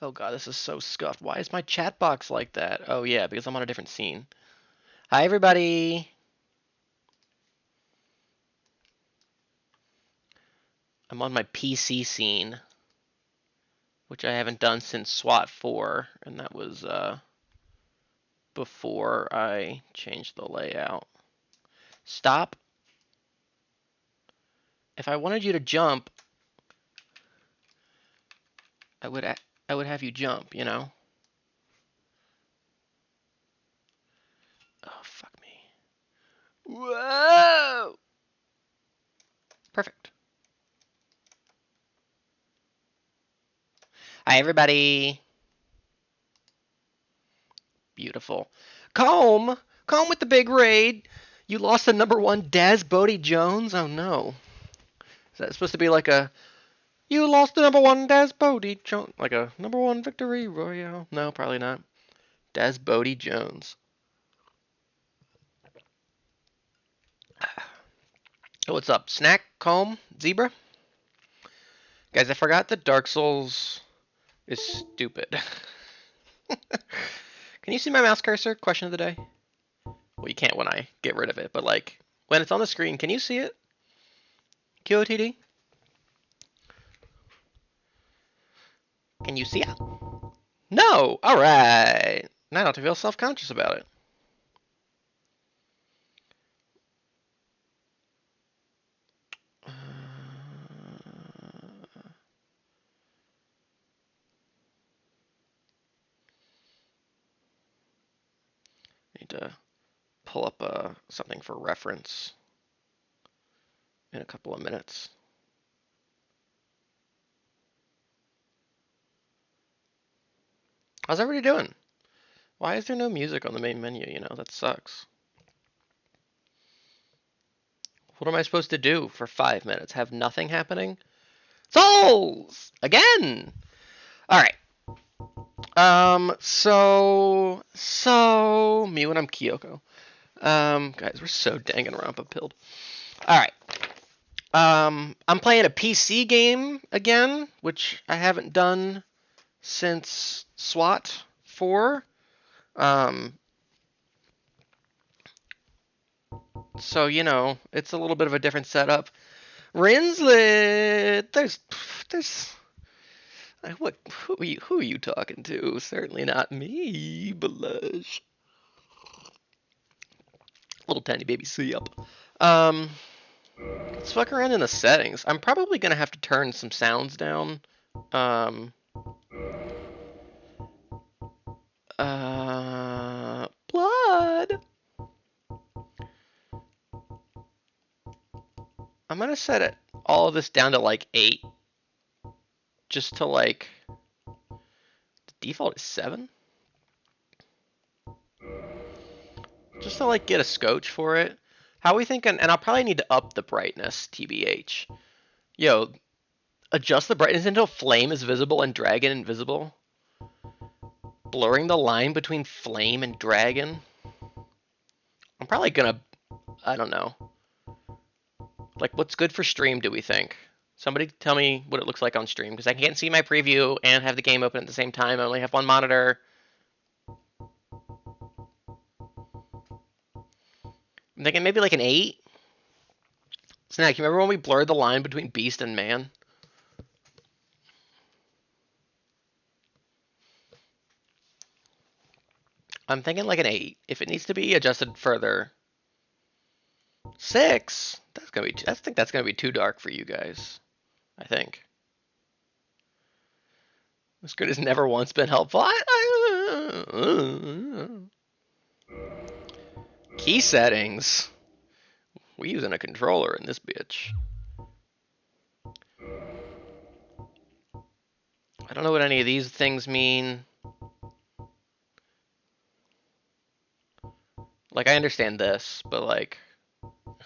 Oh god, this is so scuffed. Why is my chat box like that? Oh yeah, because I'm on a different scene. Hi everybody! I'm on my PC scene, which I haven't done since SWAT 4, and that was before I changed the layout. Stop. If I wanted you to jump, I would have you jump, you know? Oh, fuck me. Whoa! Perfect. Hi everybody! Beautiful. Comb! Comb with the big raid! You lost the #1 Daz Bodie Jones? Oh no. Is that supposed to be like a you lost the #1 Daz Bodie Jones, like a #1 victory royale? No, probably not. Daz Bodie Jones. Oh, what's up? Snack, Comb, Zebra? Guys, I forgot that Dark Souls is stupid. Can you see my mouse cursor? Question of the day. Well, you can't when I get rid of it, but like when it's on the screen, can you see it? QOTD? Can you see it? No! Alright. Now I don't have to feel self-conscious about it. Need to pull up something for reference in a couple of minutes. How's everybody doing? Why is there no music on the main menu? You know, that sucks. What am I supposed to do for 5 minutes? Have nothing happening? Souls! Again! Alright. So me when I'm Kyoko. Guys, we're so dang and pilled. Alright. I'm playing a PC game again, which I haven't done since SWAT 4. So, you know, it's a little bit of a different setup. Rinslet! There's, what, who are you talking to? Certainly not me, blush. Little tiny baby C-up. Let's fuck around in the settings. I'm probably gonna have to turn some sounds down. Um, blood! I'm gonna set it all of this down to like 8. Just to like, the default is 7? Just to like get a scotch for it. How are we thinking? And I'll probably need to up the brightness, TBH. Yo, adjust the brightness until flame is visible and dragon invisible. Blurring the line between flame and dragon. I'm probably gonna, I don't know. Like, what's good for stream, do we think? Somebody tell me what it looks like on stream, because I can't see my preview and have the game open at the same time. I only have one monitor. I'm thinking maybe like an 8. Snack, you remember when we blurred the line between beast and man? I'm thinking like an 8. If it needs to be adjusted further, 6. That's gonna be. I think that's gonna be too dark for you guys. I think. This grid has never once been helpful. Key settings. We using a controller in this bitch. I don't know what any of these things mean. Like, I understand this, but like,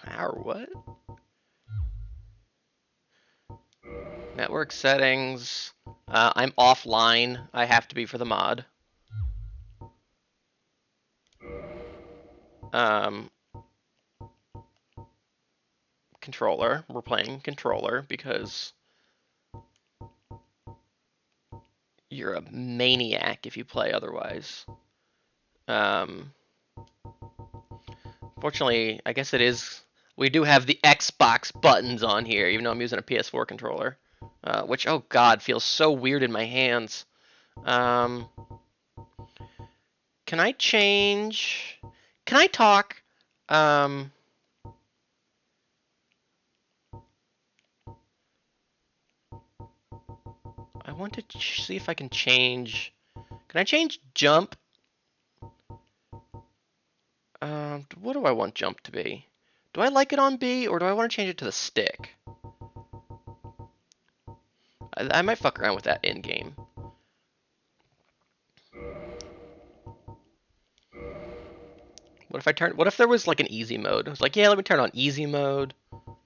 how or what? Network settings. I'm offline. I have to be for the mod. Controller. We're playing controller because you're a maniac if you play otherwise. Fortunately, I guess it is. We do have the Xbox buttons on here, even though I'm using a PS4 controller, which, oh god, feels so weird in my hands. Can I change? Can I talk? I want to see if I can change. Can I change jump? What do I want jump to be? Do I like it on B, or do I want to change it to the stick? I might fuck around with that in game. What if I turn? What if there was like an easy mode? I was like, yeah, let me turn on easy mode. All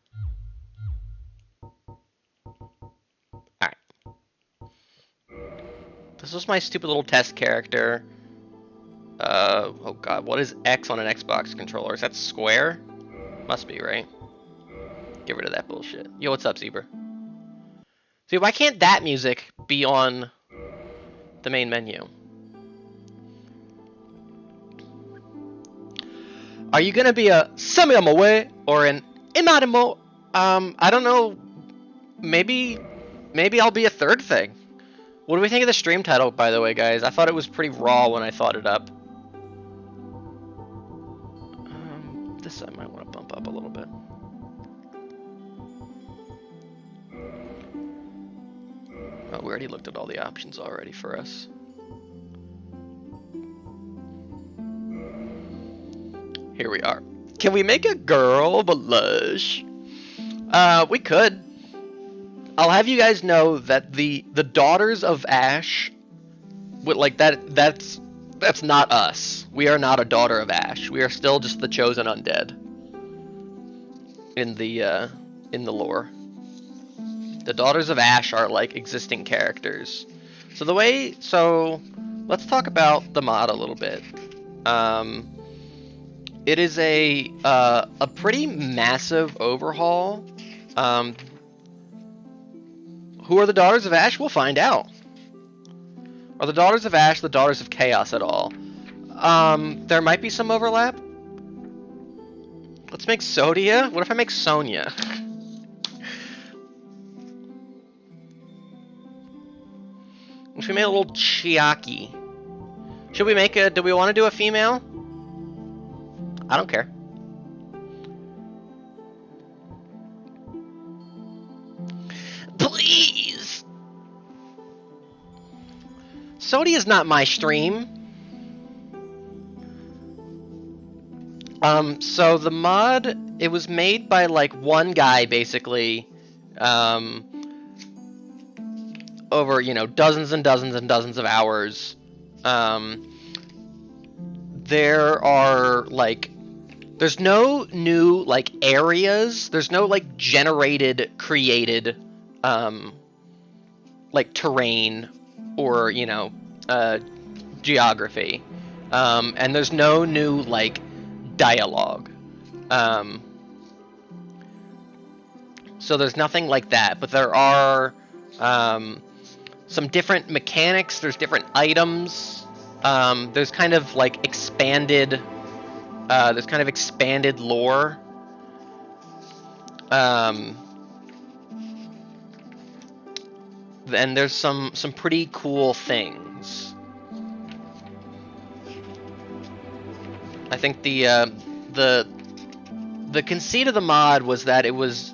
right. This was my stupid little test character. Oh god, what is X on an Xbox controller? Is that square? Must be, right? Get rid of that bullshit. Yo, what's up, Zebra? See, why can't that music be on the main menu? Are you gonna be a Semi on my way or an Imadimo? I don't know. Maybe I'll be a third thing. What do we think of the stream title, by the way, guys? I thought it was pretty raw when I thought it up. This I might want to bump up a little bit. Oh, we already looked at all the options already for us. Here we are. Can we make a girl blush? We could. I'll have you guys know that the Daughters of Ash, like that's not us. We are not a Daughter of Ash. We are still just the chosen undead in the lore. The Daughters of Ash are like existing characters. So let's talk about the mod a little bit. It is a pretty massive overhaul. Who are the Daughters of Ash? We'll find out. Are the Daughters of Ash the Daughters of Chaos at all? There might be some overlap. Let's make Sodia. What if I make Sonya? What if we made a little Chiaki? Should we make a... Do we want to do a female? I don't care. Please! Sodia is not my stream. So the mod, it was made by like one guy basically, over, you know, dozens and dozens and dozens of hours. There are like, there's no new like areas, there's no like created, like terrain or, you know, geography. And there's no new like dialogue. So there's nothing like that, but there are some different mechanics, there's different items, there's kind of like expanded lore. And there's some pretty cool things. I think the conceit of the mod was that it was,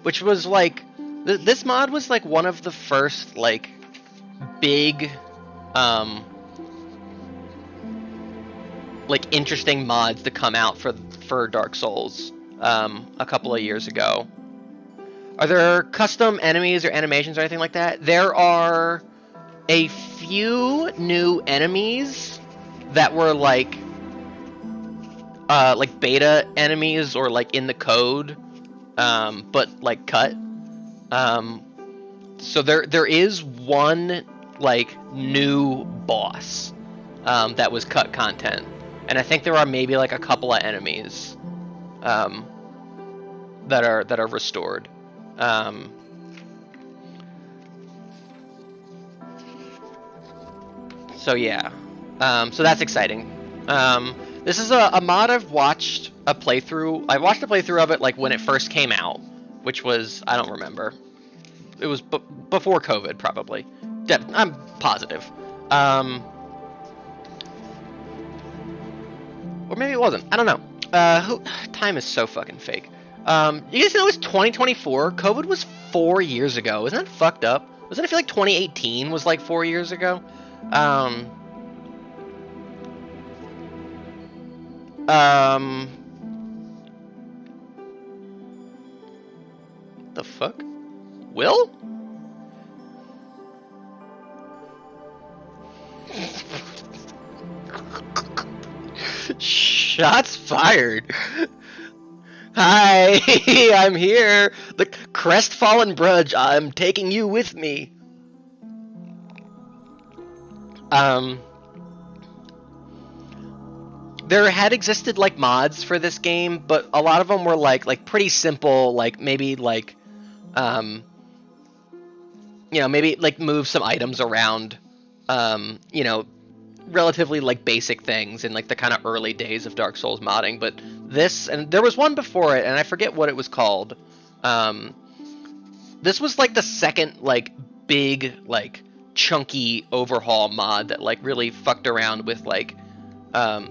which was like, this mod was like one of the first like big, like interesting mods to come out for Dark Souls, a couple of years ago. Are there custom enemies or animations or anything like that? There are a few new enemies that were like beta enemies or like in the code, but like cut. So there is one like new boss that was cut content, and I think there are maybe like a couple of enemies that are restored. So yeah, so that's exciting. This is a mod I've watched a playthrough. I watched a playthrough of it like when it first came out, which was, I don't remember. It was before COVID, probably. I'm positive. Or maybe it wasn't. I don't know. Time is so fucking fake. You guys know it's 2024? COVID was 4 years ago. Isn't that fucked up? Doesn't it feel like 2018 was like 4 years ago? The fuck? Will? Shots fired. Hi, I'm here. The crestfallen Brudge. I'm taking you with me. There had existed like mods for this game, but a lot of them were like pretty simple, like maybe like maybe like move some items around, relatively like basic things in like the kind of early days of Dark Souls modding. But this, and there was one before it, and I forget what it was called. This was like the second like big like chunky overhaul mod that like really fucked around with like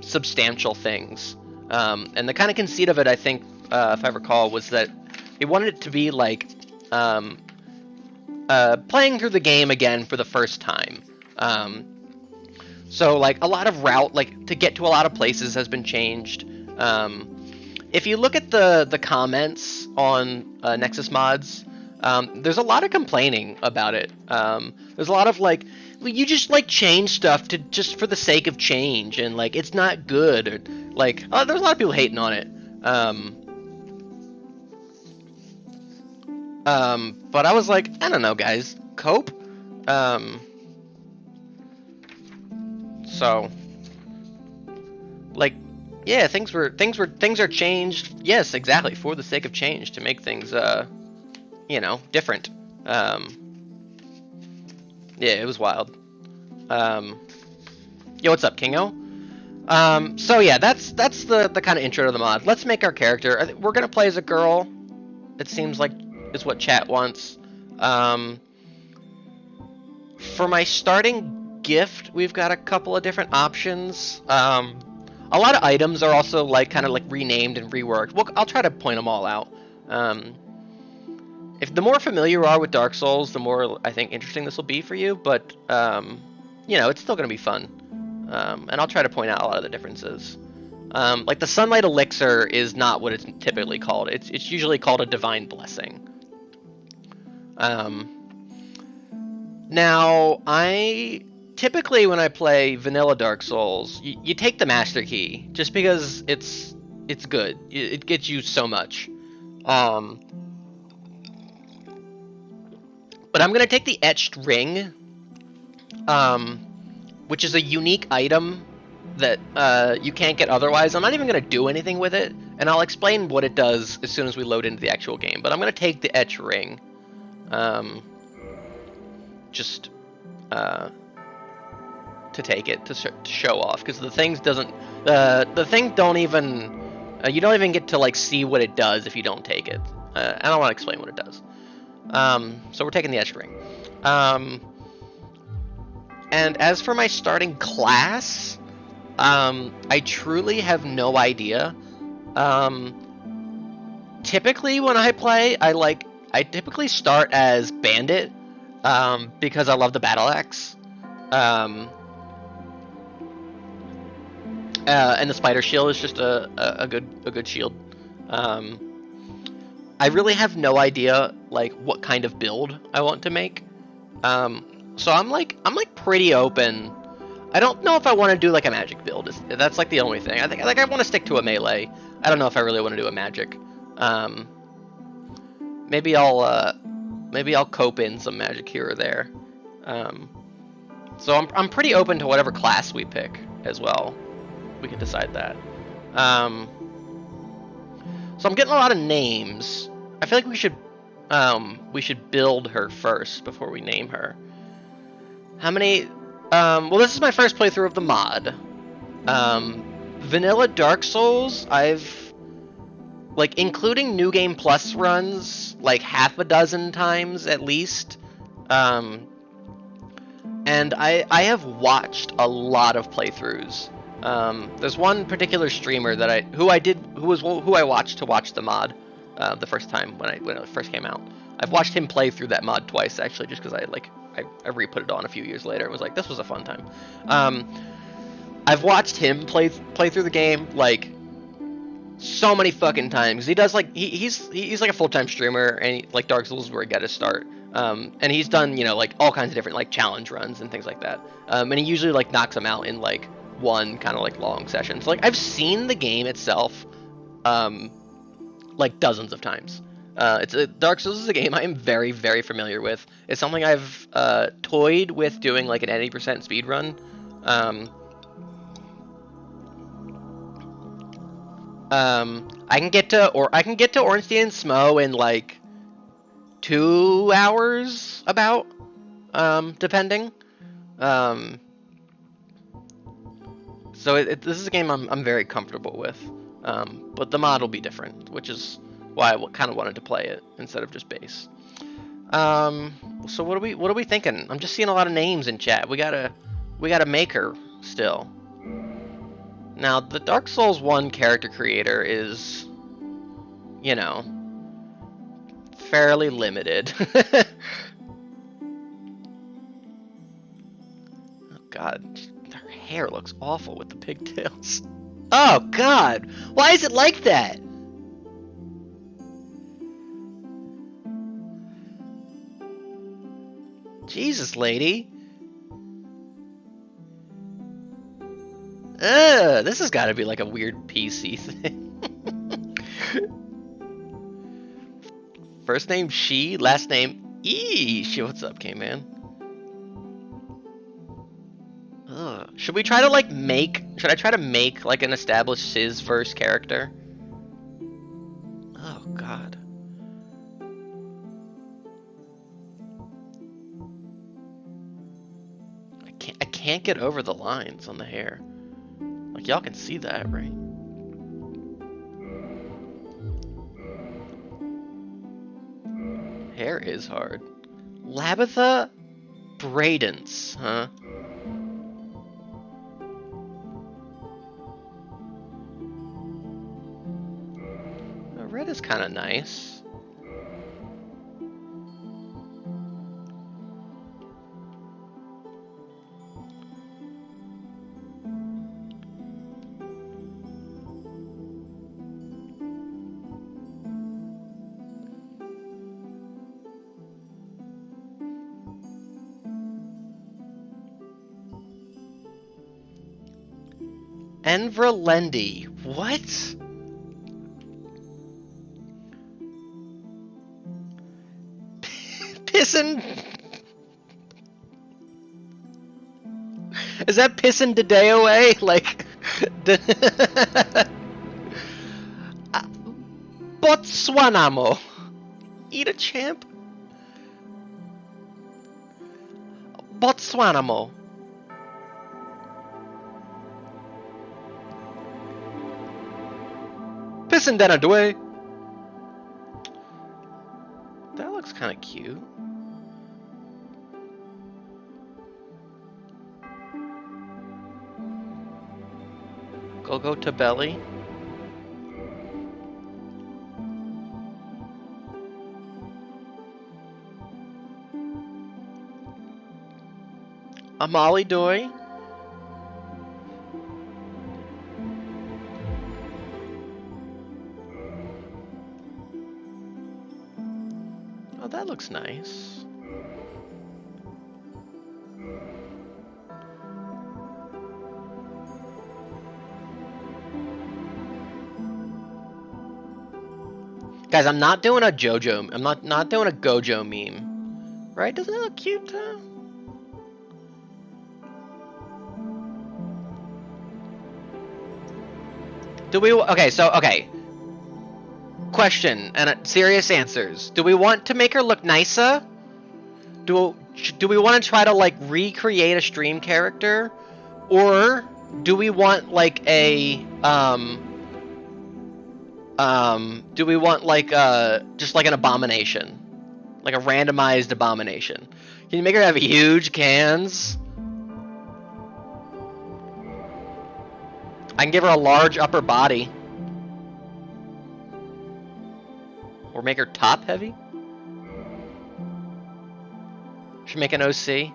substantial things. And the kind of conceit of it, I think, if I recall, was that it wanted it to be like playing through the game again for the first time. So like a lot of route, like to get to a lot of places has been changed. If you look at the comments on Nexus Mods, there's a lot of complaining about it. There's a lot of like, you just like change stuff to just for the sake of change, and like it's not good. Or, like, there's a lot of people hating on it. But I was like, I don't know, guys, cope. So, like, yeah, things are changed. Yes, exactly, for the sake of change, to make things, different. Yeah, it was wild. Yo, what's up, Kingo? So yeah, that's the kind of intro to the mod. Let's make our character. We're gonna play as a girl. It seems like is what chat wants. For my starting gift, we've got a couple of different options. A lot of items are also like kind of like renamed and reworked. Well, I'll try to point them all out. If the more familiar you are with Dark Souls, the more I think interesting this will be for you. But it's still gonna be fun. And I'll try to point out a lot of the differences. Like the Sunlight Elixir is not what it's typically called. It's usually called a Divine Blessing. Now, typically when I play vanilla Dark Souls, you take the Master Key just because it's good. It gets you so much. But I'm gonna take the Etched Ring, which is a unique item that you can't get otherwise. I'm not even gonna do anything with it, and I'll explain what it does as soon as we load into the actual game. But I'm gonna take the Etched Ring. Just to take it to show off, because the thing don't even you don't even get to like see what it does if you don't take it. I don't want to explain what it does. So we're taking the Etched Ring. And as for my starting class, I truly have no idea. Typically when I play, I typically start as Bandit, because I love the battle axe. And the spider shield is just a good shield. I really have no idea like what kind of build I want to make. So I'm pretty open. I don't know if I want to do like a magic build. That's like the only thing. I think I want to stick to a melee. I don't know if I really want to do a magic. Maybe I'll cope in some magic here or there. So I'm pretty open to whatever class we pick as well. We can decide that. So I'm getting a lot of names. I feel like we should build her first before we name her. How many Well, this is my first playthrough of the mod. Vanilla Dark Souls, I've, like, including New Game Plus runs, like, half a dozen times at least. And I have watched a lot of playthroughs. There's one particular streamer that who I watched to watch the mod the first time when it first came out. I've watched him play through that mod twice actually, just because I re-put it on a few years later and was like, this was a fun time. I've watched him play through the game like so many fucking times. He does like he's like a full-time streamer, and like Dark Souls is where he got his start. And he's done, like all kinds of different like challenge runs and things like that. And he usually like knocks them out in like one kind of like long session. So like I've seen the game itself like dozens of times. Dark Souls is a game I am very, very familiar with. It's something I've toyed with doing like an 80% speed run. I can get to Ornstein Smo in like 2 hours, about, depending. So this is a game I'm very comfortable with. But the mod will be different, which is why I kind of wanted to play it instead of just base. So what are we thinking? I'm just seeing a lot of names in chat. We got a maker still. Now the Dark Souls 1 character creator is, fairly limited. Oh god, her hair looks awful with the pigtails. Oh god, why is it like that? Jesus, lady. This has got to be like a weird PC thing. First name she, last name Eesh. What's up, K-Man? Should I try to make like an established Sizverse character? Oh god. I can't get over the lines on the hair. Like, y'all can see that, right? Hair is hard. Labitha Bradence, huh? Red is kind of nice. Envralendi. What? Pissin? Is that Pissin Dedeoe? Like... Botswanamo. Eat a champ? Botswanamo. Pissin Dedeoe. That looks kind of cute. Go to belly. Amali Doi. Oh, that looks nice. Guys, I'm not doing a JoJo. I'm not doing a Gojo meme. Right? Doesn't it look cute though? Do we... Okay. Question and serious answers. Do we want to make her look nicer? Do Do we want to try to like recreate a stream character, or do we want like a do we want like just like an abomination, like a randomized abomination? Can you make her have huge cans? I can give her a large upper body, or make her top heavy. Should make an OC. I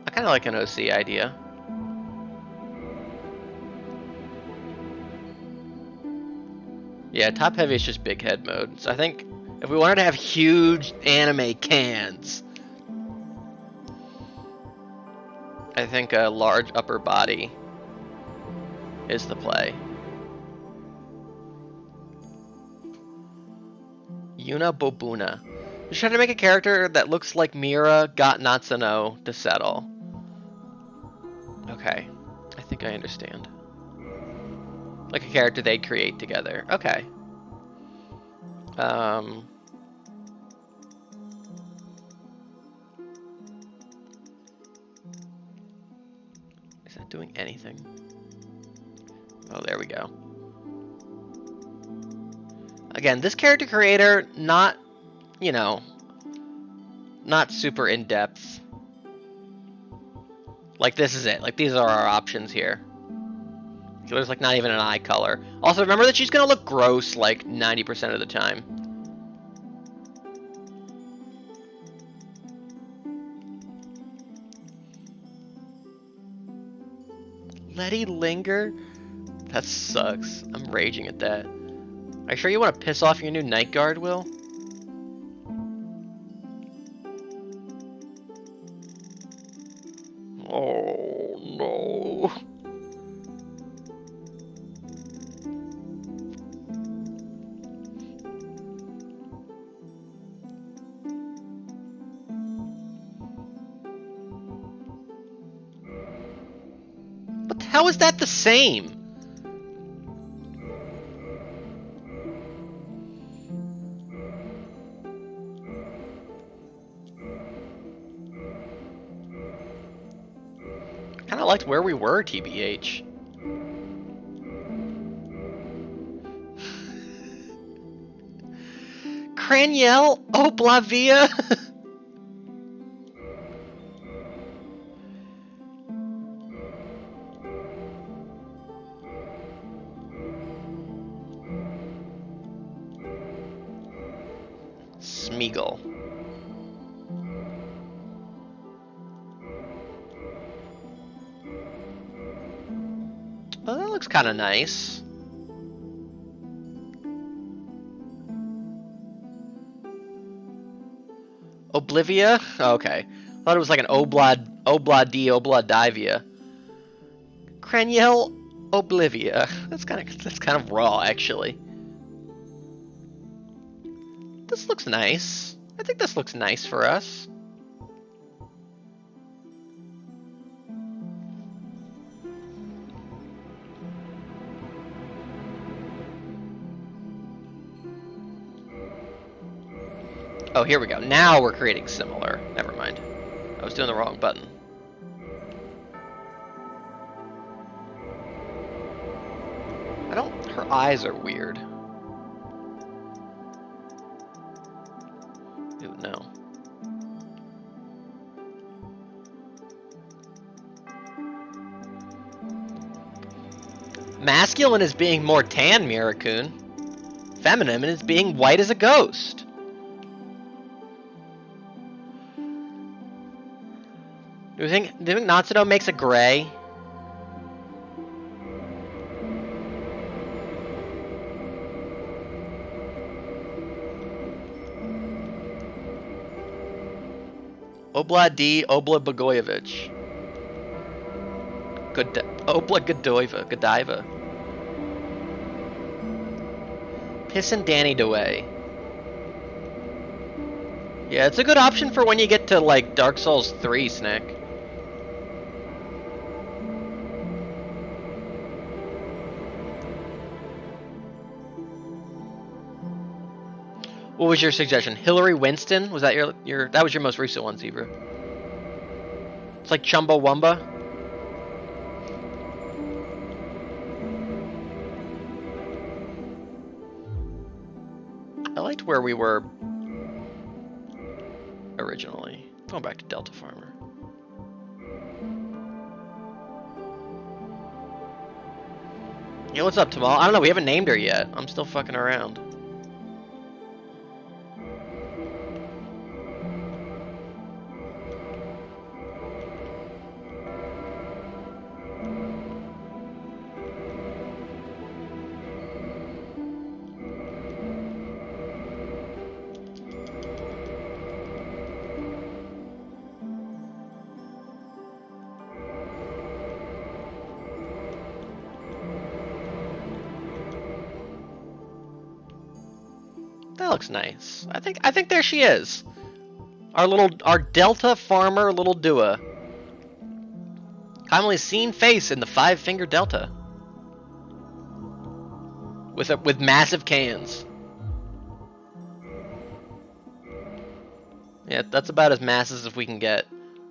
kind of like an OC idea. Yeah, top heavy is just big head mode. So I think if we wanted to have huge anime cans, I think a large upper body is the play. Yuna Bobuna. Just trying to make a character that looks like Mira got Natsuno to settle. Okay, I think I understand. Like a character they'd create together. Okay. Is that doing anything? Oh, there we go. Again, this character creator, not, you know, not super in-depth. Like, this is it. Like, these are our options here. So there's, like, not even an eye color. Also, remember that she's gonna look gross, like, 90% of the time. Letty linger? That sucks. I'm raging at that. Are you sure you want to piss off your new Night Guard, Will? Oh, no. What the hell is that the same? Kinda liked where we were, TBH. Craniel Oblavia? Smeagol. Oh, that looks kind of nice. Oblivia? Oh, okay. I thought it was like an Obladivia. Craniel Oblivia. That's kind of raw, actually. This looks nice. I think this looks nice for us. Oh, here we go. Now we're creating similar. Never mind. I was doing the wrong button. Her eyes are weird. Ooh, no. Masculine is being more tan, Mirakun. Feminine is being white as a ghost. Do you think Natsuno makes a gray? Obla Bogoyevich. Obla Godiva. Pissin' Danny DeWay. Yeah, it's a good option for when you get to, like, Dark Souls 3, Snick. What was your suggestion? Hillary Winston? Was that your that was your most recent one, Zebra? It's like Chumbawamba. I liked where we were originally. Going back to Delta Farmer. Yeah, what's up, Tamal? I don't know, we haven't named her yet. I'm still fucking around. That looks nice. I think there she is. Our Delta Farmer little Dua. Commonly seen face in the 5-finger Delta. With massive cans. Yeah, that's about as massive as we can get.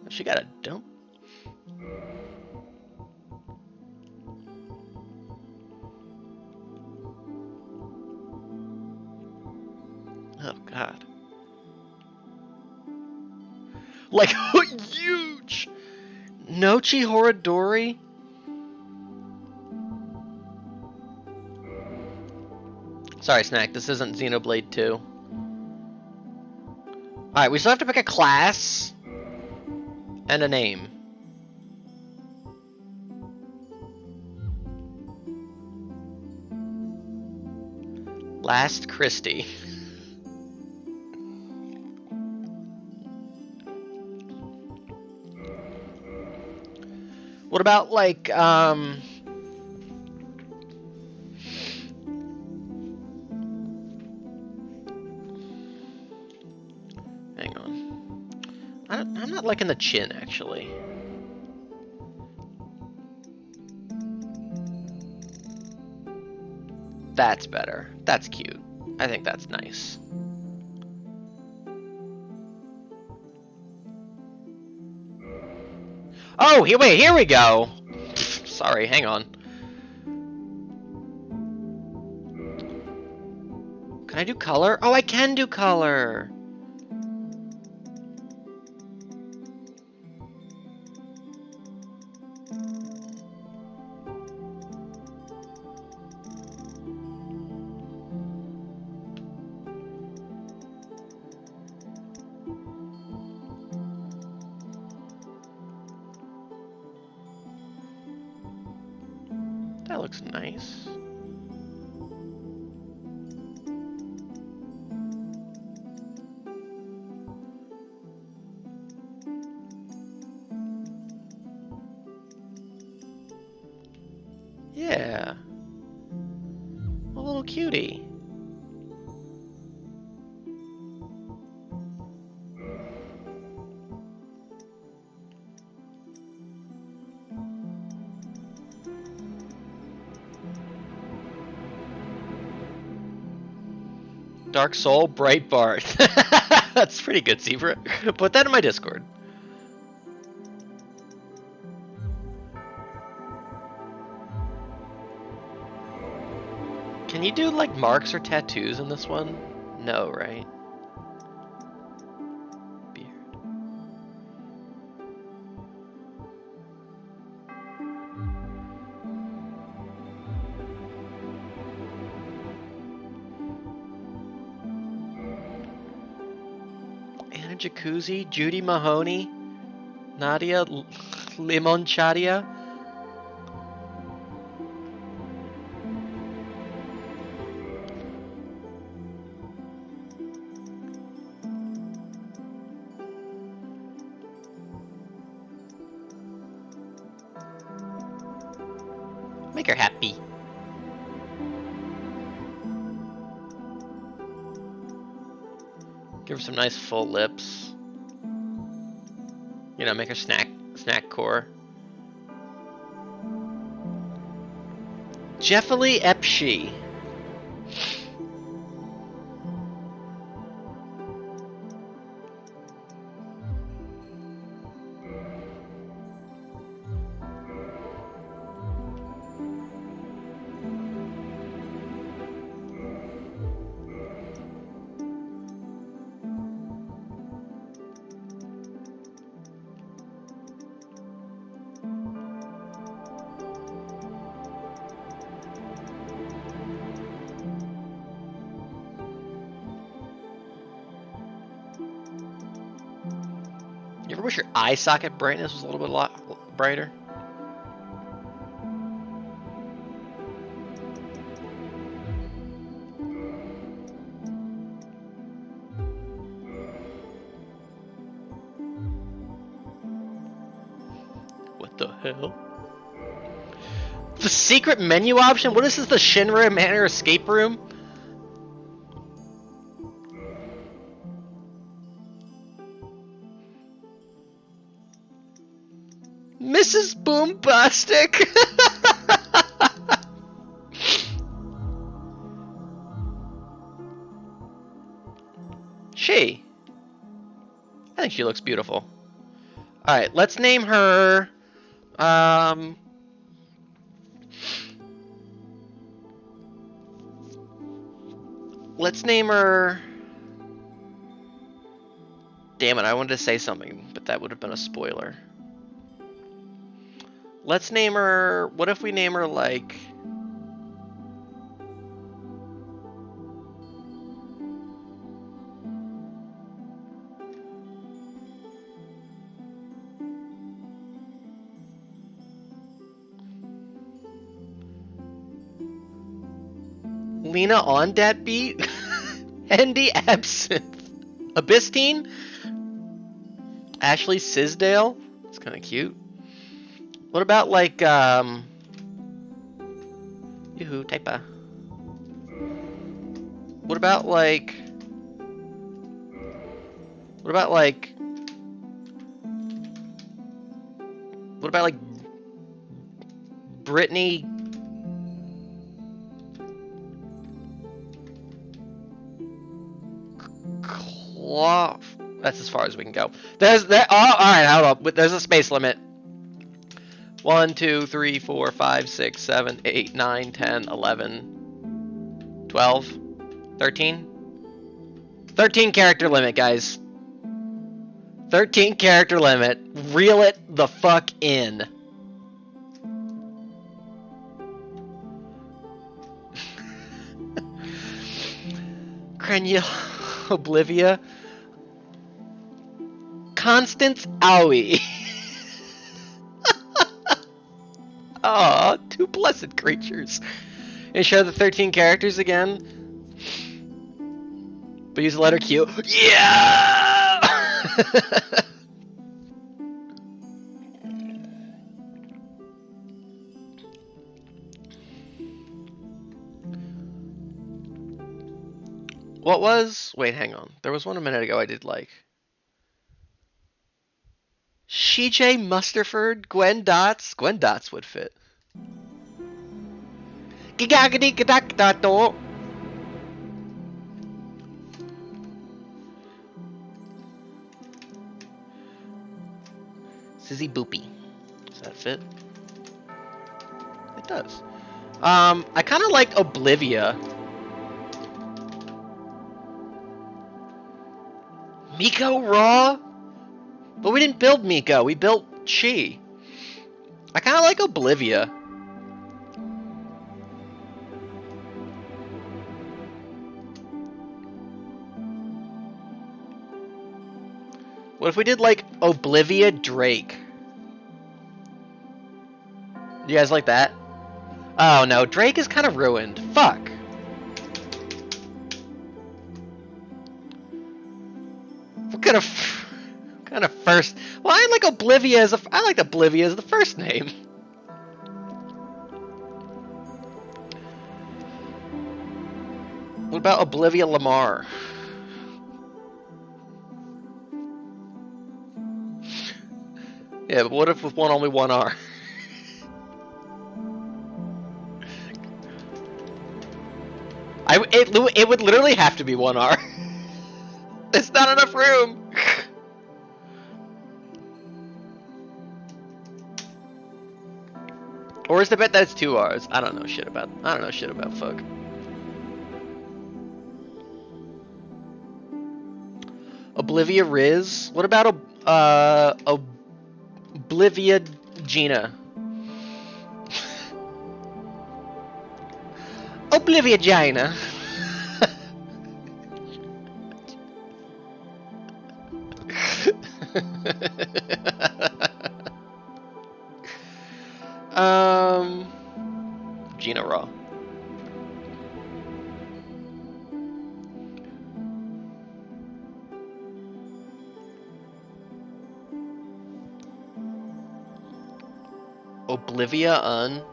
She got a dump. Oh god. Like huge. Nochi Horadori. Sorry, Snack. This isn't Xenoblade 2. Alright, we still have to pick a class and a name. Last Christie. What about, like, hang on. I'm not liking the chin, actually. That's better. That's cute. I think that's nice. Oh, wait, here we go. Sorry, hang on. Can I do color? Oh, I can do color. That looks nice. Yeah. A little cutie. Dark Soul, Breitbart. That's pretty good, Zebra. Put that in my Discord. Can you do, like, marks or tattoos in this one? No, right? Beard. Anna Jacuzzi, Judy Mahoney, Nadia Limonchadia. Make her happy. Give her some nice full lips. You know, make her snack core. Jeffily Epshey. wish your eye socket brightness was a little bit brighter. What the hell? The secret menu option? What is this, the Shinra Manor escape room? Mrs. Boombastic! I think she looks beautiful. Alright, let's name her... Let's name her... Damn it, I wanted to say something, but that would have been a spoiler. Let's name her... What if we name her, like... Lena on that beat? Andy Absinthe. Abyssine? Ashley Sisdale? That's kind of cute. What about, like, Yoo-hoo, typa. What about, like... What about, like... What about, like... Brittany... That's as far as we can go. There's there. Oh, all right, hold up. There's a space limit. 1, 2, 3, 4, 5, 6, 7, 8, 9, 10, 11, 12, 13. 13 character limit, guys. 13 character limit. Reel it the fuck in. Cranial Oblivia. Constance Owie. Aw, two blessed creatures. And show the 13 characters again. But use the letter Q. Yeah! What was... Wait, hang on. There was one a minute ago I did like. CJ Musterford, Gwen Dots. Gwen Dots would fit. Gigagadi-gadak-dato. Sizzy Boopy. Does that fit? It does. I kind of like Oblivia. Miko Raw? But we didn't build Miko, we built Chi. I kind of like Oblivia. What if we did, like, Oblivia Drake? You guys like that? Oh no, Drake is kind of ruined. Fuck. What kind of first? Well, I like Oblivia as I like Oblivia as the first name. What about Oblivia Lamar? Yeah, but what if with only one R? It would literally have to be one R. There's not enough room. Or is the bet that it's 2 R's? I don't know shit about fuck. Oblivia Riz? What about Oblivia Gina? Oblivia Gina. Gina Raw. Oblivia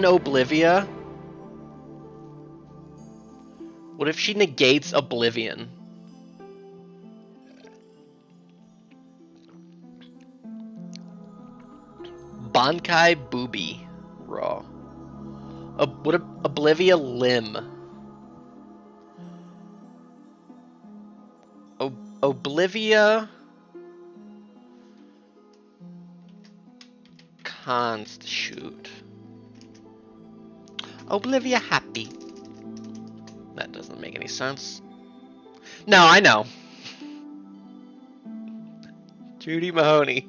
Oblivia? What if she negates Oblivion? Bankai Booby Raw. What Oblivia Limb? Oblivia Const shoot. Oblivia Happy. That doesn't make any sense. No, I know. Judy Mahoney.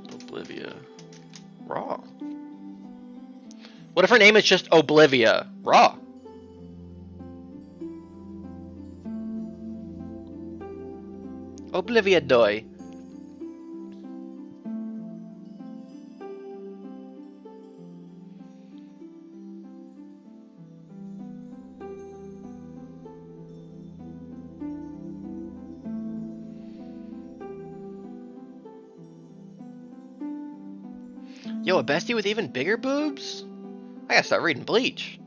Oblivia Raw. What if her name is just Oblivia Raw? Oblivia Doi. Yo, a bestie with even bigger boobs? I gotta start reading Bleach.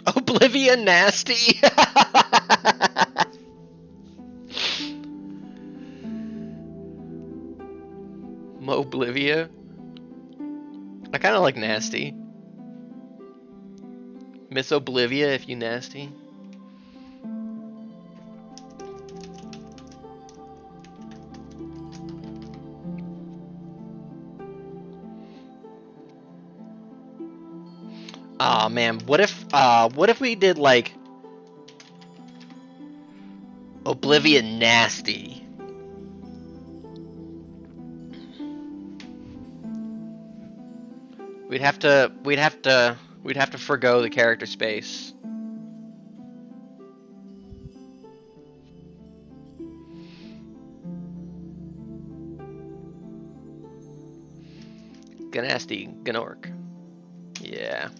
Oblivia Nasty. Oblivia. I kind of like Nasty. Miss Oblivia, if you nasty. Aw, man, what if we did like Oblivia Nasty? We'd have to forgo the character space. Ganasty, Gnork. Yeah.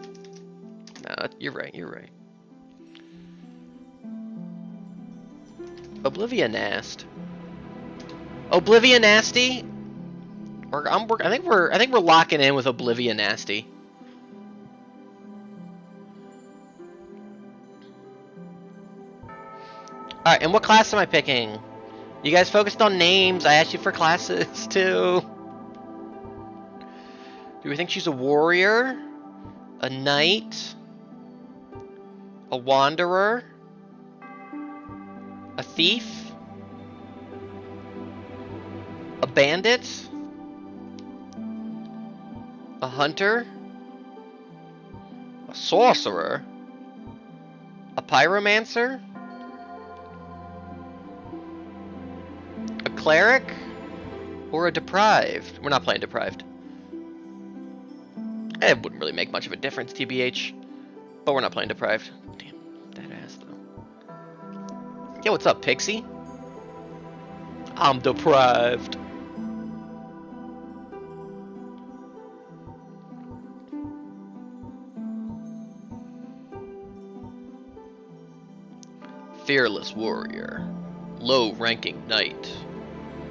No, you're right. Oblivia Nast. Oblivia Nasty? I think we're locking in with Oblivia Nasty. Alright, and what class am I picking? You guys focused on names. I asked you for classes too. Do we think she's a warrior? A knight? A wanderer? A thief? A bandit? A hunter? A sorcerer? A pyromancer? A cleric? Or a deprived? We're not playing deprived. It wouldn't really make much of a difference, TBH. But we're not playing deprived. Damn, that ass though. Yo, what's up, Pixie? I'm deprived. Fearless warrior, low-ranking knight,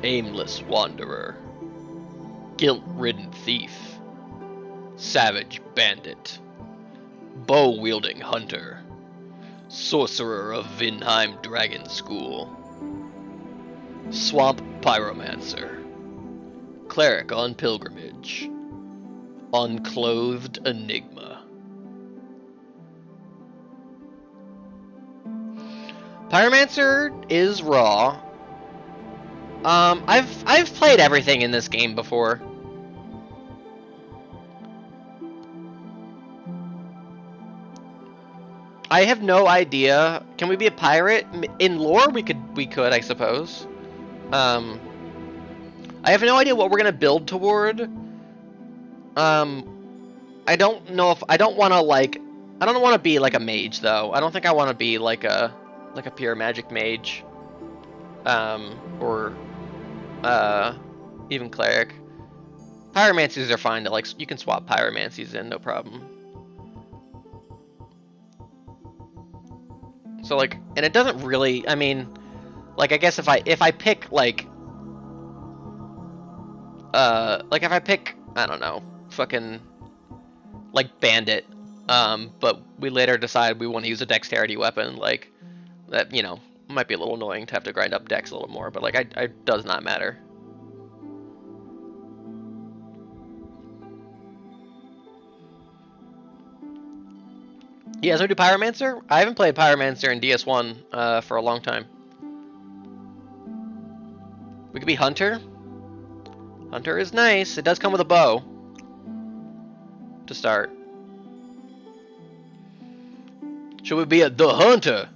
aimless wanderer, guilt-ridden thief, savage bandit, bow-wielding hunter, sorcerer of Vinheim Dragon School, swamp pyromancer, cleric on pilgrimage, unclothed enigma. Pyromancer is raw. I've played everything in this game before. I have no idea. Can we be a pirate? In lore, we could, I suppose. I have no idea what we're gonna build toward. I don't know if I don't want to I don't want to be like a mage though. I don't think I want to be like a pure magic mage. Or even cleric. Pyromancies are fine to you can swap pyromancies in, no problem. So and it doesn't really, I mean, I guess if I pick if I pick, I don't know, fucking bandit, but we later decide we want to use a dexterity weapon, that, you know, might be a little annoying to have to grind up dex a little more, but it does not matter. Yeah, so we do Pyromancer? I haven't played Pyromancer in DS1 for a long time. We could be Hunter. Hunter is nice. It does come with a bow to start. Should we be the Hunter?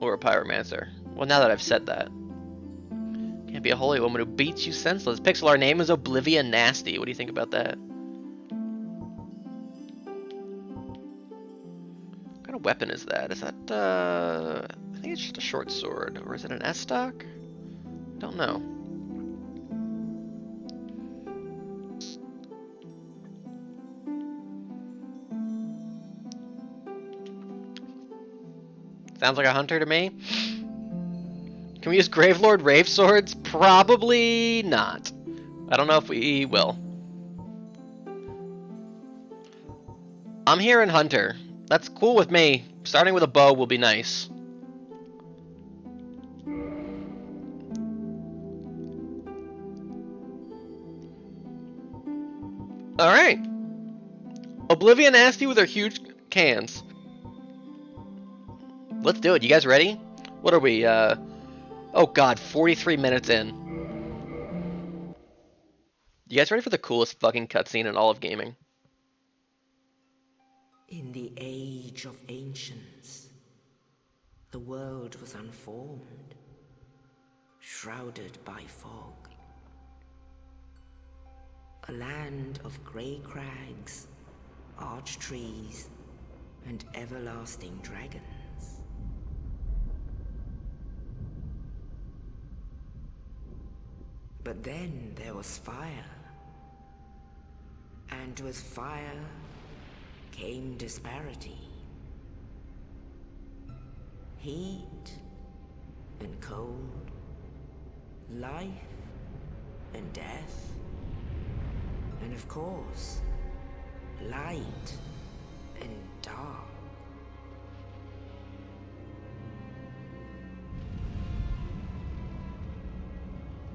Or a Pyromancer? Well, now that I've said that. Can't be a holy woman who beats you senseless. Pixel, our name is Oblivia Nasty. What do you think about that? What kind of weapon is that? Is that, I think it's just a short sword. Or is it an S-stock? I don't know. Sounds like a hunter to me. Can we use Gravelord Rave Swords? Probably not. I don't know if we will. I'm here in Hunter. That's cool with me. Starting with a bow will be nice. Alright. Oblivia Nasty with her huge cans. Let's do it. You guys ready? What are we, oh god, 43 minutes in. You guys ready for the coolest fucking cutscene in all of gaming? In the age of ancients, the world was unformed, shrouded by fog. A land of grey crags, arch trees, and everlasting dragons. But then there was fire, and with fire came disparity. Heat and cold, life and death, and of course, light and dark.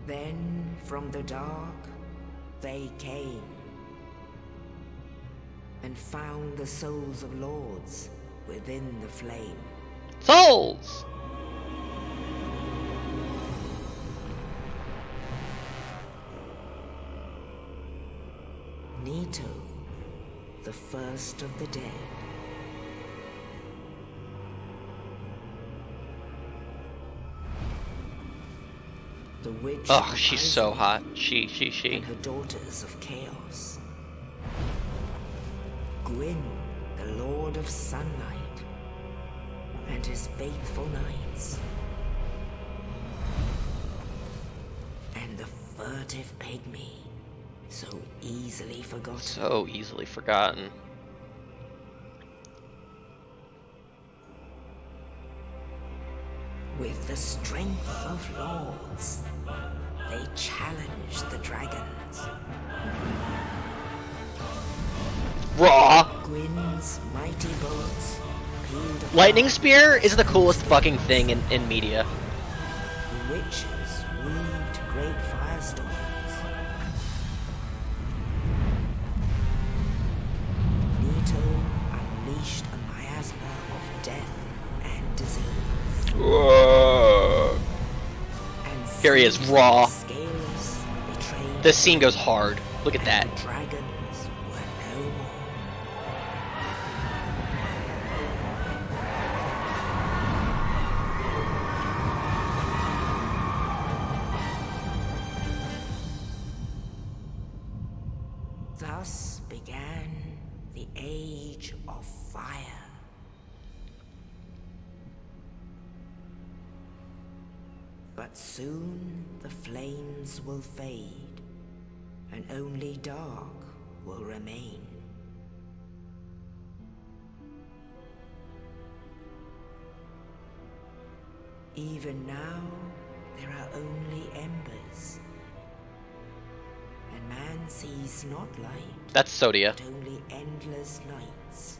Then from the dark they came and found the souls of lords within the flame. Souls! Nito, the first of the dead. The witch. Oh, she's so hot. She. And her daughters of chaos. Gwyn, the Lord of Sunlight, and his faithful knights. And the furtive pygmy, so easily forgotten. So easily forgotten. With the strength of lords, they challenged the dragons. Raw! Gwyn's mighty bolts peeled apart. Lightning Spear is the coolest fucking thing in media. The witches weaved great firestorms. Nito unleashed a miasma of death and disease. Here he is, raw. Scales betrayed. This scene goes hard. Look at that. The dragons were no more. Thus began the Age of Fire. But soon the flames will fade, and only dark will remain. Even now, there are only embers, and man sees not light, That's Sodia. but only endless nights.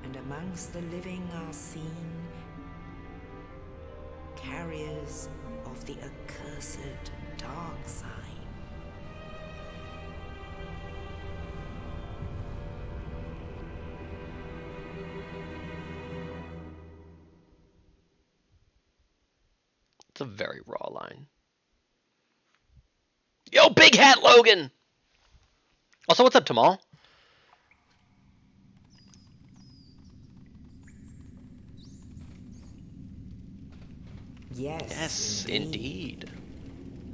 And amongst the living are seen carriers of the accursed dark sign. It's a very raw line. Yo, Big Hat Logan! Also, what's up, Tamal? Yes, indeed.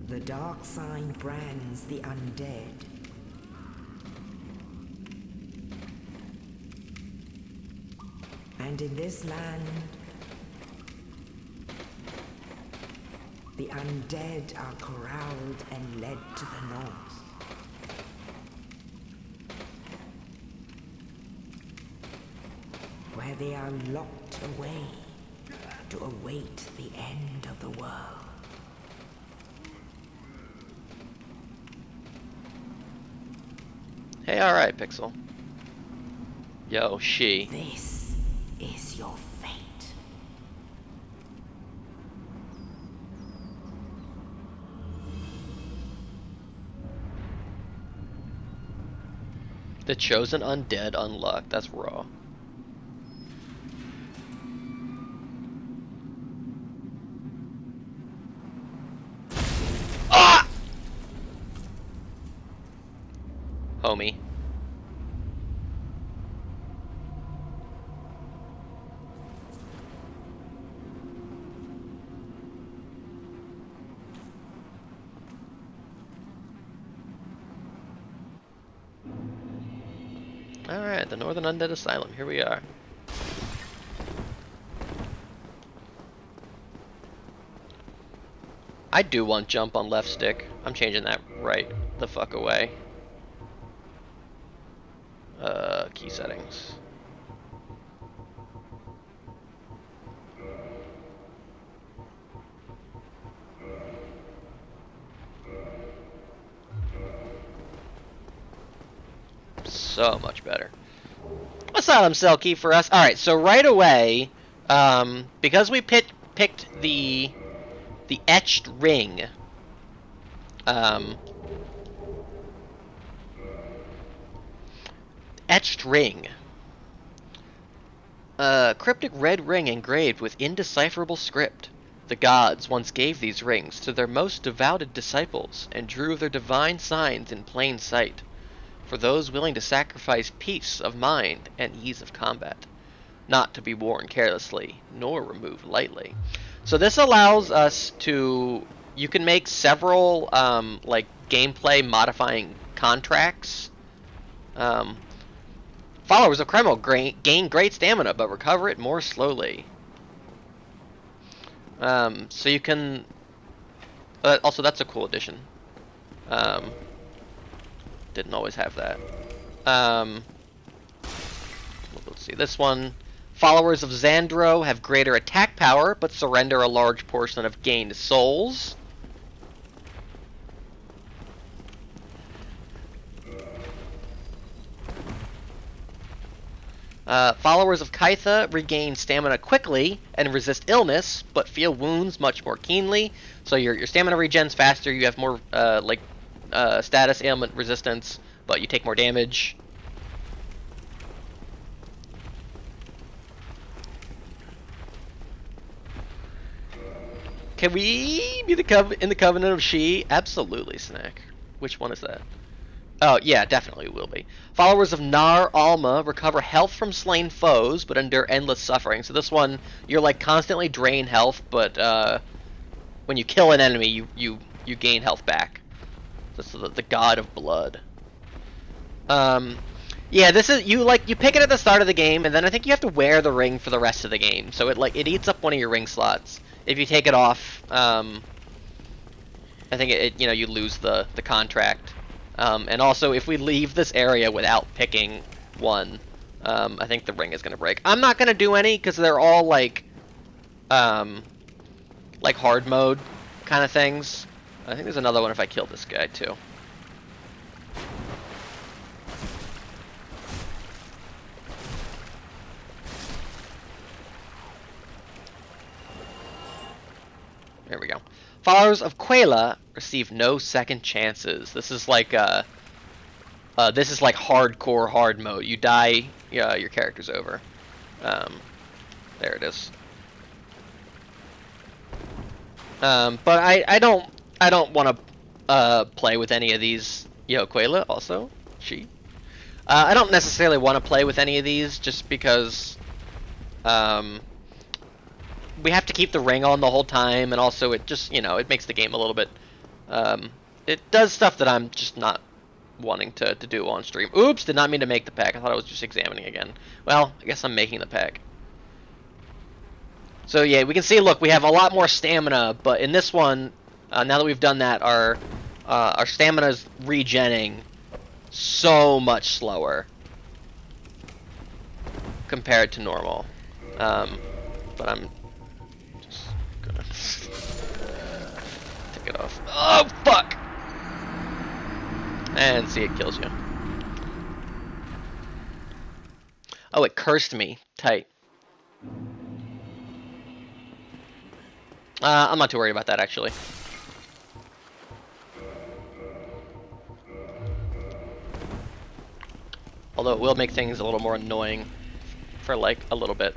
The dark sign brands the undead. And in this land, the undead are corralled and led to the north. Where they are locked away to await the end of the world. Hey, alright, Pixel. Yo, she. This is your fate. The chosen undead unlocked. That's raw. Ah! Homie. Alright, the Northern Undead Asylum. Here we are. I do want jump on left stick. I'm changing that right the fuck away. Key settings. So much better. Asylum cell key for us. Alright, so right away, because we picked the etched ring, etched ring. Cryptic red ring engraved with indecipherable script. The gods once gave these rings to their most devoted disciples and drew their divine signs in plain sight, for those willing to sacrifice peace of mind and ease of combat, not to be worn carelessly, nor removed lightly. So this allows us to, you can make several, like, gameplay modifying contracts. Followers of Kreml gain great stamina, but recover it more slowly. So you can, also that's a cool addition. Didn't always have that. Let's see, this one. Followers of Xandro have greater attack power, but surrender a large portion of gained souls. Followers of Kytha regain stamina quickly and resist illness, but feel wounds much more keenly. So your stamina regens faster, you have more status ailment resistance, but you take more damage. Can we be in the Covenant of She? Absolutely, Snack. Which one is that? Oh, yeah, definitely will be. Followers of Nar Alma recover health from slain foes, but endure endless suffering. So this one, you're like constantly drain health, but when you kill an enemy, you gain health back. So This is the god of blood. Yeah, this is you pick it at the start of the game, and then I think you have to wear the ring for the rest of the game. So it eats up one of your ring slots. If you take it off, I think you lose the contract. And also, if we leave this area without picking one, I think the ring is gonna break. I'm not gonna do any because they're all like hard mode kind of things. I think there's another one if I kill this guy too. There we go. Followers of Quela receive no second chances. This is like hardcore hard mode. You die, your character's over. There it is. But I don't want to play with any of these. Quela also. I don't necessarily want to play with any of these just because we have to keep the ring on the whole time, and also it just it makes the game a little bit. It does stuff that I'm just not wanting to do on stream. Oops, did not mean to make the pack. I thought I was just examining again. Well, I guess I'm making the pack. So yeah, we can see, look, we have a lot more stamina, but in this one, now that we've done that, our stamina's regenning so much slower compared to normal. But I'm just gonna take it off. Oh, fuck! And see, it kills you. Oh, it cursed me. Tight. I'm not too worried about that, actually. Although it will make things a little more annoying for, like, a little bit.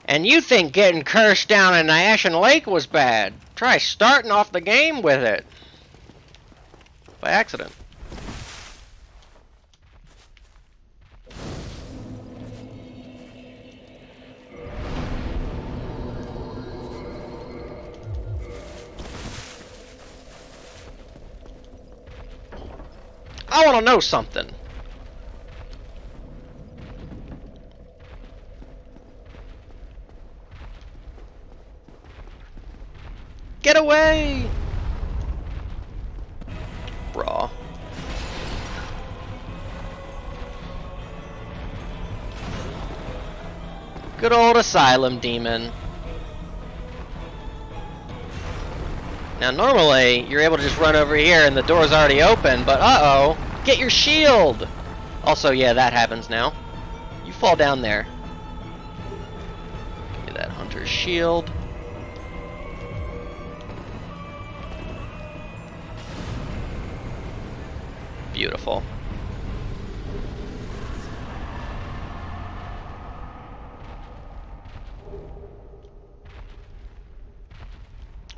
And you think getting cursed down in the Ashen Lake was bad? Try starting off the game with it. By accident. I want to know something. Get away! Raw. Good old Asylum Demon. Now normally, you're able to just run over here and the door's already open, but uh-oh! Get your shield! Also, yeah, that happens now. You fall down there. Give me that Hunter's shield. Beautiful.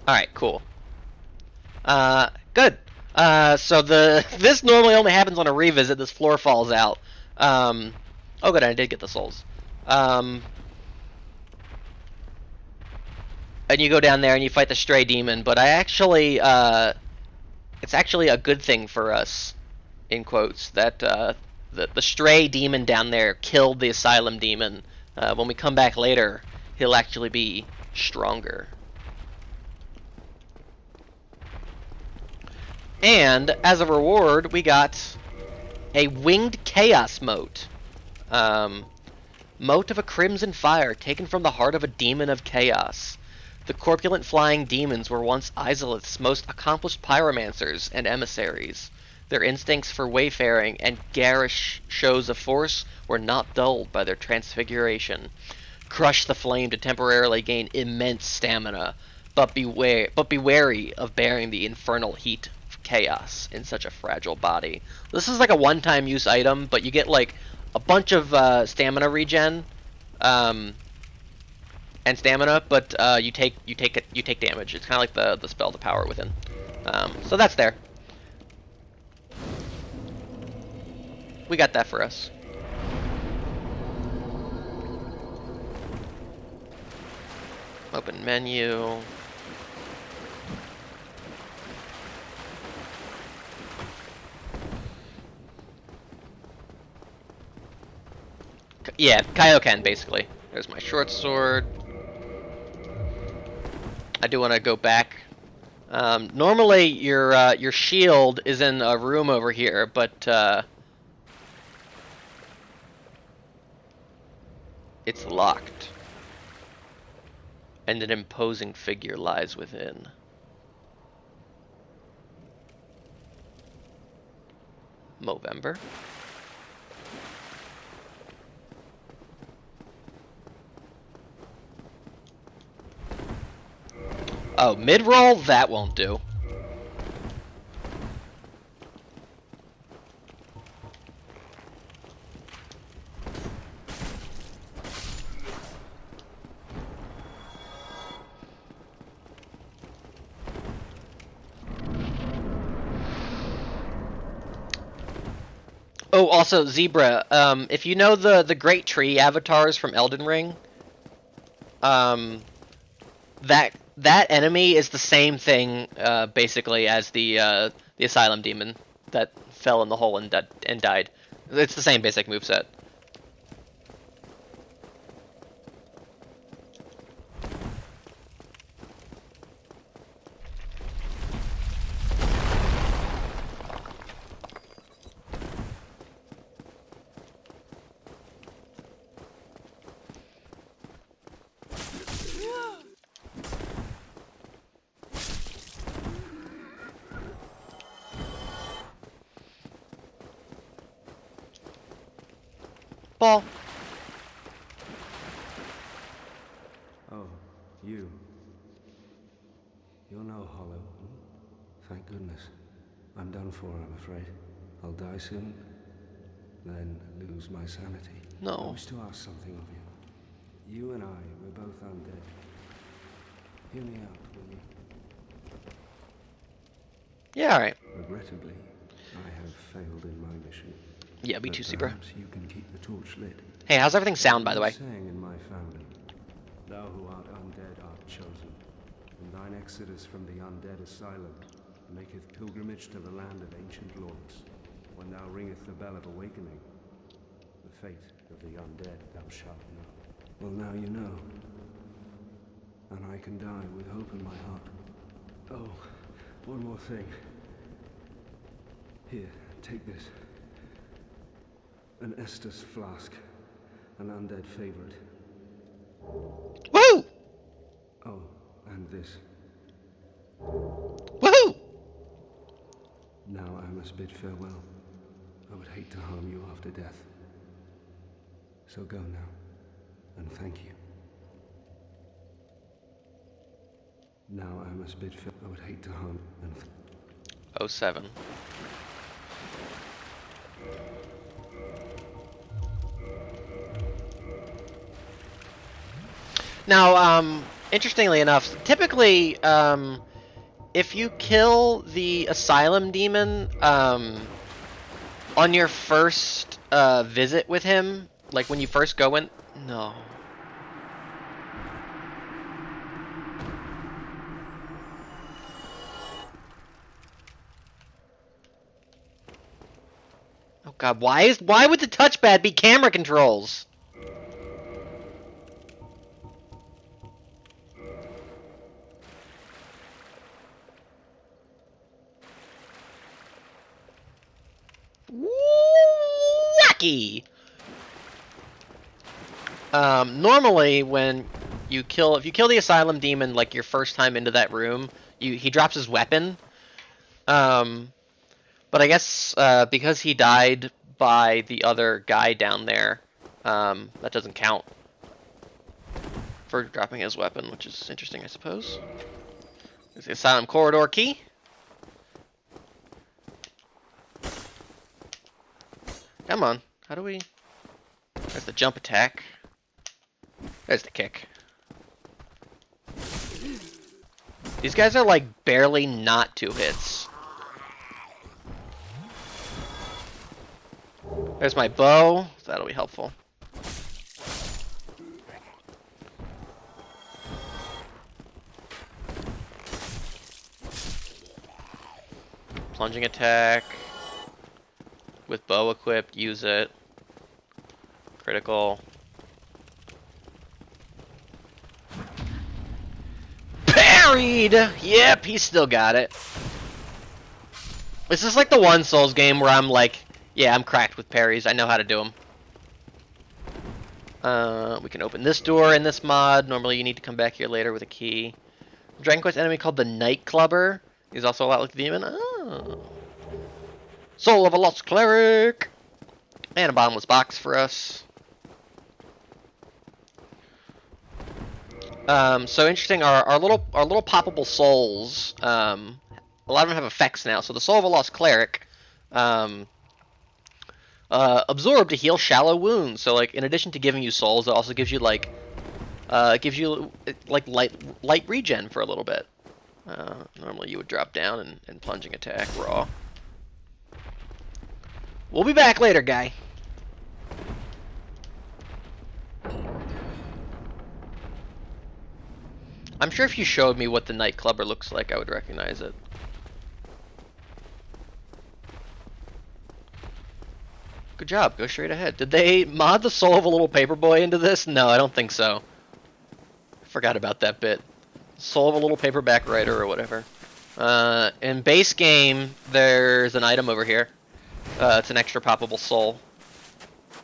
Alright, cool. Good. So this normally only happens on a revisit. This floor falls out. Oh good, I did get the souls. And you go down there and you fight the stray demon, but I actually, it's actually a good thing for us, in quotes, that the stray demon down there killed the Asylum Demon. When we come back later, he'll actually be stronger. And as a reward, we got a Winged Chaos Mote. Mote of a crimson fire, taken from the heart of a demon of chaos. The corpulent flying demons were once Izalith's most accomplished pyromancers and emissaries. Their instincts for wayfaring and garish shows of force were not dulled by their transfiguration. Crush the flame to temporarily gain immense stamina, but be wary of bearing the infernal heat of chaos in such a fragile body. This is like a one-time use item, but you get like a bunch of stamina regen, and stamina, but you take damage. It's kind of like the spell, the power within. So that's there. We got that for us. Open menu. Yeah, Kaioken, basically. There's my short sword. I do want to go back. Normally, your shield is in a room over here, but it's locked. And an imposing figure lies within. Movember. Oh, mid-roll? That won't do. Oh, also, Zebra, if you know the Great Tree avatars from Elden Ring, that enemy is the same thing, basically, as the Asylum Demon that fell in the hole and died. It's the same basic moveset. Ball. Oh, you. You're no Hollow. Thank goodness. I'm done for, I'm afraid. I'll die soon, then lose my sanity. No. I wish to ask something of you. You and I, we're both undead. Hear me out, will you? Yeah, alright. Regrettably, I have failed in my mission. Yeah, me too, Zebra. Perhaps you can keep the torch lit. Hey, how's everything sound, by the way? Saying in my family, thou who art undead art chosen, and thine exodus from the undead asylum maketh pilgrimage to the land of ancient lords. When thou ringeth the bell of awakening, the fate of the undead thou shalt know. Well, now you know, and I can die with hope in my heart. Oh, one more thing. Here, take this. An Estus flask. An undead favorite. Woohoo! Oh, and this. Woohoo! Now I must bid farewell. I would hate to harm you after death. So go now, and thank you. Now I must bid farewell. I would hate to harm and 07. Now, interestingly enough, typically, if you kill the Asylum Demon, on your first, visit with him, like when you first go in... No. Oh god, why would the touchpad be camera controls? Wacky! Normally when you kill, if you kill the Asylum Demon like your first time into that room, he drops his weapon. But I guess, because he died by the other guy down there, that doesn't count for dropping his weapon, which is interesting, I suppose. There's the Asylum Corridor key. Come on, how do we... There's the jump attack. There's the kick. These guys are like barely not 2 hits. There's my bow. That'll be helpful. Plunging attack. With bow equipped, use it. Critical. Parried! Yep, he still got it. This is like the one Souls game where I'm like, yeah, I'm cracked with parries. I know how to do them. We can open this door in this mod. Normally you need to come back here later with a key. Dragon Quest enemy called the Night Clubber. He's also a lot like the demon. Oh. Soul of a Lost Cleric! And a bottomless box for us. So interesting, our little poppable souls, a lot of them have effects now. So the Soul of a Lost Cleric, absorb to heal shallow wounds. So like in addition to giving you souls, it also gives you like light regen for a little bit. Normally you would drop down and plunging attack raw. We'll be back later, guy. I'm sure if you showed me what the Night Clubber looks like, I would recognize it. Good job, go straight ahead. Did they mod the Soul of a Little Paperboy into this? No, I don't think so. Forgot about that bit. Soul of a Little Paperback Writer or whatever. In base game, there's an item over here. It's an extra poppable soul.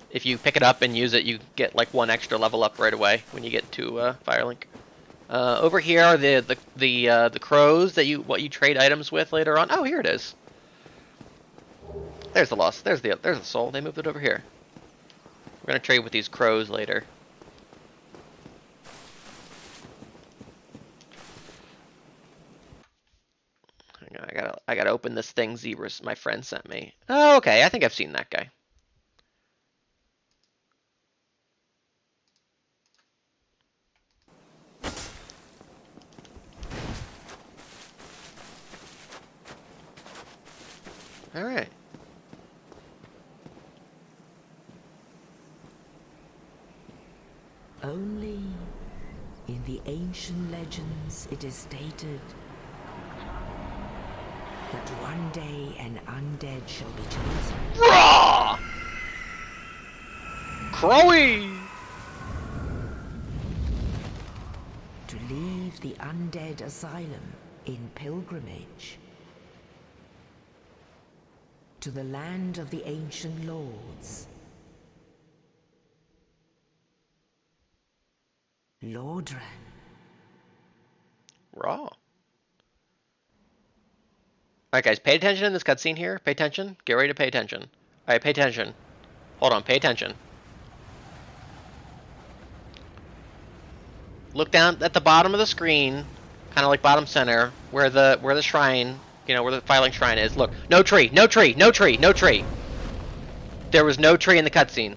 If you pick it up and use it, you get like 1 extra level up right away when you get to Firelink. Over here are the crows that you trade items with later on. Oh, here it is. There's the loss. There's the soul. They moved it over here. We're gonna trade with these crows later. Hang on, I gotta open this thing Zebras my friend sent me. Oh, okay. I think I've seen that guy. All right. Only in the ancient legends it is stated that one day an undead shall be chosen. Raw! Crowy! To leave the undead asylum in pilgrimage to the land of the ancient lords. Lordran. Raw. Alright guys, pay attention in this cutscene here. Pay attention. Get ready to pay attention. Alright, pay attention. Hold on, pay attention. Look down at the bottom of the screen, kind of like bottom center, where the shrine, where the Firelink shrine is. Look, no tree, no tree, no tree, no tree. There was no tree in the cutscene.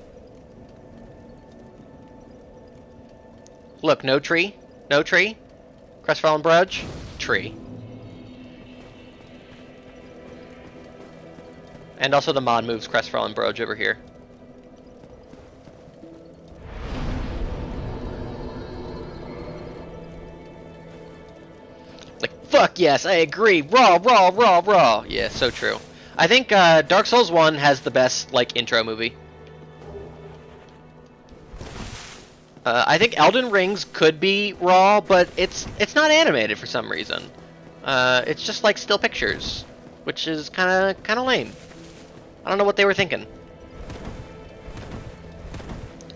Look, no tree, no tree. Crestfallen Brudge, tree. And also the mod moves Crestfallen Brudge over here. Like, fuck yes, I agree. Raw, raw, raw, raw. Yeah, so true. I think Dark Souls 1 has the best, like, intro movie. I think Elden Rings could be raw, but it's not animated for some reason. It's just like still pictures, which is kind of lame. I don't know what they were thinking.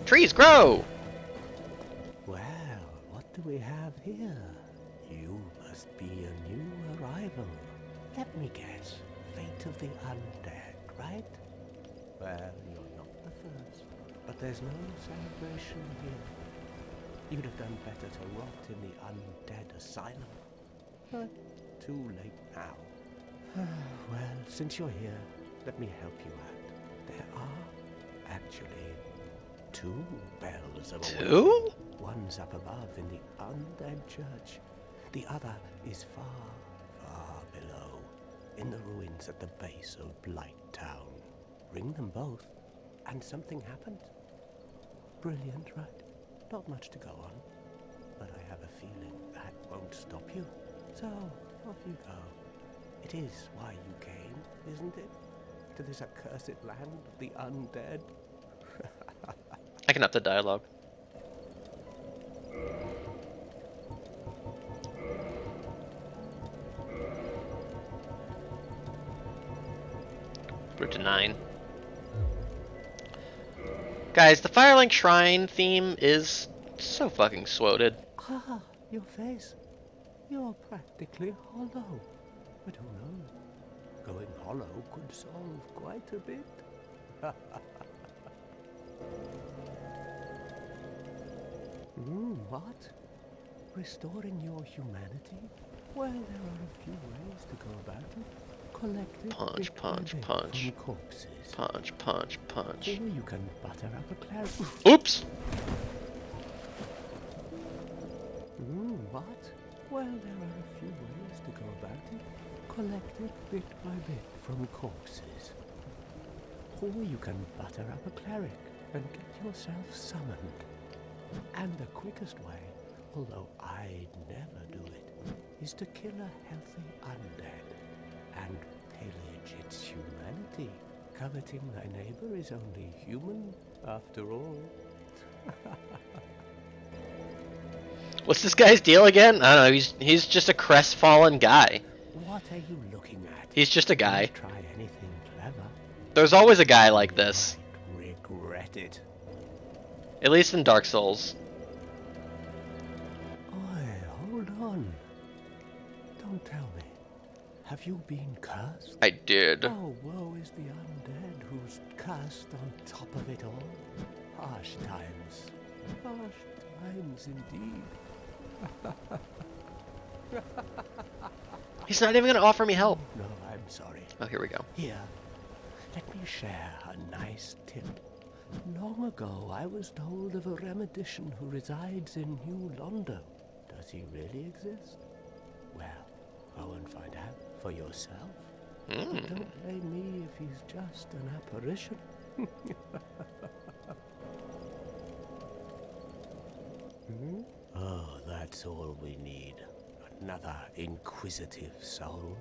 Trees grow. Well, what do we have here? You must be a new arrival. Let me guess. Fate of the undead, right? Well, you're not the first. But there's no celebration here. You'd have done better to rot in the undead asylum. But too late now. Well, since you're here, let me help you out. There are actually 2 bells of awakening. 2? One's up above in the undead church. The other is far, far below, in the ruins at the base of Blight Town. Ring them both, and something happened. Brilliant, right? Not much to go on. But I have a feeling that won't stop you. So, off you go. It is why you came, isn't it? To this accursed land of the undead? I can up the dialogue. Put it to 9. Guys, the Firelink Shrine theme is so fucking swoted. Ah, your face. You're practically hollow. But who knows? Going hollow could solve quite a bit. What? Restoring your humanity? Well, there are a few ways to go about it. Collect it Punch, bit by punch, bit punch. from corpses. Punch, punch, punch. Or you can butter up a cloud. Oops! What? Well, there are a few ways to go about it. Collect it bit by bit from corpses. Or you can butter up a cleric and get yourself summoned. And the quickest way, although I'd never do it, is to kill a healthy undead and pillage its humanity. Coveting thy neighbor is only human, after all. What's this guy's deal again? I don't know, he's just a crestfallen guy. What are you looking at? He's just a guy. Don't try anything clever. There's always a guy like this. Might regret it. At least in Dark Souls. Oi, hold on. Don't tell me. Have you been cursed? I did. Oh, woe is the undead who's cursed on top of it all. Harsh times. Harsh times indeed. He's not even gonna offer me help. No, I'm sorry. Oh, here we go. Here, let me share a nice tip. Long ago, I was told of a remedician who resides in New Londo. Does he really exist? Well, go and find out for yourself. But don't blame me if he's just an apparition. Oh, that's all we need. Another inquisitive soul.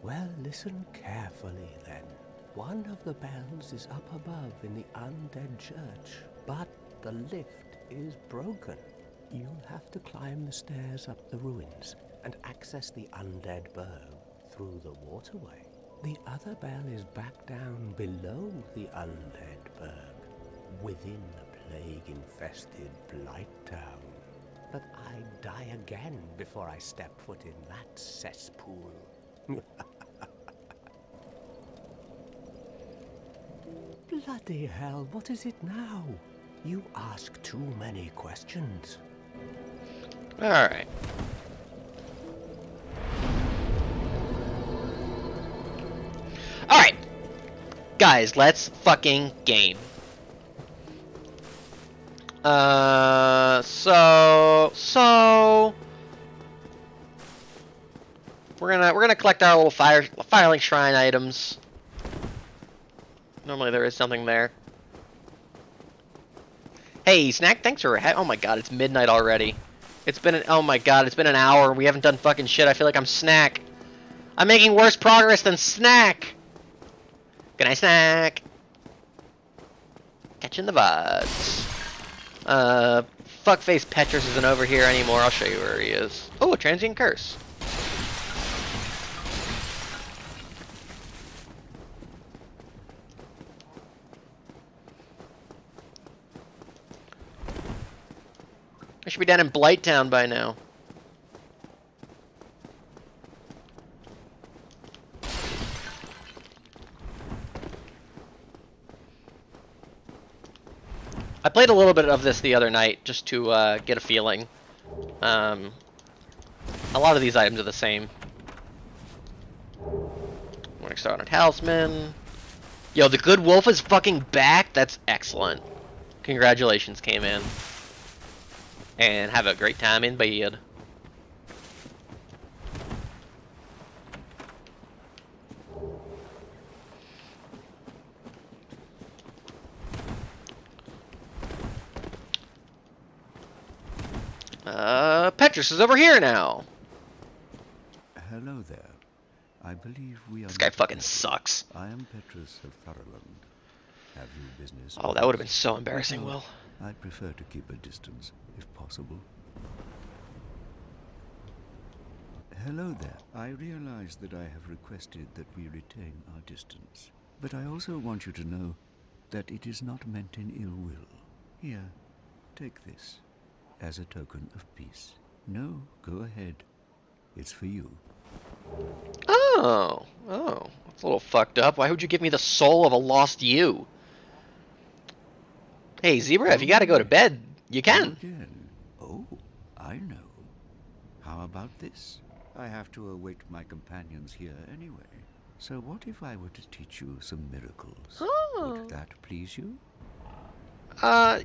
Well, listen carefully then. One of the bells is up above in the undead church, but the lift is broken. You'll have to climb the stairs up the ruins and access the undead burg through the waterway. The other bell is back down below the undead burg, within the plague-infested Blight Town. But I'd die again before I step foot in that cesspool. Bloody hell, what is it now? You ask too many questions. Alright. Alright. Guys, let's fucking game. So we're gonna collect our little Firelink Shrine items. Normally there is something there. Hey, Snack, thanks for oh my god, it's midnight already. It's been oh my god, it's been an hour. We haven't done fucking shit. I feel like I'm Snack. I'm making worse progress than Snack. Good night, Snack. Catching the vibes. Fuckface Petrus isn't over here anymore. I'll show you where he is. Oh, a transient curse. I should be down in Blighttown by now. I played a little bit of this the other night just to get a feeling. A lot of these items are the same. Morningstar Honored Talisman. Yo, the Good Wolf is fucking back. That's excellent. Congratulations, K-Man. And have a great time in bed. Petrus is over here now. Hello there. I believe we are. This guy not fucking together. sucks. I am Petrus of Thurland. Have you business? Oh, with that would have us? been so embarrassing, If Will. not, I'd prefer to keep a distance, if possible. Hello there. I realize that I have requested that we retain our distance, but I also want you to know that it is not meant in ill will. Here, take this as a token of peace. No, go ahead. It's for you. Oh, that's a little fucked up. Why would you give me the soul of a lost you? Hey, Zebra, if you gotta go to bed, you You can. again. Oh, I know. How about this? I have to await my companions here anyway. So what if I were to teach you some miracles? Oh. Would that please you?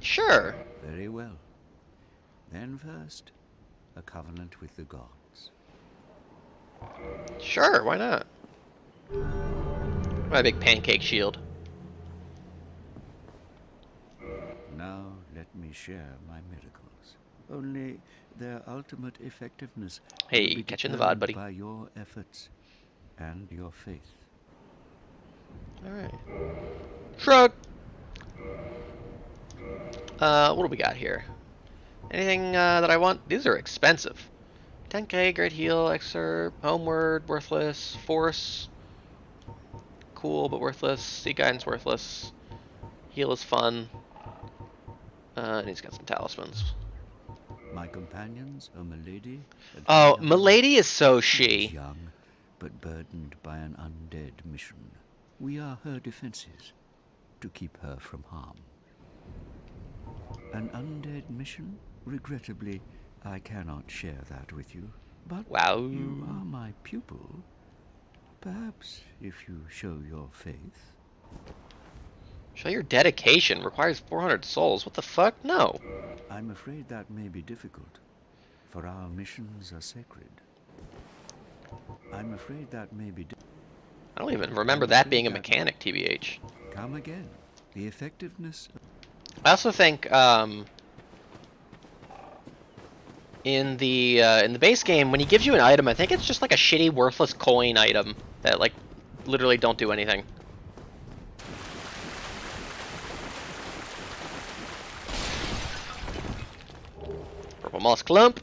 Sure. Very well. Then first, a covenant with the gods. Sure, why not? My big pancake shield. Now let me share my miracles. Only their ultimate effectiveness Hey, will be catching the determined VOD, buddy. by your efforts and your faith. Alright. Shrug! What do we got here? Anything, that I want? These are expensive. 10k, Great Heal, Excerpt, Homeward, worthless, Force, cool but worthless, Sea Guidance worthless, Heal is fun, and he's got some talismans. My companions are Milady. and Oh, young. Milady is so She is she. young, but burdened by an undead mission. We are her defenses, to keep her from harm. An undead mission? Regrettably, I cannot share that with you. But Wow. you are my pupil. Perhaps if you show your faith. Show your dedication. Requires 400 souls. What the fuck? No. I'm afraid that may be difficult, for our missions are sacred. I'm afraid that may be I don't even remember that being a mechanic, TBH. Come again. The effectiveness. I also think, in the base game, when he gives you an item, I think it's just like a shitty, worthless coin item that, like, literally don't do anything. Purple moss clump.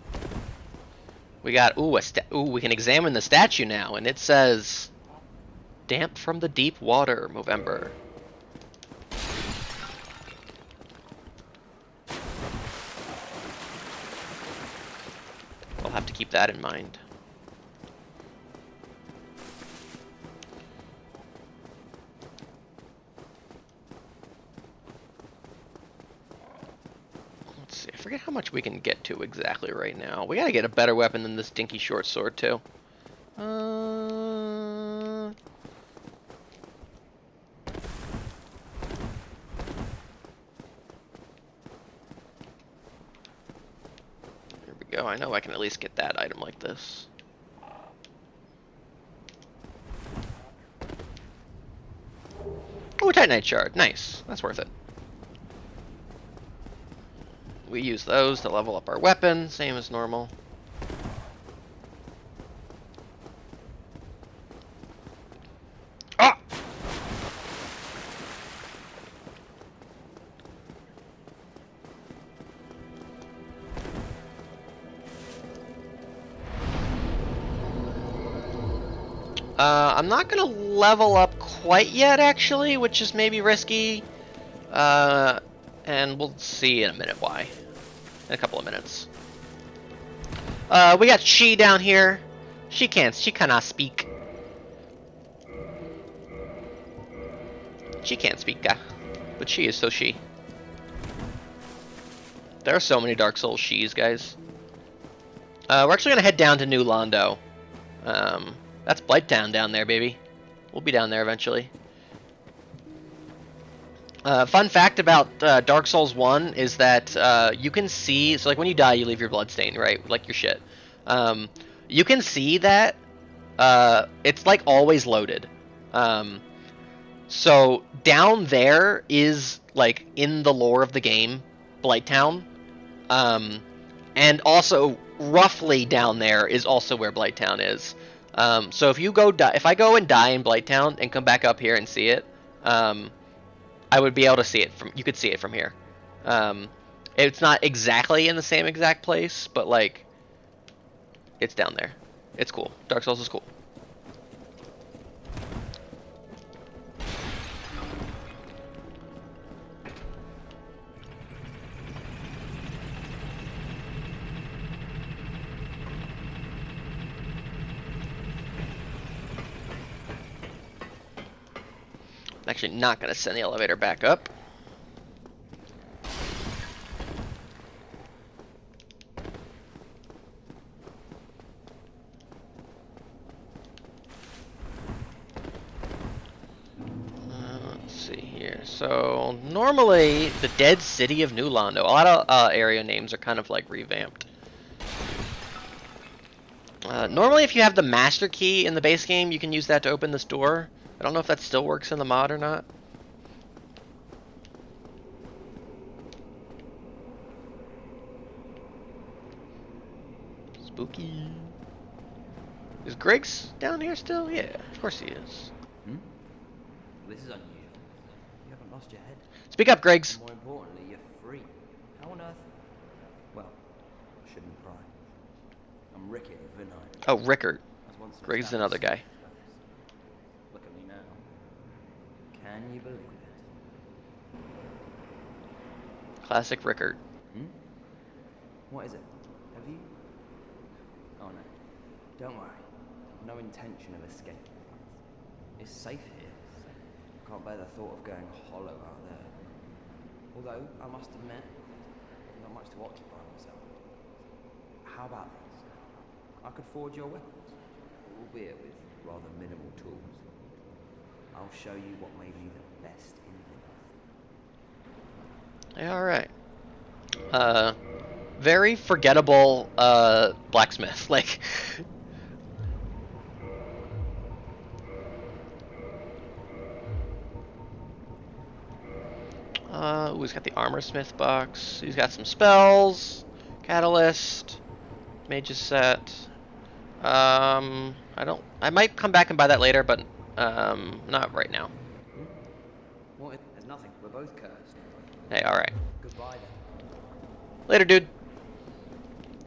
We got we can examine the statue now, and it says, "Damp from the deep water, Movember." I'll have to keep that in mind. Let's see, I forget how much we can get to exactly right now. We gotta get a better weapon than this dinky short sword, too. Here we go. I know I can at least get that item like this. Oh, Titanite shard. Nice. That's worth it. We use those to level up our weapon, same as normal. Ah! I'm not gonna level up quite yet, actually, which is maybe risky. And we'll see in a minute why. In a couple of minutes. We got she down here. She cannot speak. She can't speak, but she is so she. There are so many Dark Souls she's, guys. We're actually gonna head down to New Londo. That's Blighttown down there, baby. We'll be down there eventually. Fun fact about Dark Souls 1 is that you can see, so like when you die you leave your bloodstain, right? Like your shit. You can see that it's like always loaded. So down there is like in the lore of the game, Blighttown. And also, roughly down there is also where Blighttown is. So if you go, if I go and die in Blighttown and come back up here and see it, I would be able to see it from. You could see it from here. It's not exactly in the same exact place, but like, it's down there. It's cool. Dark Souls is cool. I'm actually not going to send the elevator back up. Let's see here. So normally the Dead City of New Londo. A lot of area names are kind of like revamped. Normally if you have the master key in the base game, you can use that to open this door. I don't know if that still works in the mod or not. Spooky. Is Griggs down here still? Yeah, of course he is. This is unusual. You haven't lost your head. Speak up, Griggs. More importantly, you're free. How on earth? Well, I shouldn't pry. I'm Rickett of Vinite. Oh, Rickard. I was once an Griggs is another guy. established- Look at me now. Can you believe it? Classic Rickard. What is it? Have you? Oh no. Don't worry. I've no intention of escaping. It's safe here. I can't bear the thought of going hollow out there. Although, I must admit, not much to occupy myself. How about this? I could forge your weapons, albeit with rather minimal tools. I'll show you what may be the best in Vinite. Yeah, alright. Very forgettable, blacksmith. Like, ooh, he's got the armor smith box. He's got some spells, catalyst, mage's set. I might come back and buy that later, but, not right now. What? There's nothing. We're both cursed. Hey, alright. Goodbye then. Later, dude.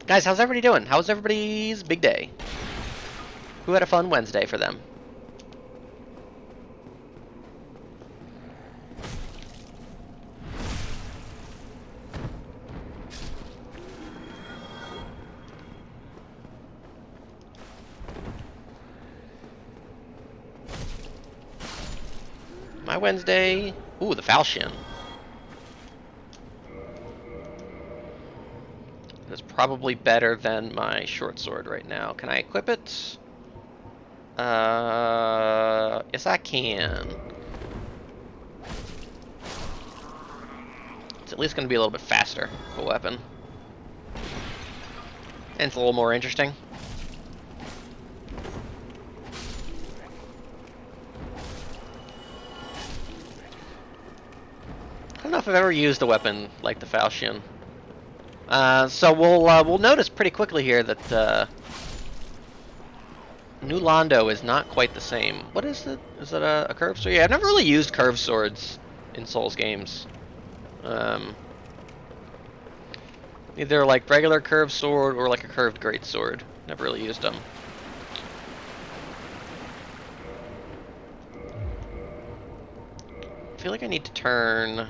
Guys, how's everybody doing? How's everybody's big day? Who had a fun Wednesday for them? My Wednesday... Ooh, the falchion. That's probably better than my short sword right now. Can I equip it? Yes I can. It's at least going to be a little bit faster of a weapon. And it's a little more interesting. I don't know if I've ever used a weapon like the falchion. So we'll notice pretty quickly here that New Londo is not quite the same. What is it? Is it a curved sword? Yeah, I've never really used curved swords in Souls games. Either like regular curved sword or like a curved great sword. Never really used them. I feel like I need to turn.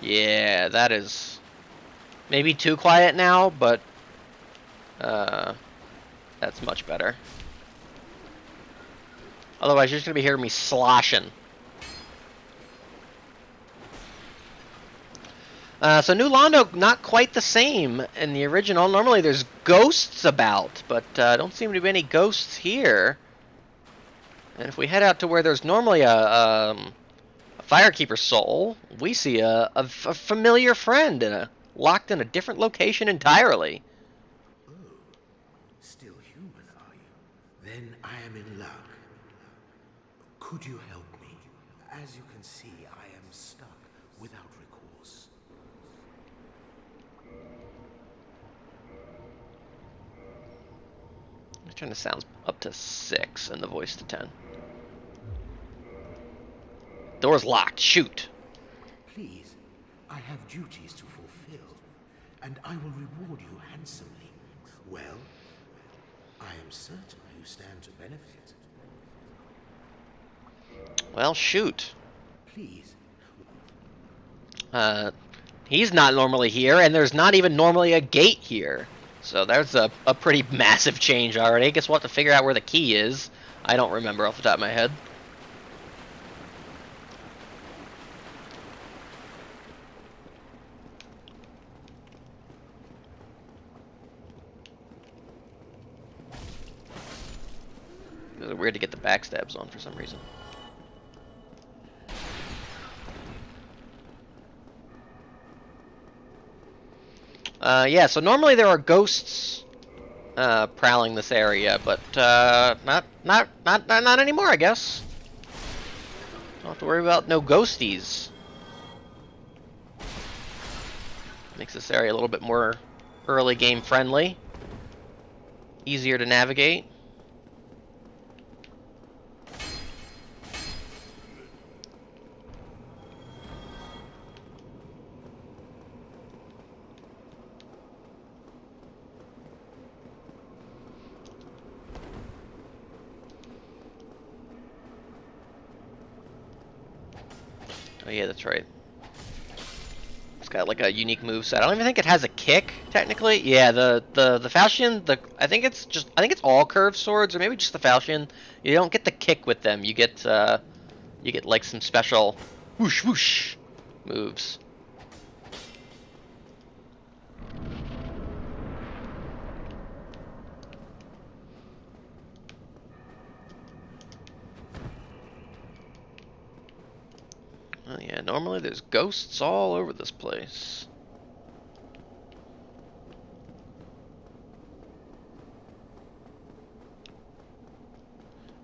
Yeah, that is maybe too quiet now, but that's much better. Otherwise, you're just gonna be hearing me sloshing. So New Londo, not quite the same in the original. Normally there's ghosts about, but don't seem to be any ghosts here. And if we head out to where there's normally a Firekeeper soul, we see a familiar friend locked in a different location entirely. Oh, still human, are you? Then I am in luck. Could you help me? As you can see, I am stuck without Trying to sound up to 6 and the voice to 10. Door's locked. Shoot. Please, I have duties to fulfill, and I will reward you handsomely. Well, I am certain you stand to benefit. Well, shoot. Please, He's not normally here, and there's not even normally a gate here. So there's a pretty massive change already. I guess we'll have to figure out where the key is. I don't remember off the top of my head. It was weird to get the backstabs on for some reason. Yeah, so normally there are ghosts prowling this area, but not anymore, I guess. Don't have to worry about no ghosties. Makes this area a little bit more early game friendly. Easier to navigate. Oh yeah, that's right. It's got like a unique moveset. I don't even think it has a kick, technically. Yeah, the falchion, I think it's all curved swords, or maybe just the falchion. You don't get the kick with them. You get like some special whoosh whoosh moves. Oh yeah, normally there's ghosts all over this place.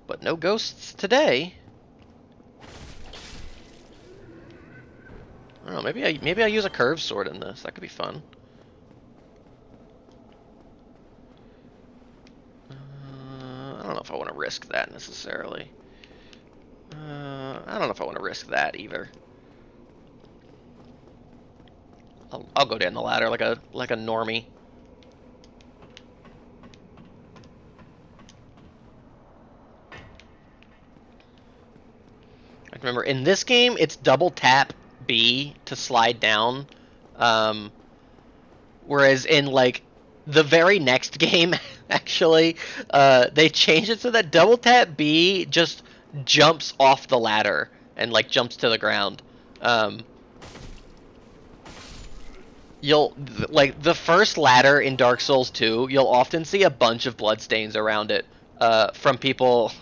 But no ghosts today. I don't know, maybe I'll use a curved sword in this. That could be fun. I don't know if I want to risk that necessarily. I don't know if I want to risk that either. I'll go down the ladder like a normie. I remember in this game it's double tap B to slide down, whereas in like the very next game actually they changed it so that double tap B just jumps off the ladder and like jumps to the ground. You'll like the first ladder in Dark Souls 2, you'll often see a bunch of bloodstains around it from people.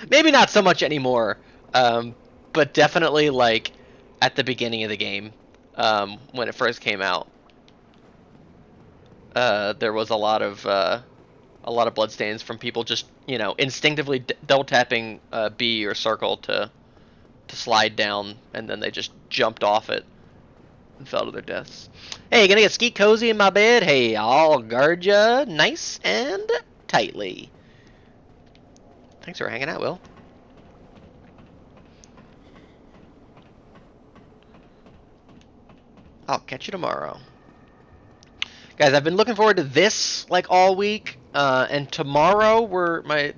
Maybe not so much anymore, but definitely like at the beginning of the game when it first came out. There was a lot of bloodstains from people just, you know, instinctively double tapping B or circle to slide down, and then they just jumped off it and fell to their deaths. Hey, gonna get skeet cozy in my bed? Hey, I'll guard ya nice and tightly. Thanks for hanging out, Will. I'll catch you tomorrow. Guys, I've been looking forward to this like all week, and tomorrow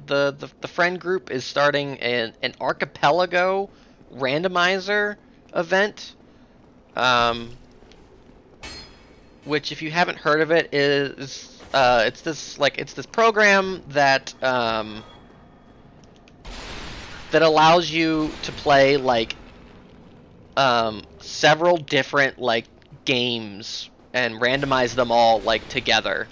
the friend group is starting an archipelago randomizer event, which, if you haven't heard of it, is it's this program that that allows you to play like several different like games and randomize them all like together.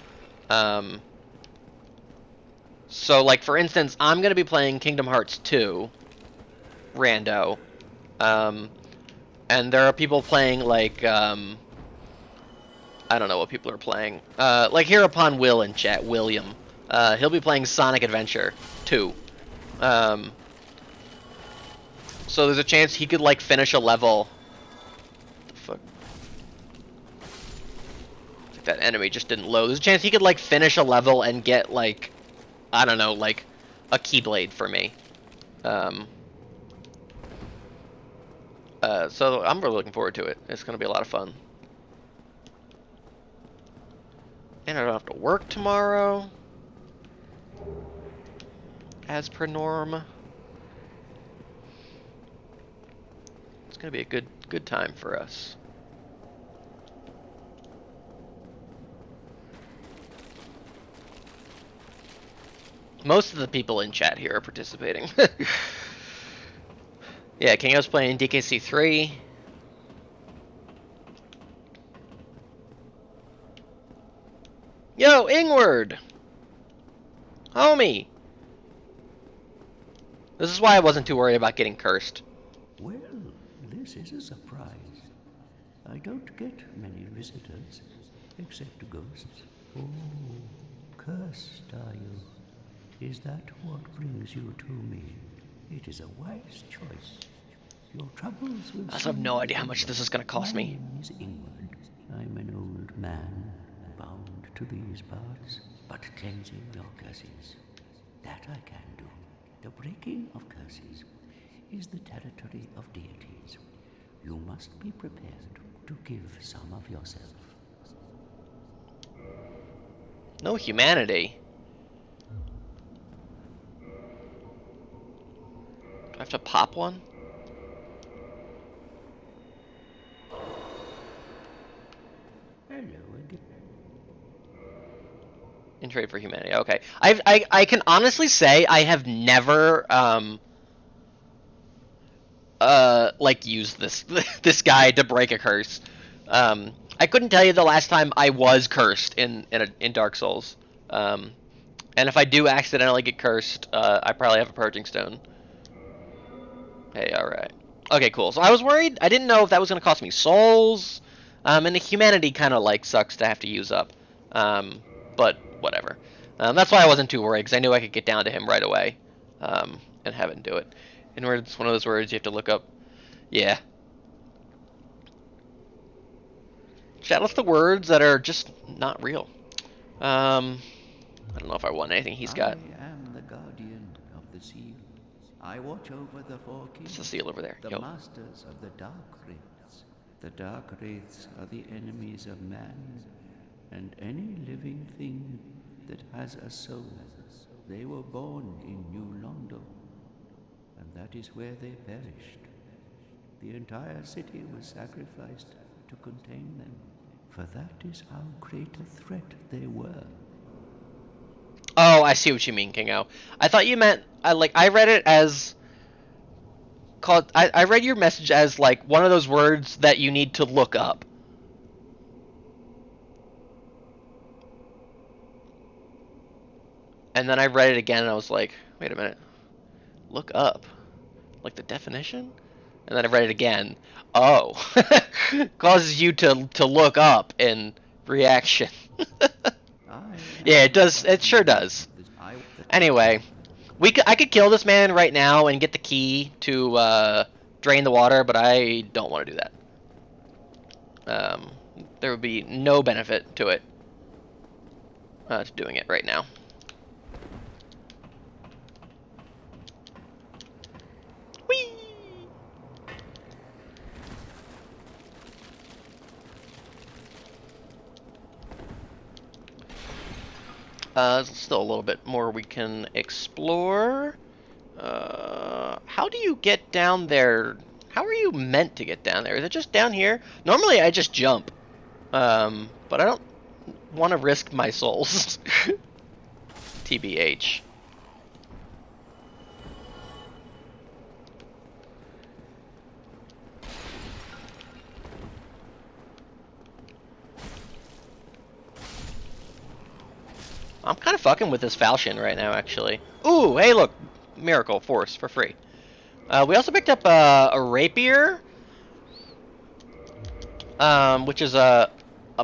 So like for instance, I'm gonna be playing Kingdom Hearts 2 rando, and there are people playing like I don't know what people are playing. Like here upon Will in chat, William. He'll be playing Sonic Adventure 2. So there's a chance he could like finish a level. What the fuck? Like that enemy just didn't load. There's a chance he could like finish a level and get like I don't know, like a Keyblade for me. So I'm really looking forward to it. It's gonna be a lot of fun. And I don't have to work tomorrow, as per norm. It's gonna be a good time for us. Most of the people in chat here are participating. Yeah, Kingo's playing DKC 3. Yo, Ingward! Homie! This is why I wasn't too worried about getting cursed. Well, this is a surprise. I don't get many visitors, except ghosts. Oh, cursed are you? Is that what brings you to me? It is a wise choice. Your troubles will I also have no idea how much this is going to cost My me. name is Ingward. I'm an old man, bound to these parts, but cleansing your curses. That I can do. The breaking of curses is the territory of deities. You must be prepared to give some of yourself. No humanity. Do I have to pop one? Hello again. In trade for humanity. Okay. I can honestly say I have never like used this this guy to break a curse. I couldn't tell you the last time I was cursed in Dark Souls. And if I do accidentally get cursed, I probably have a purging stone. Hey, all right. Okay, cool. So I was worried. I didn't know if that was going to cost me souls. And the humanity kind of like sucks to have to use up. But whatever. That's why I wasn't too worried, because I knew I could get down to him right away and have him do it. Inward's one of those words you have to look up. Yeah. Chat us the words that are just not real. I don't know if I want anything he's got. I am the guardian of the seal. I watch over the four kings. It's the seal over there. The Yo. masters of the Dark Wraiths. The Dark Wraiths are the enemies of man, and any living thing that has a soul. They were born in New Londo, and that is where they perished. The entire city was sacrificed to contain them, for that is how great a threat they were. Oh, I see what you mean, Kingo. I thought you meant I read it as called. I read your message as like one of those words that you need to look up. And then I read it again and I was like, wait a minute. Look up. Like the definition? And then I read it again. Oh. Causes you to look up in reaction. Yeah, it does. It sure does. Anyway, I could kill this man right now and get the key to drain the water, but I don't want to do that. There would be no benefit to it, to doing it right now. Whee! Still a little bit more we can explore. How do you get down there? How are you meant to get down there? Is it just down here? Normally I just jump. But I don't want to risk my souls. TBH. I'm kind of fucking with this falchion right now, actually. Ooh, hey, look. Miracle Force for free. We also picked up a rapier, which is a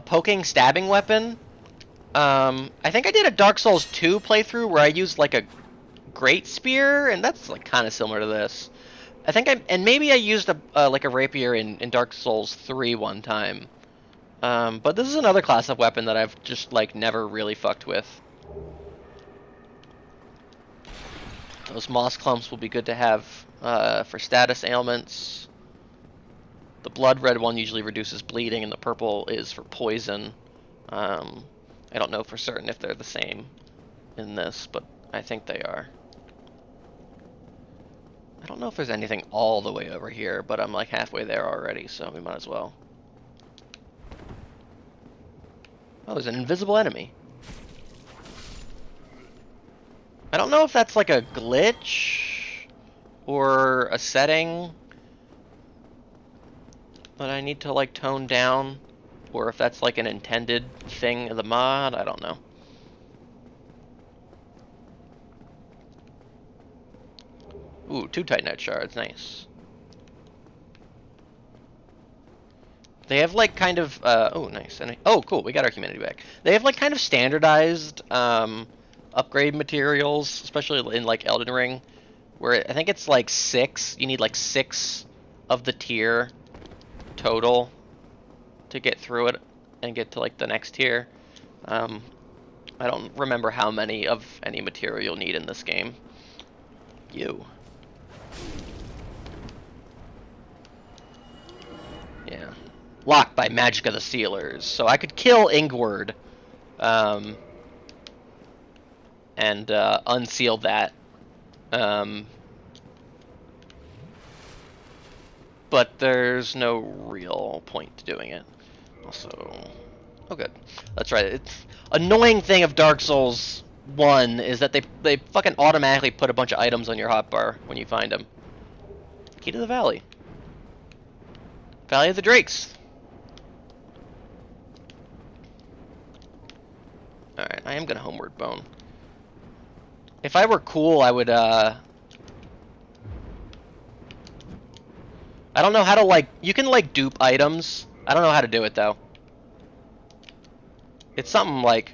poking stabbing weapon. I think I did a Dark Souls 2 playthrough where I used like a great spear, and that's like kind of similar to this. I think and maybe I used like a rapier in Dark Souls 3 one time. But this is another class of weapon that I've just like never really fucked with. Those moss clumps will be good to have for status ailments. The blood red one usually reduces bleeding, and the purple is for poison. I don't know for certain if they're the same in this, but I think they are. I don't know if there's anything all the way over here, but I'm like halfway there already, so we might as well. Oh, there's an invisible enemy. I don't know if that's like a glitch or a setting that I need to like tone down, or if that's like an intended thing of the mod. I don't know. Ooh, 2 Titanite shards, nice. They have like kind of oh nice. Oh cool, we got our humanity back. They have like kind of standardized upgrade materials, especially in like Elden Ring, where I think it's like 6. You need like 6 of the tier total to get through it and get to like the next tier. I don't remember how many of any material you'll need in this game. Yeah. Locked by Magic of the Sealers. So I could kill Ingward and unseal that. But there's no real point to doing it. Also, oh good. That's right. It's annoying thing of Dark Souls 1 is that they fucking automatically put a bunch of items on your hotbar when you find them. Key to the Valley. Valley of the Drakes. Alright, I am gonna Homeward Bone. If I were cool, I would, I don't know how to, like, you can, like, dupe items. I don't know how to do it, though. It's something like...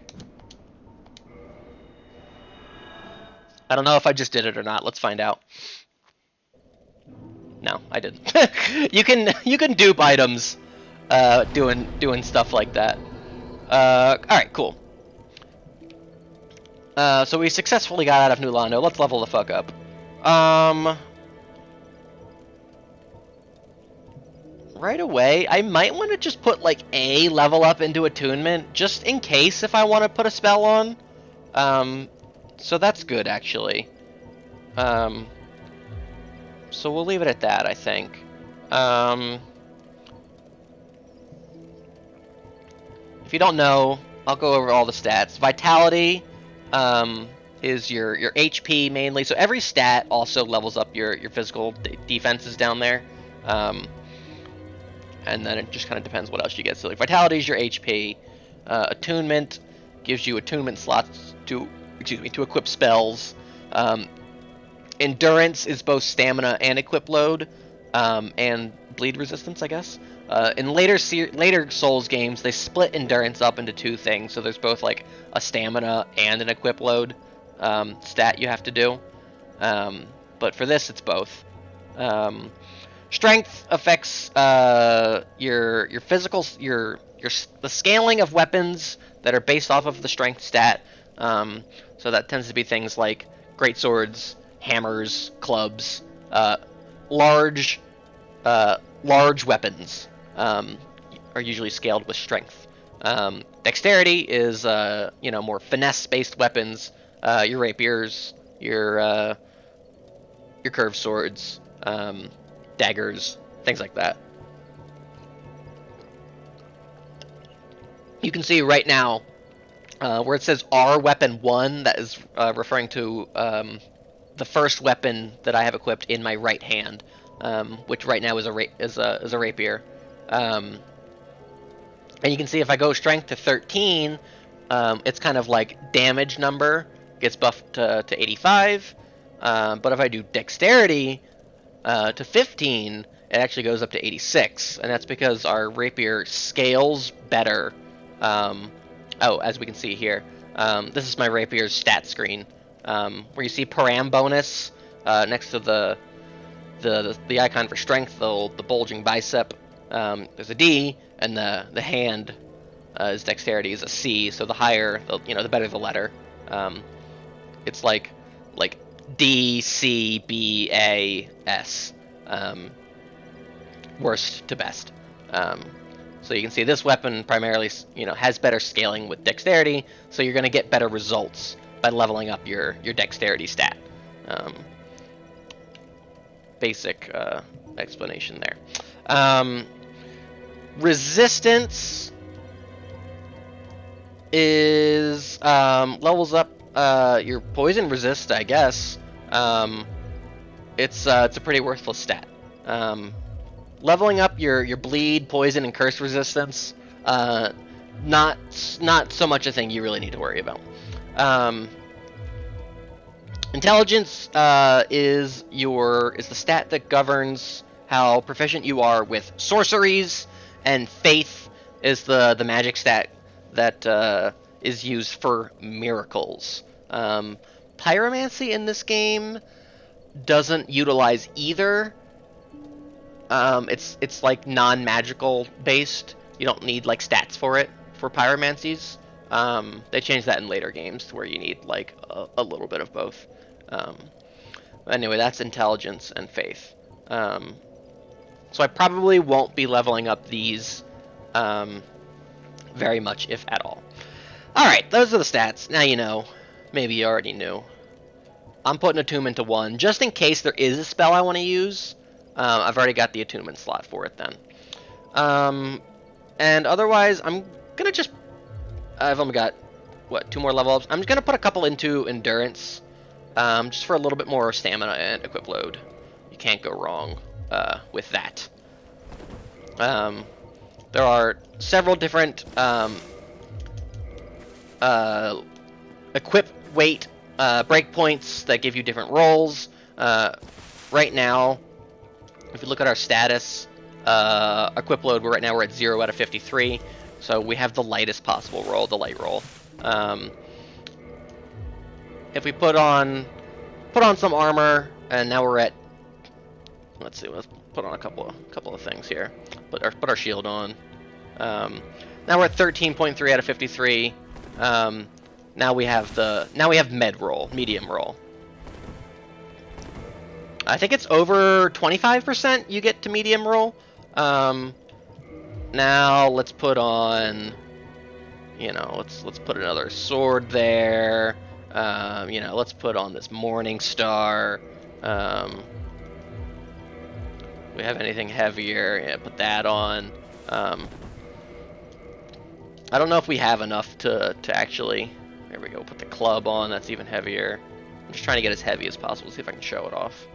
I don't know if I just did it or not. Let's find out. No, I didn't. you can dupe items doing stuff like that. Alright, cool. So we successfully got out of New Londo. Let's level the fuck up. Right away, I might want to just put like a level up into Attunement, just in case if I want to put a spell on. So that's good, actually. So we'll leave it at that, I think. If you don't know, I'll go over all the stats. Vitality is your HP mainly. So every stat also levels up your physical defenses down there. And then it just kind of depends what else you get. So like Vitality is your HP. Attunement gives you attunement slots to equip spells. Endurance is both stamina and equip load, and bleed resistance, I guess. In later Souls games, they split endurance up into 2 things. So there's both like a stamina and an equip load stat you have to do. But for this, it's both. Strength affects your physical, the scaling of weapons that are based off of the strength stat. So that tends to be things like great swords, hammers, clubs, large weapons are usually scaled with strength. Dexterity is more finesse-based weapons, your rapiers, your curved swords, daggers, things like that. You can see right now where it says R weapon 1, that is referring to the first weapon that I have equipped in my right hand, which right now is a rapier. And you can see if I go strength to 13, it's kind of like damage number gets buffed to 85. But if I do dexterity to 15, it actually goes up to 86, and that's because our rapier scales better. As we can see here, this is my rapier's stat screen, where you see param bonus next to the icon for strength, the bulging bicep. There's a D, and the hand is dexterity is a C. So the higher, the better the letter. It's like D, C, B, A, S. Worst to best. So you can see this weapon primarily, has better scaling with dexterity, so you're going to get better results by leveling up your dexterity stat. Basic explanation there. Resistance is levels up your poison resist, I guess. It's a pretty worthless stat. Leveling up your bleed, poison, and curse resistance, not so much a thing you really need to worry about. Intelligence is the stat that governs how proficient you are with sorceries, and faith is the magic stat that is used for miracles. Pyromancy in this game doesn't utilize either. It's like non-magical based. You don't need like stats for it for pyromancies. They changed that in later games to where you need like a little bit of both. Anyway, that's intelligence and faith. So I probably won't be leveling up these very much, if at all. Alright, those are the stats. Now you know. Maybe you already knew. I'm putting Attunement to 1, just in case there is a spell I want to use. I've already got the attunement slot for it then. And otherwise, I'm going to just... I've only got, 2 more level ups? I'm just going to put a couple into Endurance, just for a little bit more stamina and equip load. You can't go wrong with that. There are several different equip weight breakpoints that give you different rolls. Right now, if you look at our status, equip load, right now we're at 0 out of 53, so we have the lightest possible roll, the light roll. If we put on some armor, and now we're at, let's put on a couple of things here. Put our shield on. Now we're at 13.3 out of 53. Now we have med roll, medium roll. I think it's over 25% you get to medium roll. Now let's put on, let's put another sword there. Let's put on this Morning Star. We have anything heavier? Yeah, put that on. I don't know if we have enough to actually. There we go. Put the club on. That's even heavier. I'm just trying to get as heavy as possible. See if I can show it off.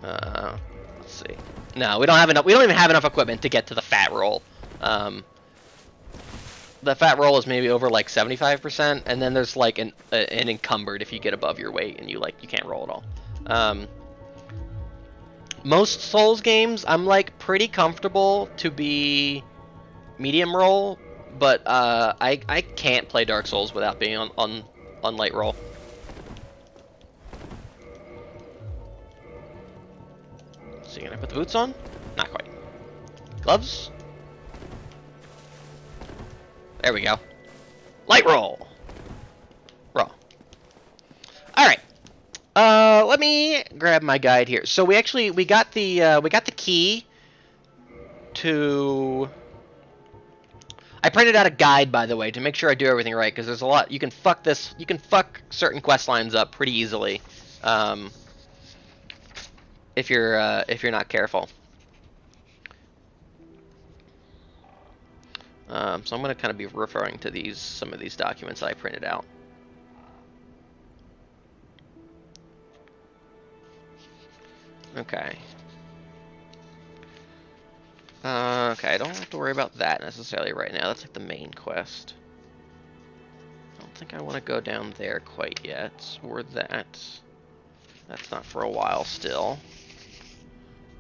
Let's see. No, we don't have enough. We don't even have enough equipment to get to the fat roll. The fat roll is maybe over like 75%, and then there's like an encumbered if you get above your weight and you can't roll at all. Most Souls games, I'm like pretty comfortable to be medium roll, but I can't play Dark Souls without being on light roll. So can I put the boots on? Not quite. Gloves? There we go. Light roll. Roll. All right. Let me grab my guide here. So we got the key to. I printed out a guide, by the way, to make sure I do everything right, because there's a lot. You can fuck certain quest lines up pretty easily, if you're not careful. So I'm going to kind of be referring to some of these documents that I printed out. Okay. Okay, I don't have to worry about that necessarily right now. That's like the main quest. I don't think I want to go down there quite yet, or that. That's not for a while still.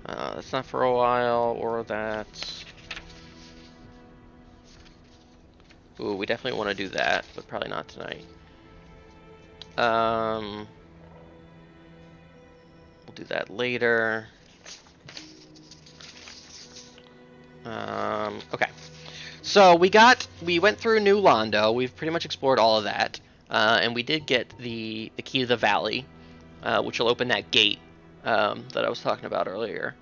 That's not for a while, or that. Ooh, we definitely want to do that, but probably not tonight. We'll do that later. Okay. So we went through New Londo. We've pretty much explored all of that, and we did get the key to the valley, which will open that gate that I was talking about earlier.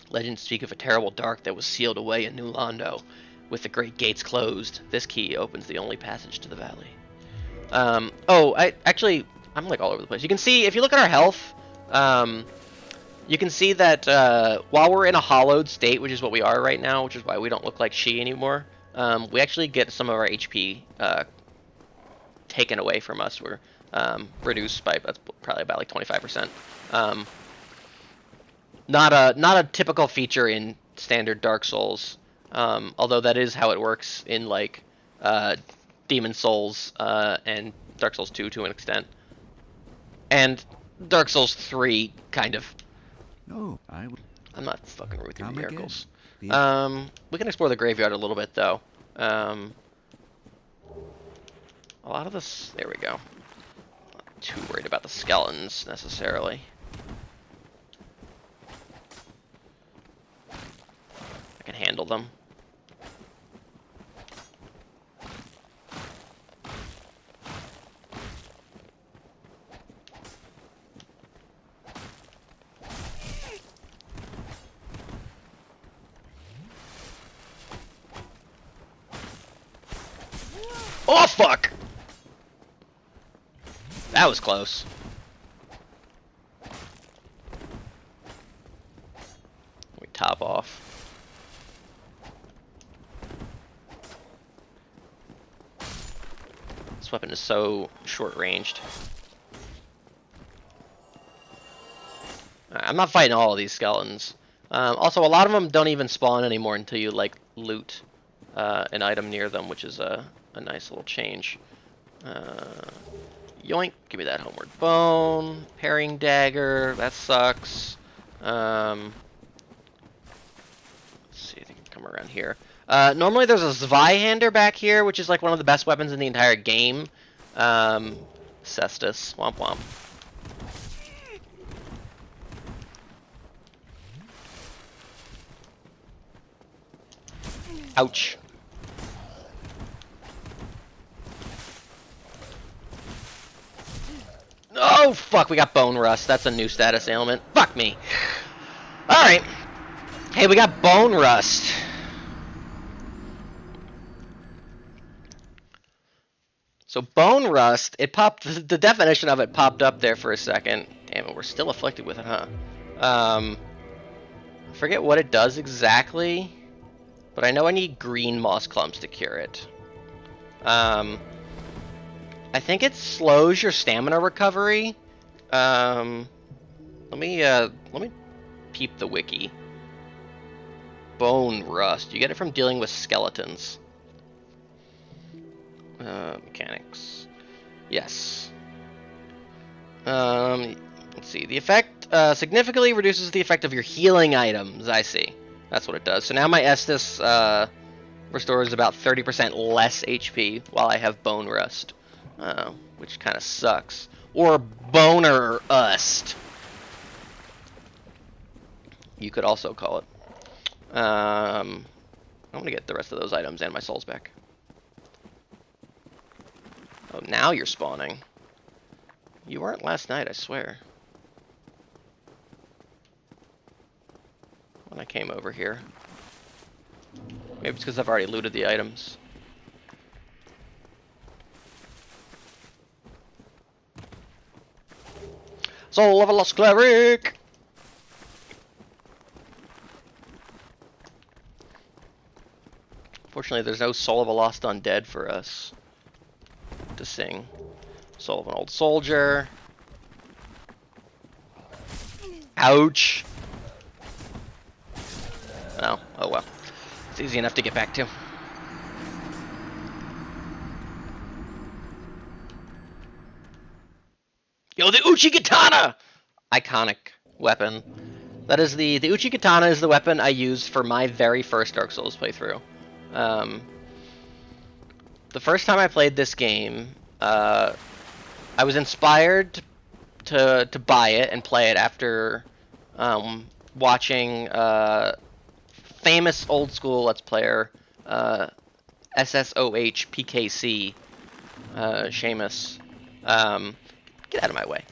Legends speak of a terrible dark that was sealed away in New Londo. With the great gates closed, this key opens the only passage to the valley. I'm like all over the place. You can see, if you look at our health, you can see that while we're in a hollowed state, which is what we are right now, which is why we don't look like she anymore, we actually get some of our HP taken away from us. We're reduced by that's probably about like 25%. Not a typical feature in standard Dark Souls, although that is how it works in like Demon Souls and Dark Souls 2 to an extent, and Dark Souls 3 kind of. No, I'm not fucking with your Come miracles. again. We can explore the graveyard a little bit though. A lot of this. There we go. Not too worried about the skeletons necessarily. I can handle them. Oh, fuck! That was close. We top off. This weapon is so short-ranged. I'm not fighting all of these skeletons. Also, a lot of them don't even spawn anymore until you, like, loot an item near them, which is a nice little change. Yoink, give me that homeward bone. Parrying dagger, that sucks. Let's see if I can come around here. Normally there's a Zweihander back here, which is like one of the best weapons in the entire game. Cestus, womp womp. Ouch. Oh, fuck, we got Bone Rust. That's a new status ailment. Fuck me. Alright. Hey, we got Bone Rust. So, Bone Rust, it popped, the definition of it popped up there for a second. Damn it, we're still afflicted with it, huh? I forget what it does exactly, but I know I need green moss clumps to cure it. I think it slows your stamina recovery. Let me peep the wiki. Bone Rust. You get it from dealing with skeletons. Mechanics. Yes. Let's see. The effect significantly reduces the effect of your healing items. I see. That's what it does. So now my Estus restores about 30% less HP while I have Bone Rust. Which kind of sucks. Or Boner Ust. You could also call it. I'm gonna get the rest of those items and my souls back. Oh, now you're spawning. You weren't last night, I swear. When I came over here. Maybe it's because I've already looted the items. Soul of a Lost Cleric! Fortunately, there's no Soul of a Lost Undead for us to sing. Soul of an Old Soldier. Ouch! Oh well. It's easy enough to get back to. Yo, the Uchigatana! Iconic weapon. That is the Uchigatana is the weapon I used for my very first Dark Souls playthrough. The first time I played this game, I was inspired to buy it and play it after watching famous old school Let's Player, SSOH PKC, Seamus. Get out of my way.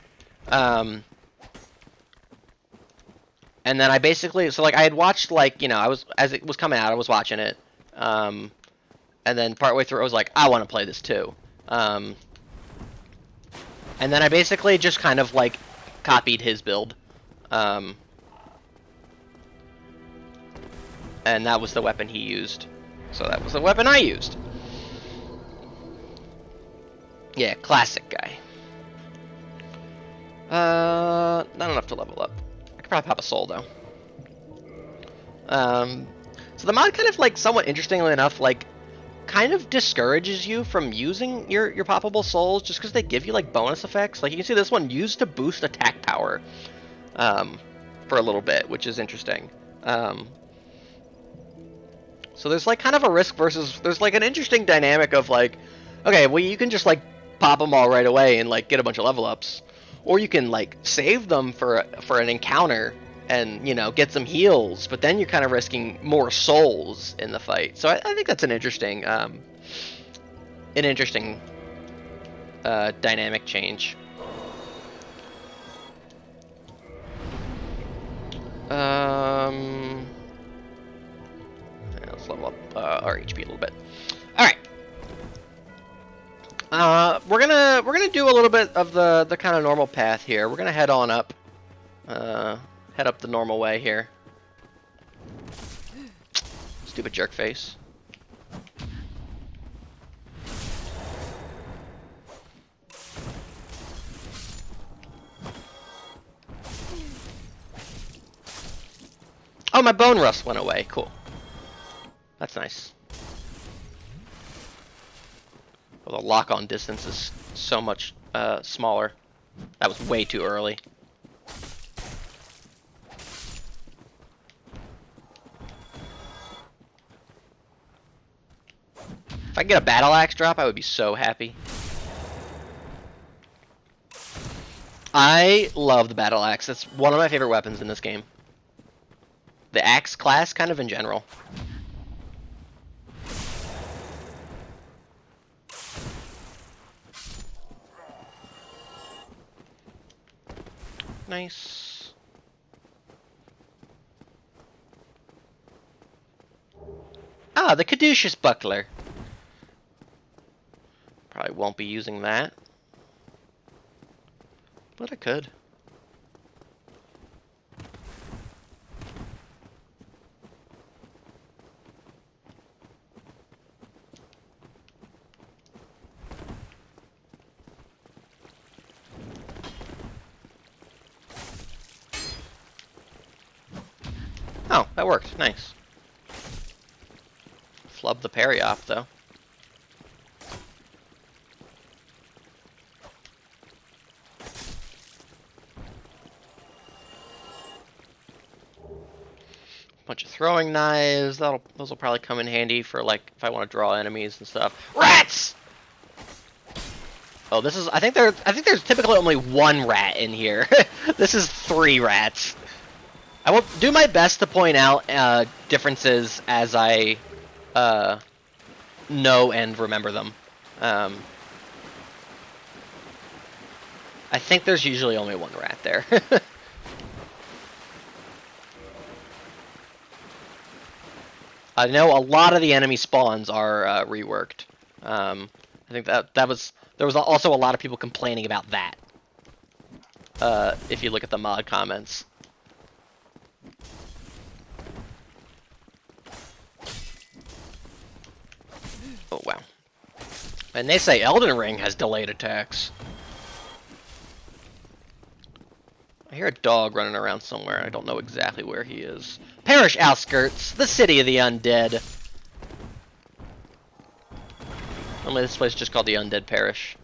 And then I basically, so like I had watched like, you know, I was, as it was coming out, I was watching it. And then partway through I was like, I want to play this too. And then I basically just kind of like copied his build. And that was the weapon he used. So that was the weapon I used. Yeah, classic guy. Not enough to level up. I could probably pop a soul though. So the mod kind of like, somewhat interestingly enough, like kind of discourages you from using your poppable souls just because they give you like bonus effects. Like you can see this one used to boost attack power for a little bit, which is interesting. So there's like kind of a risk versus, there's like an interesting dynamic of like, okay, well you can just like pop them all right away and like get a bunch of level ups, or you can like save them for an encounter and, you know, get some heals, but then you're kind of risking more souls in the fight. So I think that's an interesting dynamic change. Let's level up our HP a little bit. All right. We're gonna do a little bit of the kind of normal path here. We're gonna head on up. Head up the normal way here. Stupid jerk face. Oh, my bone rust went away. Cool. That's nice. Well, the lock-on distance is so much smaller. That was way too early. If I could get a battle axe drop, I would be so happy. I love the battle axe. It's one of my favorite weapons in this game. The axe class, kind of in general. Nice. Ah, the Caduceus Buckler. Probably won't be using that, but I could. Oh, that worked. Nice. Flub the parry off, though. Bunch of throwing knives. Those will probably come in handy for like if I want to draw enemies and stuff. Rats! Oh, this is. I think there's typically only one rat in here. This is 3 rats. I will do my best to point out differences as I know and remember them. I think there's usually only 1 rat there. I know a lot of the enemy spawns are reworked. I think there was also a lot of people complaining about that. If you look at the mod comments. Oh wow. And they say Elden Ring has delayed attacks. I hear a dog running around somewhere. I don't know exactly where he is. Parish outskirts, the city of the undead. Only this place is just called the Undead Parish.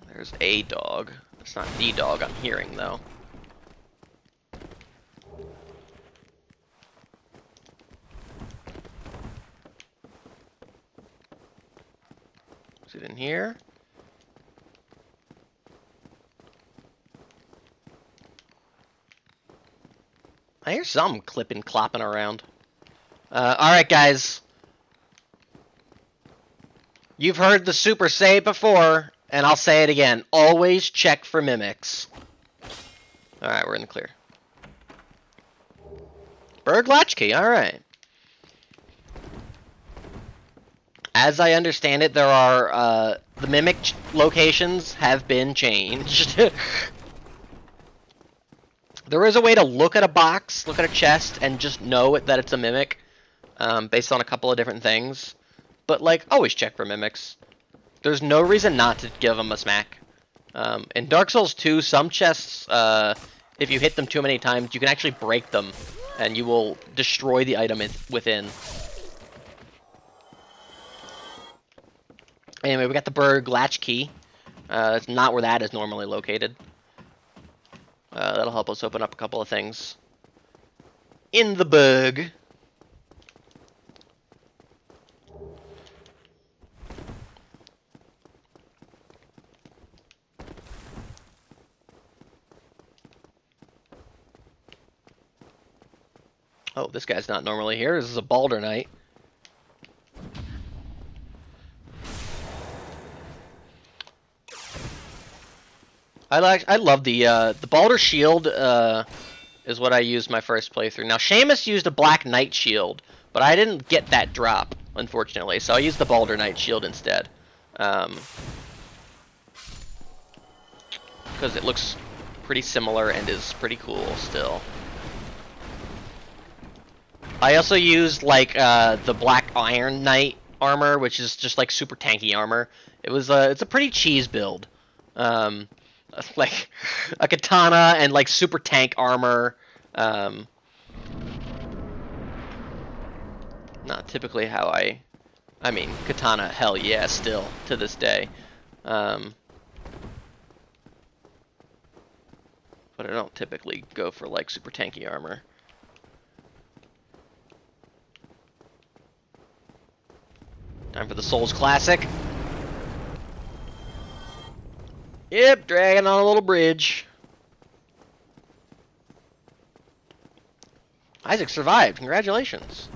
There's a dog. It's not the dog I'm hearing, though. Is it in here? I hear some clipping, clopping around. Alright, guys. You've heard the super say before, and I'll say it again. Always check for mimics. Alright, we're in the clear. Berg Latchkey, alright. As I understand it, there are, the mimic locations have been changed. There is a way to look at a box, look at a chest, and just know that it's a mimic, based on a couple of different things. But, like, always check for mimics. There's no reason not to give them a smack. In Dark Souls 2, some chests, if you hit them too many times, you can actually break them, and you will destroy the item within. Anyway, we got the Berg Latchkey. That's not where that is normally located. That'll help us open up a couple of things in the Berg. Oh, this guy's not normally here. This is a Balder Knight. I love the Balder shield is what I used my first playthrough. Now Seamus used a Black Knight shield, but I didn't get that drop, unfortunately, so I used the Balder Knight shield instead. Because it looks pretty similar and is pretty cool still. I also used like the Black Iron Knight armor, which is just like super tanky armor. It's a pretty cheese build. Like a katana and like super tank armor. Not typically how I mean, katana, hell yeah, still to this day. But I don't typically go for like super tanky armor. Time for the Souls Classic. Yep, dragging on a little bridge. Isaac survived. Congratulations.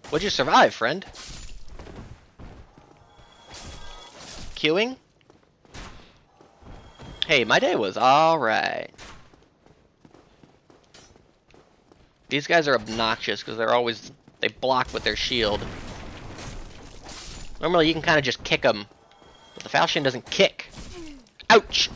What'd you survive, friend? Queuing? Hey, my day was alright. These guys are obnoxious because they block with their shield. Normally you can kind of just kick them, but the falchion doesn't kick. Ouch!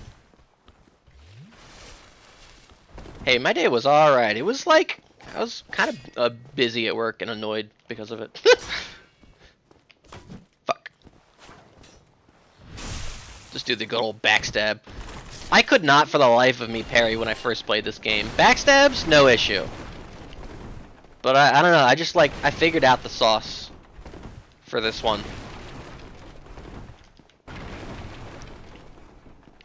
Hey, my day was alright. It was like, I was kind of busy at work and annoyed because of it. Fuck. Just do the good old backstab. I could not for the life of me parry when I first played this game. Backstabs, no issue. But I don't know, I figured out the sauce for this one.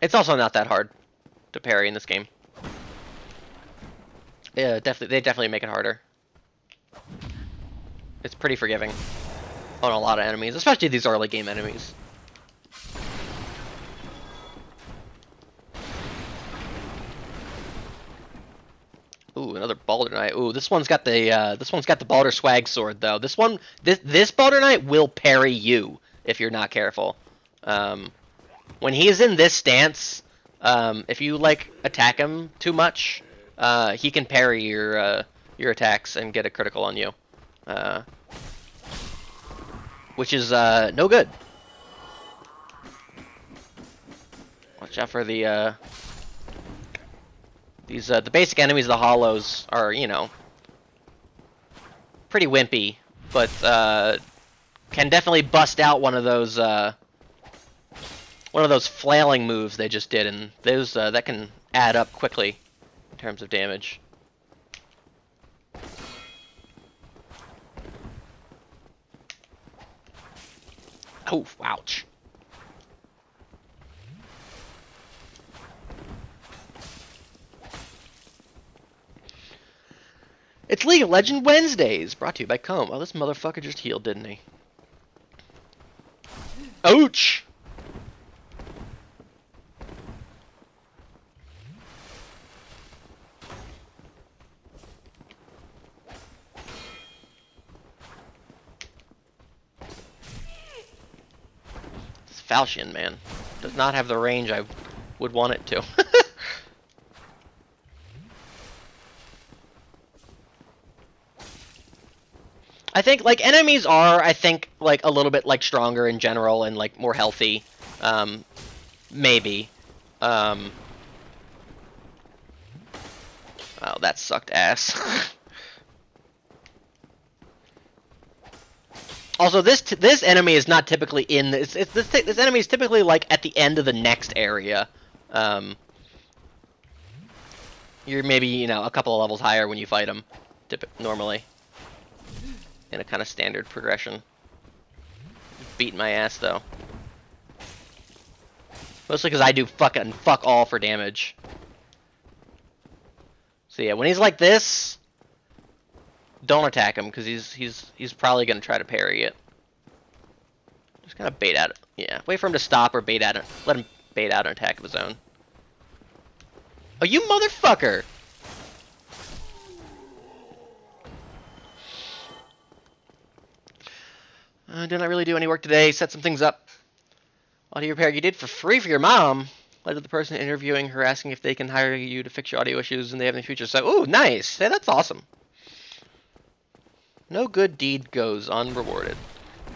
It's also not that hard to parry in this game. Yeah, they definitely make it harder. It's pretty forgiving on a lot of enemies, especially these early game enemies. Ooh, another Balder Knight. Ooh, this one's got the Balder swag sword though. This Balder Knight will parry you if you're not careful. When he's in this stance, if you like attack him too much, he can parry your attacks and get a critical on you, which is no good. Watch out for the basic enemies of the Hollows are, you know, pretty wimpy, but can definitely bust out one of those flailing moves they just did, and those that can add up quickly in terms of damage. Oh, ouch. It's League of Legends Wednesdays, brought to you by Comb. Oh, this motherfucker just healed, didn't he? Ouch! Falchion, man. Does not have the range I would want it to. I think, like, enemies are, I think, like, a little bit, like, stronger in general and, like, more healthy. Maybe. Oh, that sucked ass. Also, this enemy is not typically in this. This enemy is typically, like, at the end of the next area. You're maybe, you know, a couple of levels higher when you fight him, normally. In a kind of standard progression. Beating my ass, though. Mostly because I do fucking fuck all for damage. So yeah, when he's like this, don't attack him because he's probably gonna try to parry it. Just kind of bait out it. Yeah, wait for him to stop or bait out it. Let him bait out an attack of his own. Oh, you motherfucker! Did not really do any work today. Set some things up. Audio repair you did for free for your mom. Led to the person interviewing her asking if they can hire you to fix your audio issues and they have in the future. So, ooh, nice. Hey, that's awesome. No good deed goes unrewarded.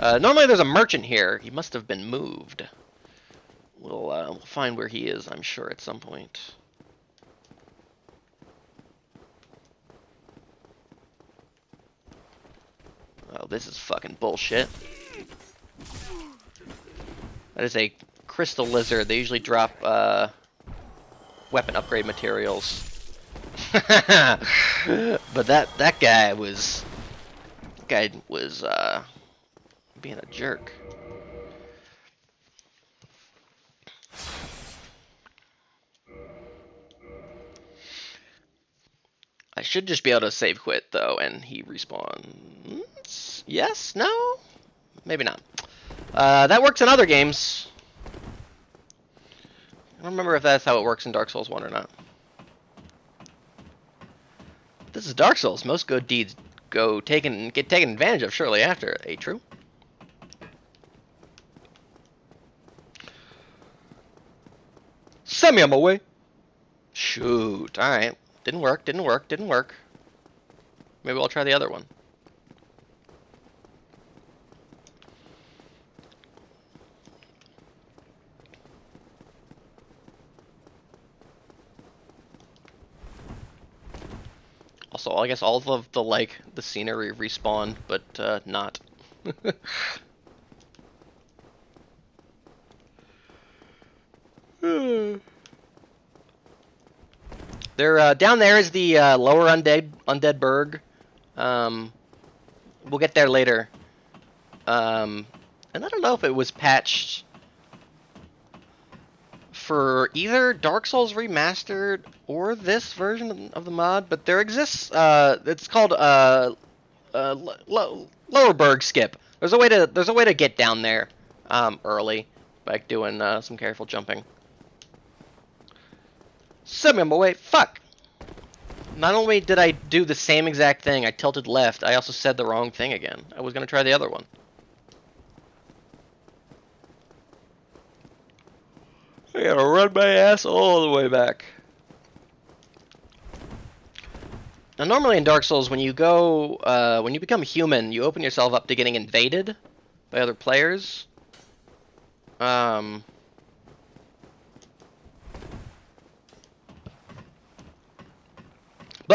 Normally there's a merchant here. He must have been moved. We'll find where he is, I'm sure, at some point. Oh, this is fucking bullshit. That is a crystal lizard. They usually drop weapon upgrade materials. But that guy was being a jerk. I should just be able to save quit though, and he respawns. Yes? No? Maybe not. That works in other games. I don't remember if that's how it works in Dark Souls 1 or not. This is Dark Souls. Most good deeds get taken advantage of shortly after. True? Send me on my way. Shoot. Alright. Didn't work. Maybe I'll try the other one. Also, I guess all of the scenery respawned, but not. There, down there is the lower undead burg. We'll get there later. And I don't know if it was patched for either Dark Souls Remastered or this version of the mod, but there exists. It's called lower burg skip. There's a way to get down there early by doing some careful jumping. Send me on my way. Fuck. Not only did I do the same exact thing, I tilted left, I also said the wrong thing again. I was going to try the other one. I gotta run my ass all the way back. Now, normally in Dark Souls, when you become human, you open yourself up to getting invaded by other players. But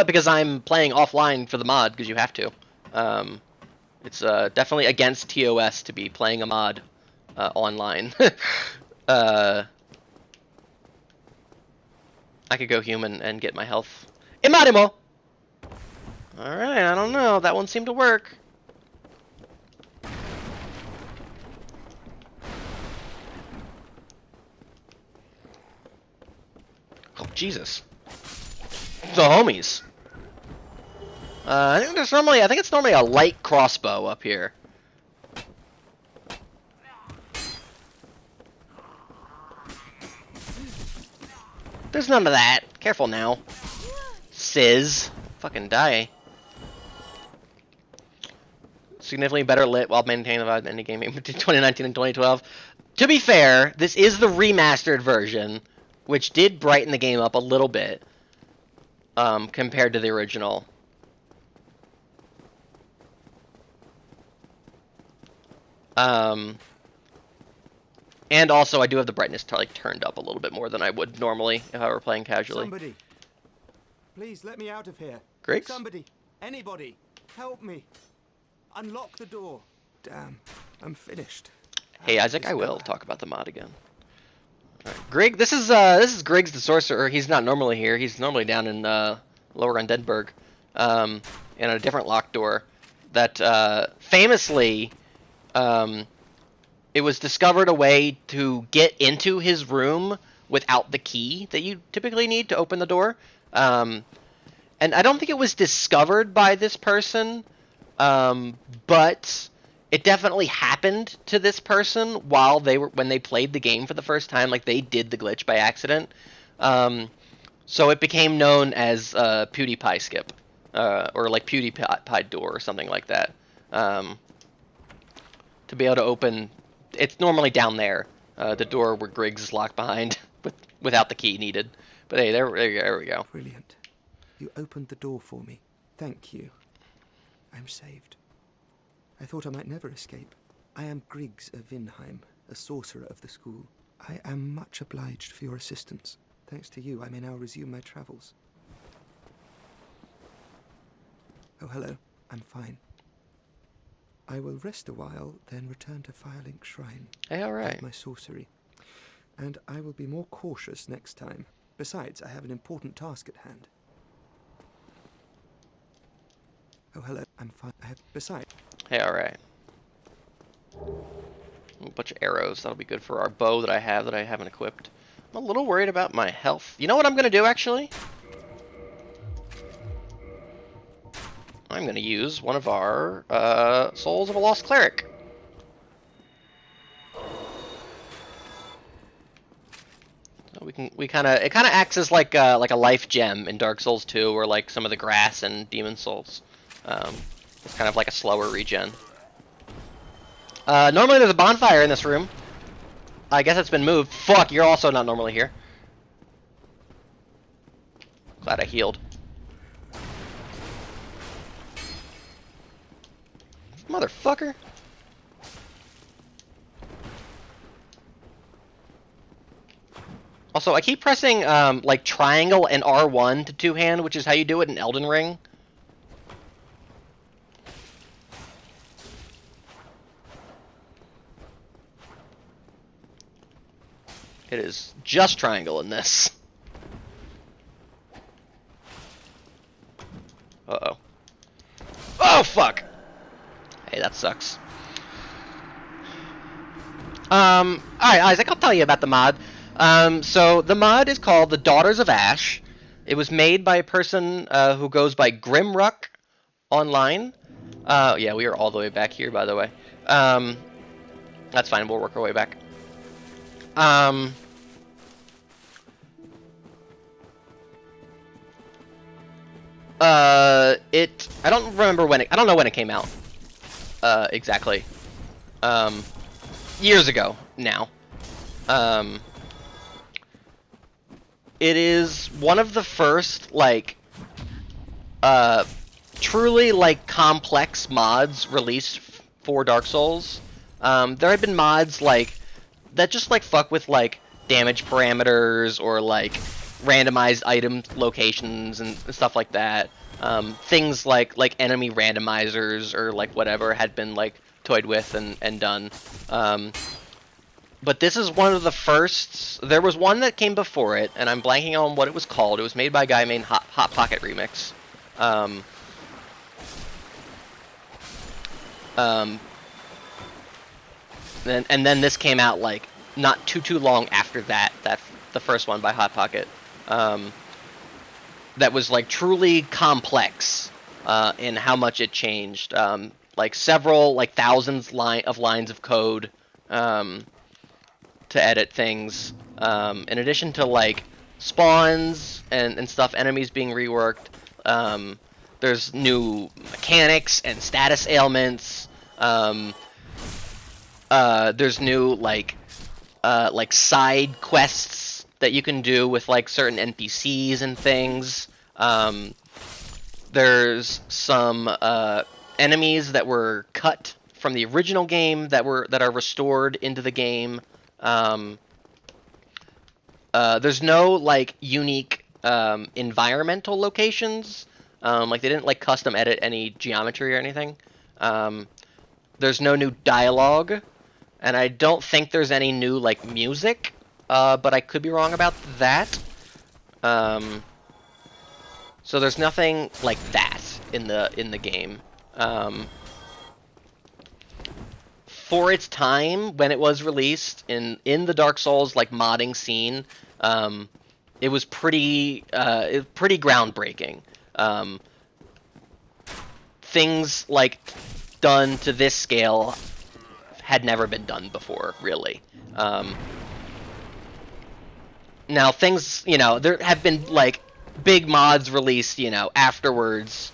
because I'm playing offline for the mod, because you have to, it's definitely against TOS to be playing a mod online. I could go human and get my health. Imarimo! Alright, I don't know. That one seemed to work. Oh, Jesus. The homies. I think it's normally a light crossbow up here. There's none of that. Careful now. Sizz. Fucking die. significantly better lit while maintaining the vibe of any game between 2019 and 2012. To be fair, this is the remastered version, which did brighten the game up a little bit compared to the original. And also, I do have the brightness turned up a little bit more than I would normally if I were playing casually. Somebody, please let me out of here. Griggs? Somebody, anybody, help me. Unlock the door. Damn, I'm finished. Hey Isaac, I will talk about the mod again. All right. Grigg, this is Griggs the Sorcerer. He's not normally here. He's normally down in Lower Undeadburg, in a different locked door. That famously, it was discovered a way to get into his room without the key that you typically need to open the door. And I don't think it was discovered by this person, but it definitely happened to this person while when they played the game for the first time. Like, they did the glitch by accident. So it became known as PewDiePie skip, or like PewDiePie door or something like that. To be able to open, it's normally down there, the door where Griggs is locked behind without the key needed. But hey, there we go. Brilliant. You opened the door for me. Thank you. I'm saved. I thought I might never escape. I am Griggs of Vinheim, a sorcerer of the school. I am much obliged for your assistance. Thanks to you, I may now resume my travels. Oh, hello. I'm fine. I will rest a while, then return to Firelink Shrine. Hey, all right. Add my sorcery. And I will be more cautious next time. Besides, I have an important task at hand. Oh, hello. I'm fine. Besides... Hey, all right. A bunch of arrows. That'll be good for our bow that I haven't equipped. I'm a little worried about my health. You know what I'm going to do, actually? I'm going to use one of our Souls of a Lost Cleric. So it kind of acts as like a life gem in Dark Souls 2, or like some of the grass in Demon Souls. It's kind of like a slower regen. Normally there's a bonfire in this room. I guess it's been moved. Fuck, you're also not normally here. Glad I healed. Motherfucker. Also, I keep pressing like triangle and R1 to two-hand, which is how you do it in Elden Ring. It is just triangle in this. Uh-oh. Oh, fuck! Hey, that sucks. Alright, Isaac, I'll tell you about the mod. So, the mod is called The Daughters of Ash. It was made by a person who goes by Grimruck online. Yeah, we are all the way back here, by the way. That's fine, we'll work our way back. I don't remember when I don't know when it came out. Exactly. Years ago now. It is one of the first, like, truly, like, complex mods released for Dark Souls. There have been mods, like, that just, like, fuck with, like, damage parameters or, like, randomized item locations and stuff like that. Things like enemy randomizers or, like, whatever had been, like, toyed with and done. But this is one of the first. There was one that came before it, and I'm blanking on what it was called. It was made by a guy named Hot Pocket Remix. And then this came out, like, not too long after that. That's the first one by Hot Pocket. That was, like, truly complex in how much it changed. Like several, like, thousands of lines of code to edit things. In addition to, like, spawns and stuff, enemies being reworked. There's new mechanics and status ailments. There's new like side quests that you can do with like certain NPCs and things. There's some enemies that were cut from the original game that are restored into the game. There's no like unique environmental locations. Like they didn't like custom edit any geometry or anything. There's no new dialogue, and I don't think there's any new like music. But I could be wrong about that. So there's nothing like that in the game. For its time when it was released in the Dark Souls like modding scene, it was pretty groundbreaking. Things like done to this scale had never been done before, really. Now things, there have been like big mods released, afterwards,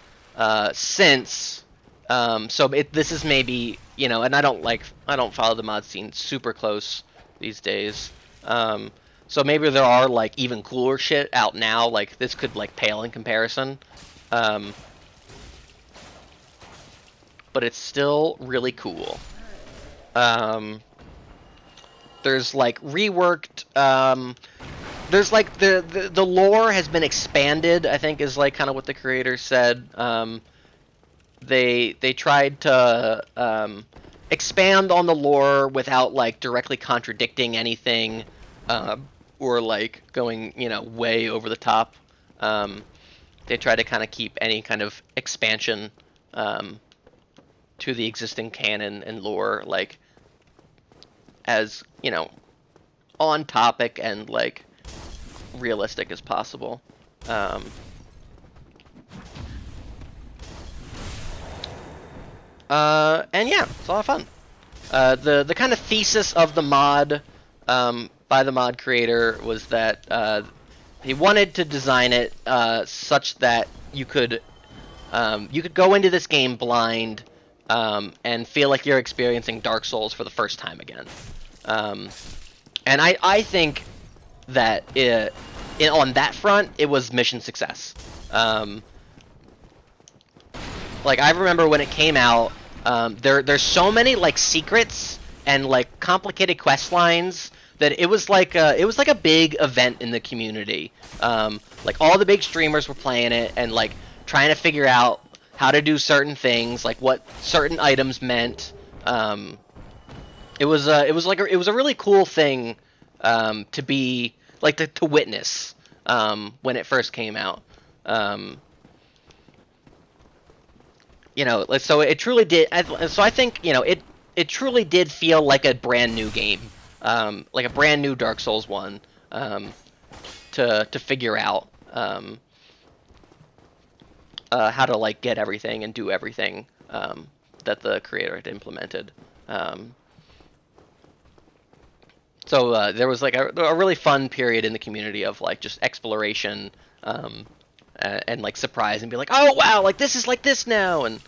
since. So this is maybe, and I don't follow the mod scene super close these days. So maybe there are like even cooler shit out now. Like this could like pale in comparison. But it's still really cool. There's like reworked. There's like the lore has been expanded, I think is like kind of what the creators said. They tried to expand on the lore without like directly contradicting anything, or like going way over the top. They try to kind of keep any kind of expansion to the existing canon and lore like as on topic and like realistic as possible. And yeah, it's a lot of fun. The kind of thesis of the mod by the mod creator was that he wanted to design it such that you could go into this game blind and feel like you're experiencing Dark Souls for the first time again. And I think that on that front, it was mission success. Like I remember when it came out, there's so many like secrets and like complicated quest lines that it was like a big event in the community. Like all the big streamers were playing it and like trying to figure out how to do certain things, like what certain items meant. It was a really cool thing to be like to witness when it first came out. So it truly did. So I think it truly did feel like a brand new game, like a brand new Dark Souls 1, to figure out how to like get everything and do everything that the creator had implemented. So there was like a really fun period in the community of like just exploration and like surprise and be like, oh wow, like this is like this now, and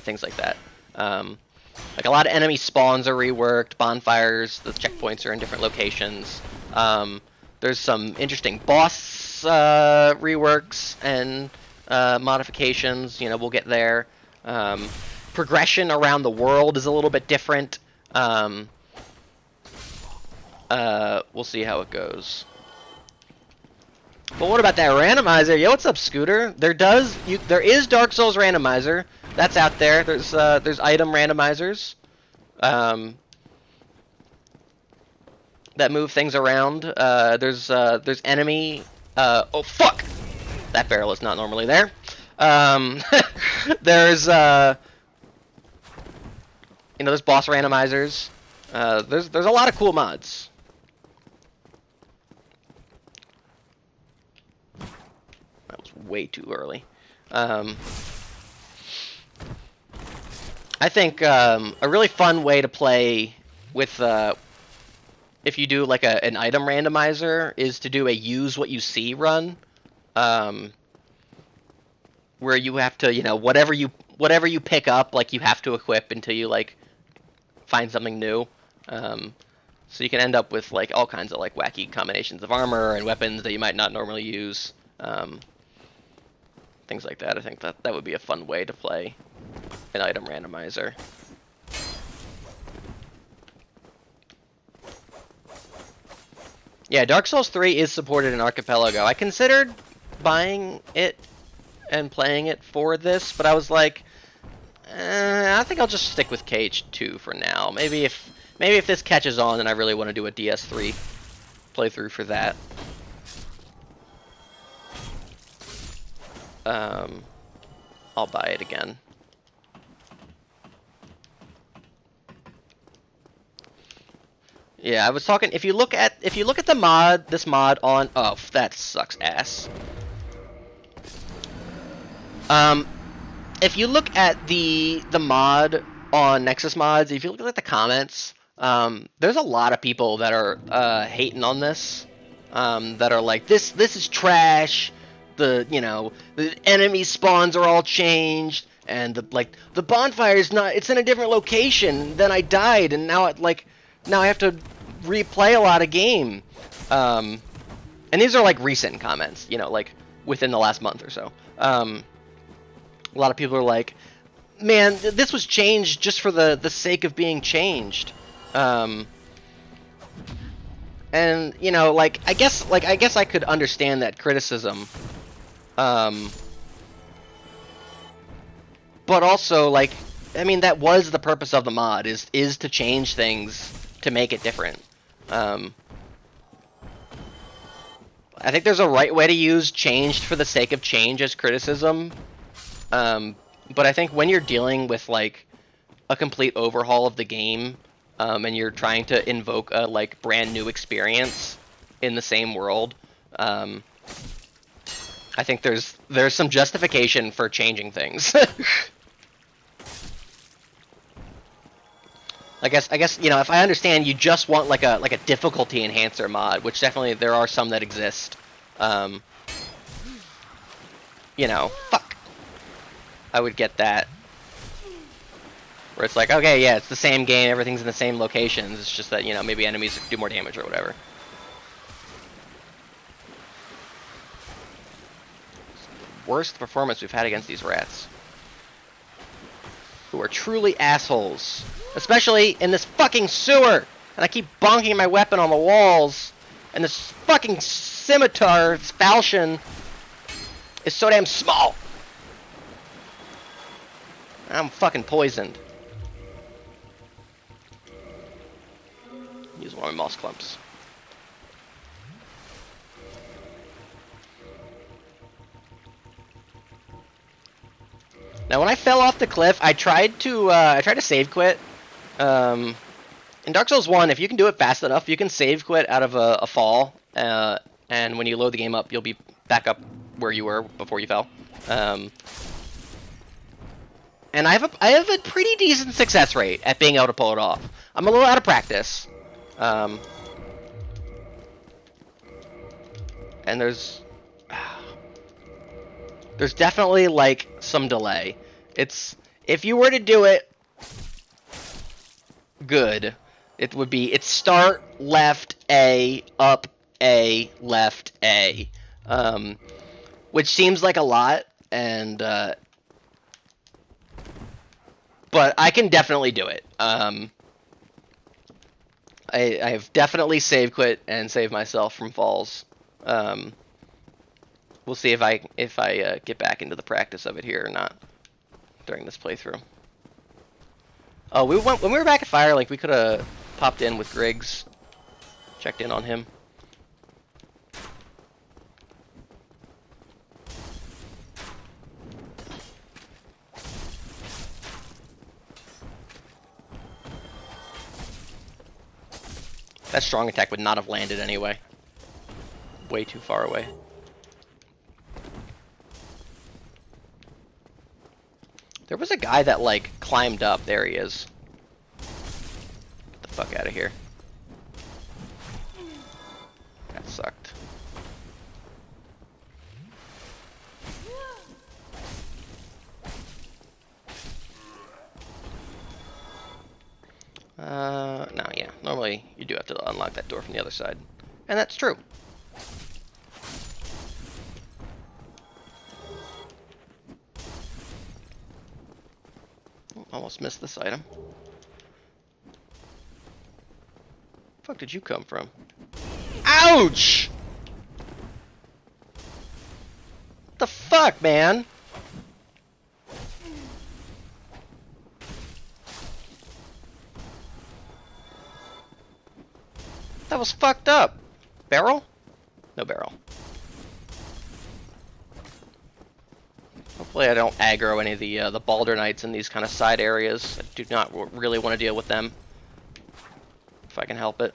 things like that. Like a lot of enemy spawns are reworked, bonfires, the checkpoints are in different locations. There's some interesting boss reworks and modifications. We'll get there. Progression around the world is a little bit different. We'll see how it goes. But what about that randomizer? Yo, what's up, Scooter? There is Dark Souls randomizer. That's out there. There's item randomizers that move things around. There's enemy. Oh fuck! That barrel is not normally there. There's there's boss randomizers. There's a lot of cool mods. That was way too early. I think a really fun way to play with if you do like an item randomizer is to do a use what you see run, where you have to whatever you whatever you pick up, like you have to equip until you like find something new. So you can end up with like all kinds of like wacky combinations of armor and weapons that you might not normally use. Things like that. I think that would be a fun way to play an item randomizer. Yeah, Dark Souls 3 is supported in Archipelago. I considered buying it and playing it for this, but I was like, I think I'll just stick with KH2 for now. Maybe if this catches on, then I really want to do a DS3 playthrough for that. I'll buy it again. Yeah, I was talking. If you look at the mod, this mod on, oh, that sucks ass. If you look at the mod on Nexus Mods, if you look at the comments, there's a lot of people that are hating on this, that are like, this is trash. The enemy spawns are all changed, and the bonfire is not. It's in a different location. Then I died, and now I have to replay a lot of game. And these are like recent comments, like within the last month or so. A lot of people are like, man, this was changed just for the sake of being changed. And I guess I could understand that criticism. But also, I mean, that was the purpose of the mod, is to change things to make it different. I think there's a right way to use changed for the sake of change as criticism. But I think when you're dealing with like a complete overhaul of the game, and you're trying to invoke a brand new experience in the same world, I think there's some justification for changing things. I guess if I understand, you just want like a difficulty enhancer mod, which definitely there are some that exist. Fuck. I would get that. Where it's like, okay, yeah, it's the same game, everything's in the same locations. It's just that maybe enemies do more damage or whatever. Worst performance we've had against these rats, who are truly assholes, especially in this fucking sewer. And I keep bonking my weapon on the walls, and this fucking scimitar, this falchion, is so damn small. I'm fucking poisoned. Use one of my moss clumps. Now, when I fell off the cliff, I tried to save quit. In Dark Souls 1, if you can do it fast enough, you can save quit out of a fall, and when you load the game up, you'll be back up where you were before you fell. And I have a pretty decent success rate at being able to pull it off. I'm a little out of practice. And there's definitely some delay. If you were to do it good, it's start left A, up A, left A, which seems like a lot, and but I can definitely do it. I have definitely save quit and saved myself from falls. We'll see if I get back into the practice of it here or not during this playthrough. Oh, when we were back at Firelink, we could have popped in with Griggs, checked in on him. That strong attack would not have landed anyway. Way too far away. There was a guy that climbed up. There he is. Get the fuck out of here. That sucked. unlock that door from the other side. And that's true. Almost missed this item. Fuck did you come from? Ouch! What the fuck, man? That was fucked up. Barrel? No barrel. Hopefully I don't aggro any of the Balder Knights in these kind of side areas. I do not really want to deal with them. If I can help it.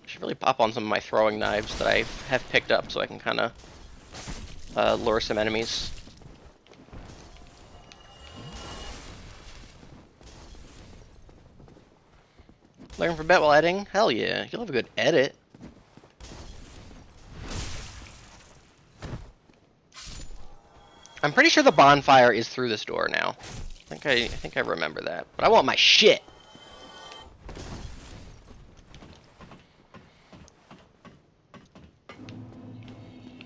Should really pop on some of my throwing knives that I have picked up so I can kind of lure some enemies. Looking for bet while editing? Hell yeah, you'll have a good edit. I'm pretty sure the bonfire is through this door now. I think I remember that. But I want my shit.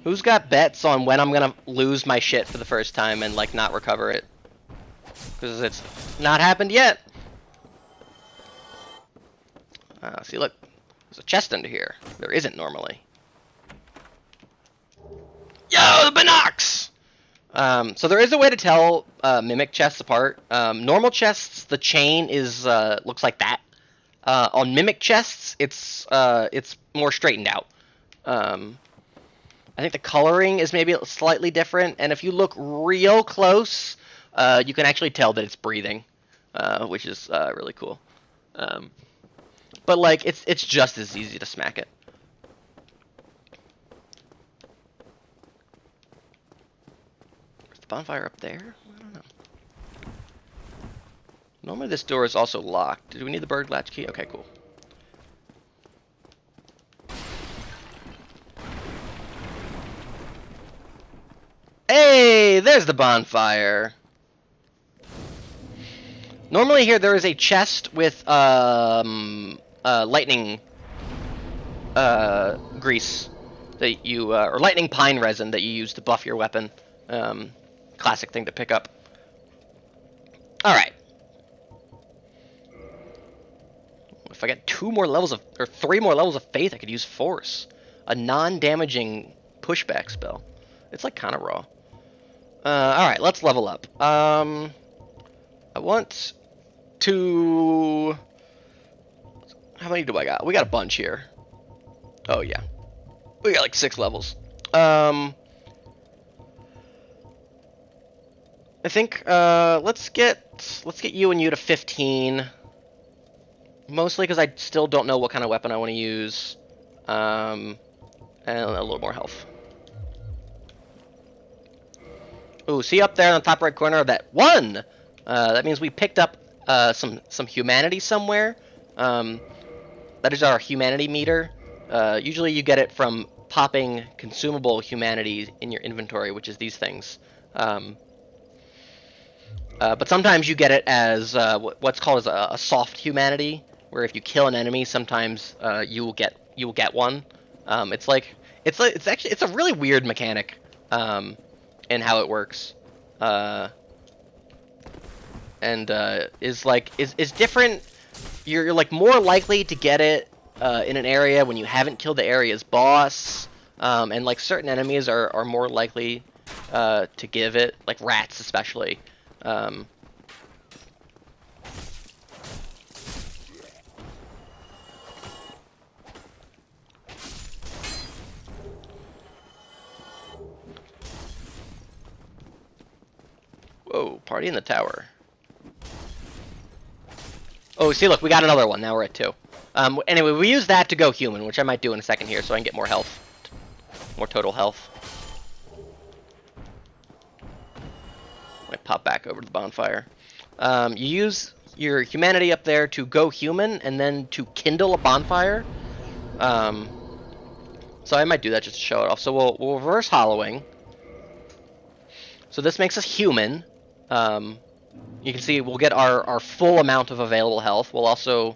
Who's got bets on when I'm gonna lose my shit for the first time and like not recover it? Because it's not happened yet. See, look, there's a chest under here. There isn't normally. Yo, the Binocs! So there is a way to tell mimic chests apart. Normal chests, the chain is looks like that. On mimic chests, it's more straightened out. I think the coloring is maybe slightly different, and if you look real close, you can actually tell that it's breathing, which is really cool. But like, it's just as easy to smack it. Is the bonfire up there? I don't know. Normally this door is also locked. Do we need the bird latch key? Okay, cool. Hey, there's the bonfire. Normally here there is a chest with lightning grease that you or lightning pine resin that you use to buff your weapon. Classic thing to pick up. All right. If I get 2 more levels of or 3 more levels of faith, I could use force, a non-damaging pushback spell. It's like kind of raw. All right, let's level up. I want to. How many do I got? We got a bunch here. Oh yeah, we got like 6 levels. I think let's get you and you to 15. Mostly because I still don't know what kind of weapon I want to use, and a little more health. Ooh, see up there in the top right corner of that 1? That means we picked up some humanity somewhere. That is our humanity meter. Usually you get it from popping consumable humanity in your inventory, which is these things. But sometimes you get it as what's called as a soft humanity, where if you kill an enemy, sometimes you will get one. It's a really weird mechanic. And how it works, and is different. You're like more likely to get it in an area when you haven't killed the area's boss, and like certain enemies are more likely to give it, like rats especially. Whoa, party in the tower. Oh, see, look, we got another one. Now we're at 2. Anyway, we use that to go human, which I might do in a second here so I can get more health. More total health. I pop back over to the bonfire. You use your humanity up there to go human and then to kindle a bonfire. So I might do that just to show it off. So we'll reverse hollowing. So this makes us human. You can see we'll get our full amount of available health. We'll also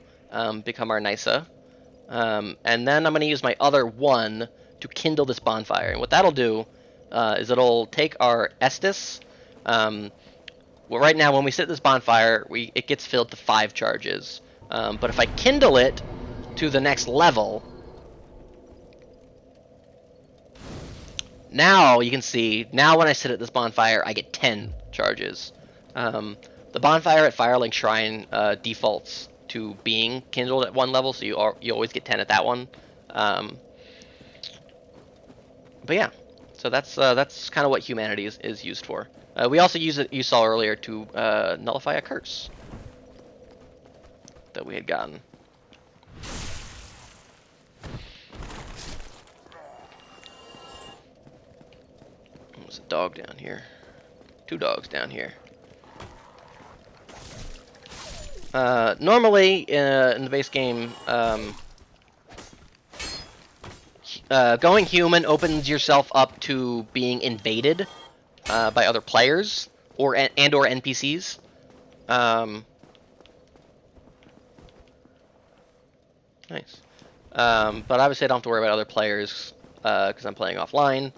become our Nysa. And then I'm going to use my other one to kindle this bonfire. And what that'll do is it'll take our Estus. Well, right now when we set this bonfire, it gets filled to 5 charges. But if I kindle it to the next level, now you can see, now when I sit at this bonfire, I get 10 charges. The bonfire at Firelink Shrine defaults to being kindled at 1 level, so you always get 10 at that one. But yeah, so that's kind of what humanity is used for. We also use it, you saw earlier, to nullify a curse that we had gotten. There's a dog down here. 2 dogs down here. Normally, in the base game, going human opens yourself up to being invaded by other players or NPCs. Nice. But obviously I don't have to worry about other players because I'm playing offline.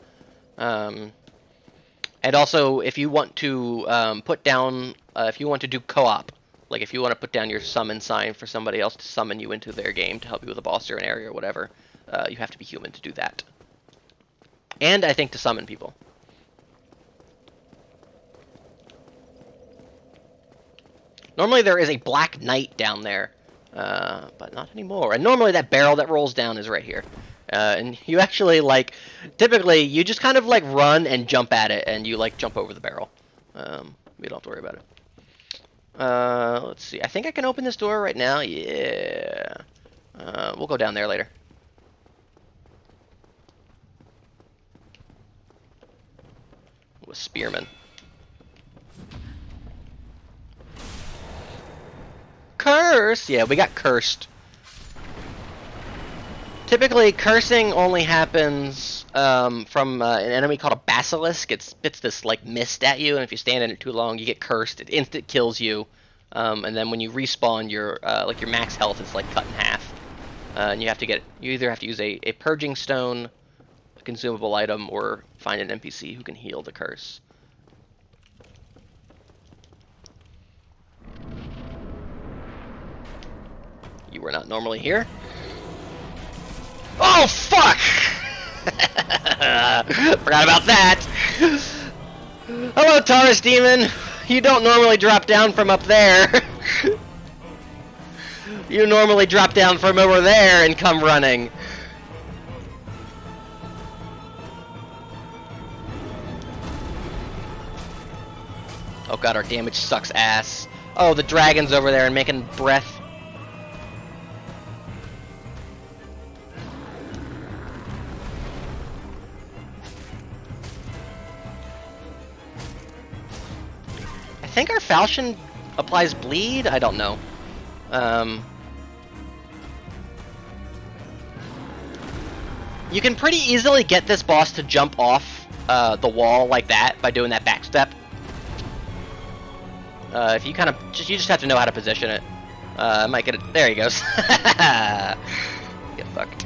And also, if you want to put down, if you want to do co-op, like if you want to put down your summon sign for somebody else to summon you into their game to help you with a boss or an area or whatever, you have to be human to do that. And I think to summon people. Normally there is a Black Knight down there, but not anymore. And normally that barrel that rolls down is right here. And you actually, like, typically you just kind of like run and jump at it, and you like jump over the barrel. We don't have to worry about it. Let's see. I think I can open this door right now. Yeah. We'll go down there later. With spearmen. Curse! Yeah, we got cursed. Typically, cursing only happens from an enemy called a basilisk. It spits this like mist at you, and if you stand in it too long, you get cursed. It instant kills you, and then when you respawn, your like your max health is like cut in half. And you either have to use a purging stone, a consumable item, or find an NPC who can heal the curse. You were not normally here. Oh, fuck! Forgot about that. Hello, Taurus Demon. You don't normally drop down from up there. You normally drop down from over there and come running. Oh god, our damage sucks ass. Oh, the dragon's over there and making breath. I think our falchion applies bleed? I don't know. You can pretty easily get this boss to jump off the wall like that by doing that back step. If you kind of you just have to know how to position it. I might get it. There he goes. Get fucked.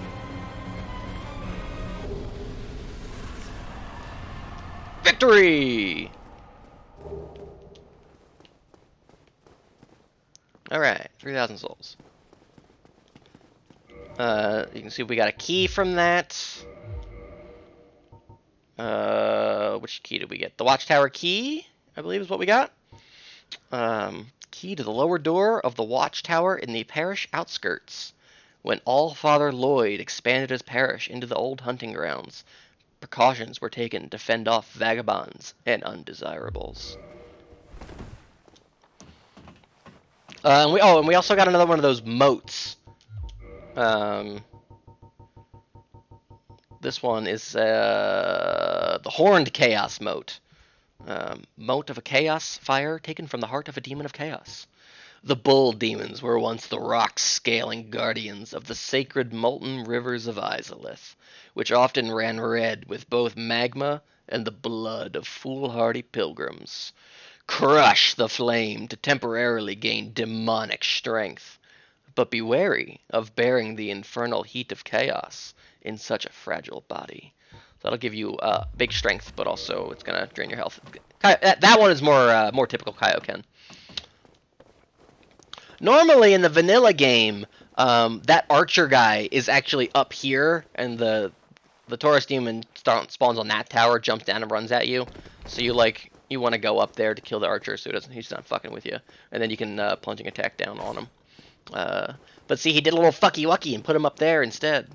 Victory! Alright, 3,000 souls. You can see we got a key from that. Which key did we get? The Watchtower key, I believe is what we got. Key to the lower door of the Watchtower in the parish outskirts. When All-Father Lloyd expanded his parish into the old hunting grounds, precautions were taken to fend off vagabonds and undesirables. And we also got another one of those moats. This one is the Horned Chaos Moat. Moat of a chaos fire taken from the heart of a demon of chaos. The bull demons were once the rock-scaling guardians of the sacred molten rivers of Izalith, which often ran red with both magma and the blood of foolhardy pilgrims. Crush the flame to temporarily gain demonic strength, but be wary of bearing the infernal heat of chaos in such a fragile body. So that'll give you big strength, but also it's gonna drain your health. That one is more typical Kaioken. Normally in the vanilla game, that archer guy is actually up here, and the Taurus demon spawns on that tower, jumps down and runs at you. So you want to go up there to kill the archer, so he's not fucking with you, and then you can plunging attack down on him. But see, he did a little fucky wucky and put him up there instead.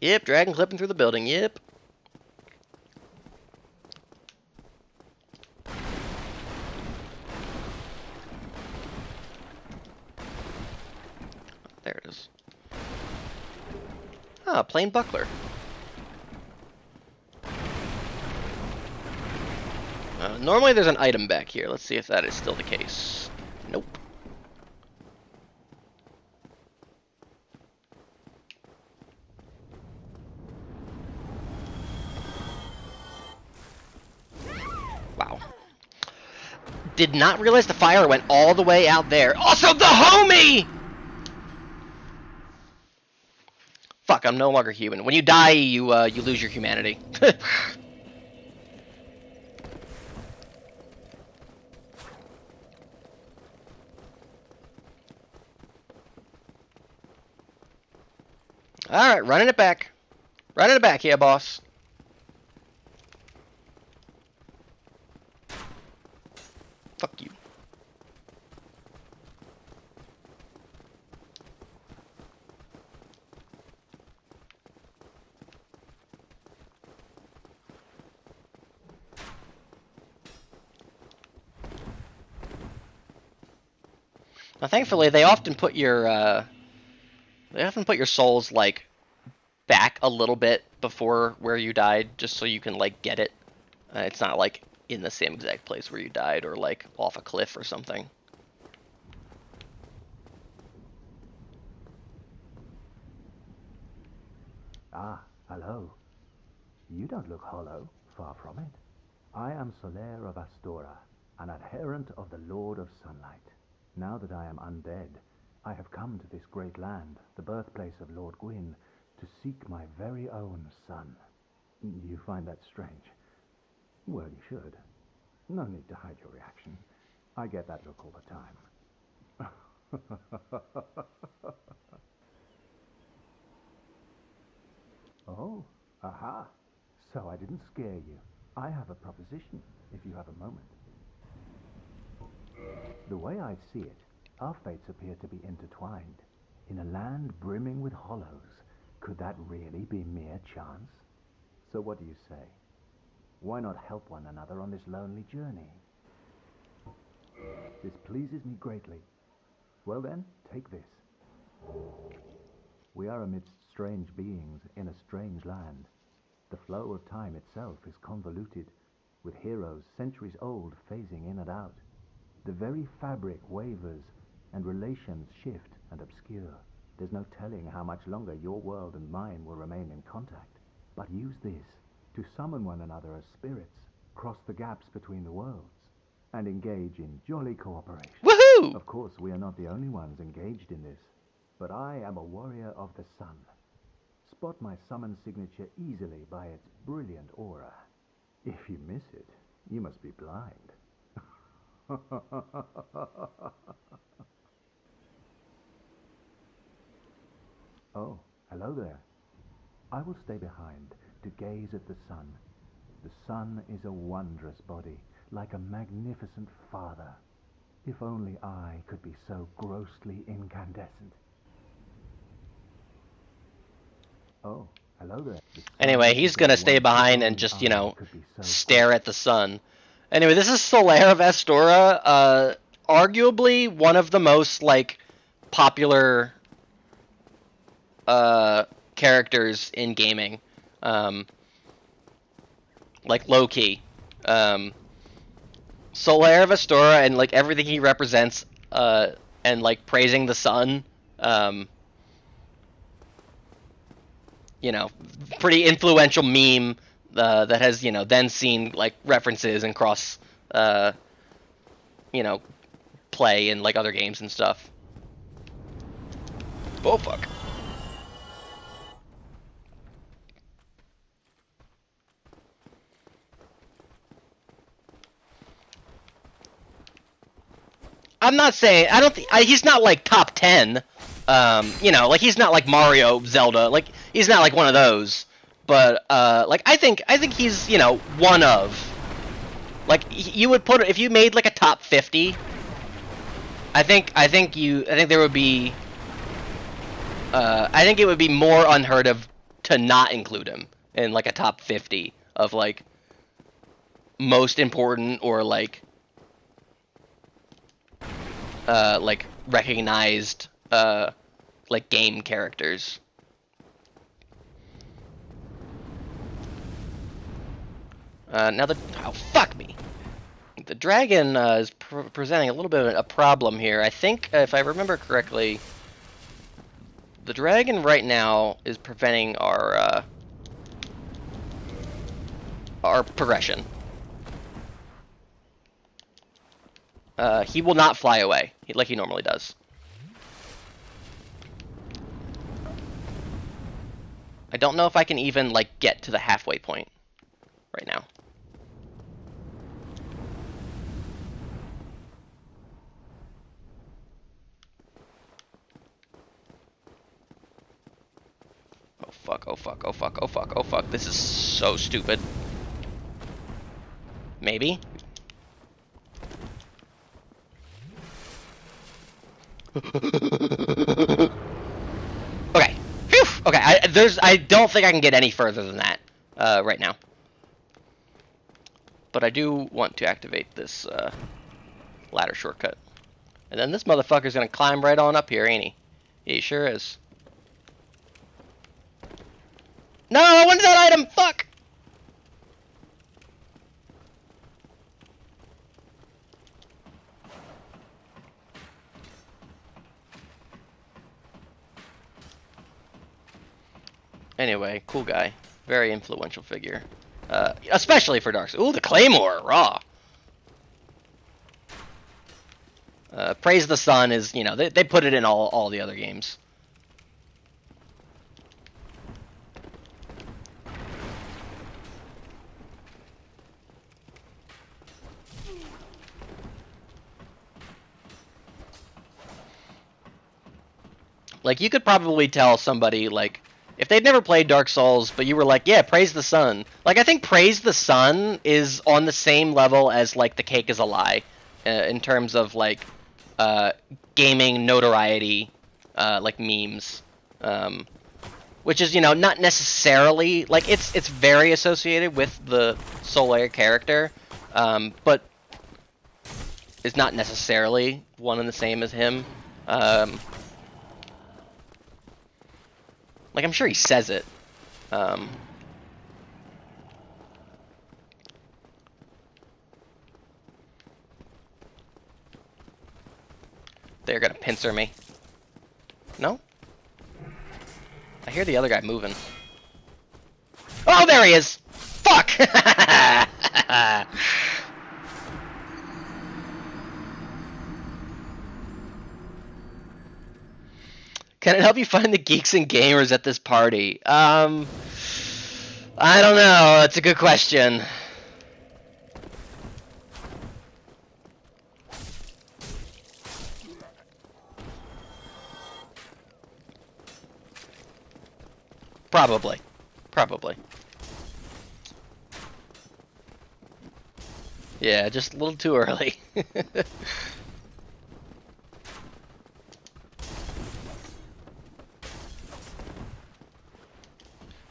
Yep, dragon clipping through the building. Yep. There it is. Ah, plain buckler. Normally there's an item back here. Let's see if that is still the case. Nope. Wow. Did not realize the fire went all the way out there. Also the homie! Fuck, I'm no longer human. When you die, you lose your humanity. Alright, running it back. Running it back here, boss. Fuck you. Now, thankfully, they often put your souls like back a little bit before where you died, just so you can like get it. It's not like in the same exact place where you died, or like off a cliff or something. Ah, hello. You don't look hollow, far from it. I am Solaire of Astora, an adherent of the Lord of Sunlight. Now that I am undead, I have come to this great land, the birthplace of Lord Gwyn, to seek my very own son. You find that strange? Well, you should. No need to hide your reaction. I get that look all the time. Oh, aha. So I didn't scare you. I have a proposition, if you have a moment. The way I see it, our fates appear to be intertwined. In a land brimming with hollows, could that really be mere chance? So what do you say? Why not help one another on this lonely journey? This pleases me greatly. Well then, take this. We are amidst strange beings in a strange land. The flow of time itself is convoluted, with heroes centuries old phasing in and out. The very fabric wavers, and relations shift and obscure. There's no telling how much longer your world and mine will remain in contact. But use this to summon one another as spirits, cross the gaps between the worlds, and engage in jolly cooperation. Woohoo! Of course, we are not the only ones engaged in this, but I am a warrior of the sun. Spot my summon signature easily by its brilliant aura. If you miss it, you must be blind. Oh, hello there. I will stay behind to gaze at the sun. The sun is a wondrous body, like a magnificent father. If only I could be so grossly incandescent. Oh, hello there. Anyway, he's gonna stay behind and just, you know, stare at the sun. Anyway, this is Solaire of Astora, arguably one of the most, like, popular characters in gaming. Like, low-key. Solaire of Astora and, like, everything he represents, and, like, praising the sun, you know, pretty influential meme that has, you know, then seen like references and cross, you know, play in like other games and stuff. Oh fuck. I'm not saying I don't think he's not like top 10. You know, like he's not like Mario, Zelda, like he's not like one of those. But like I think he's, you know, one of. Like you would put, if you made like a top 50, I think there would be I think it would be more unheard of to not include him in like a top 50 of like most important or like recognized like game characters. Now oh fuck me. The dragon is presenting a little bit of a problem here. I think if I remember correctly, the dragon right now is preventing our progression. He will not fly away like he normally does. I don't know if I can even like get to the halfway point right now. Oh fuck, oh fuck, oh fuck, oh fuck, oh fuck. This is so stupid. Maybe? Okay. Phew! Okay, I don't think I can get any further than that right now. But I do want to activate this ladder shortcut. And then this motherfucker's gonna climb right on up here, ain't he? Yeah, he sure is. No, I wanted that item! Fuck! Anyway, cool guy. Very influential figure. Especially for Dark Souls. Ooh, the Claymore! Raw! Praise the Sun is, you know, they put it in all the other games. Like, you could probably tell somebody, like, if they'd never played Dark Souls, but you were like, yeah, Praise the Sun. Like, I think Praise the Sun is on the same level as, like, The Cake is a Lie. In terms of, like, gaming notoriety, like, memes. Which is, you know, not necessarily, like, it's very associated with the Solaire character, but is not necessarily one and the same as him. Like, I'm sure he says it. They're gonna pincer me. No? I hear the other guy moving. Oh, there he is! Fuck! Can it help you find the geeks and gamers at this party? I don't know. That's a good question. Probably. Probably. Yeah, just a little too early.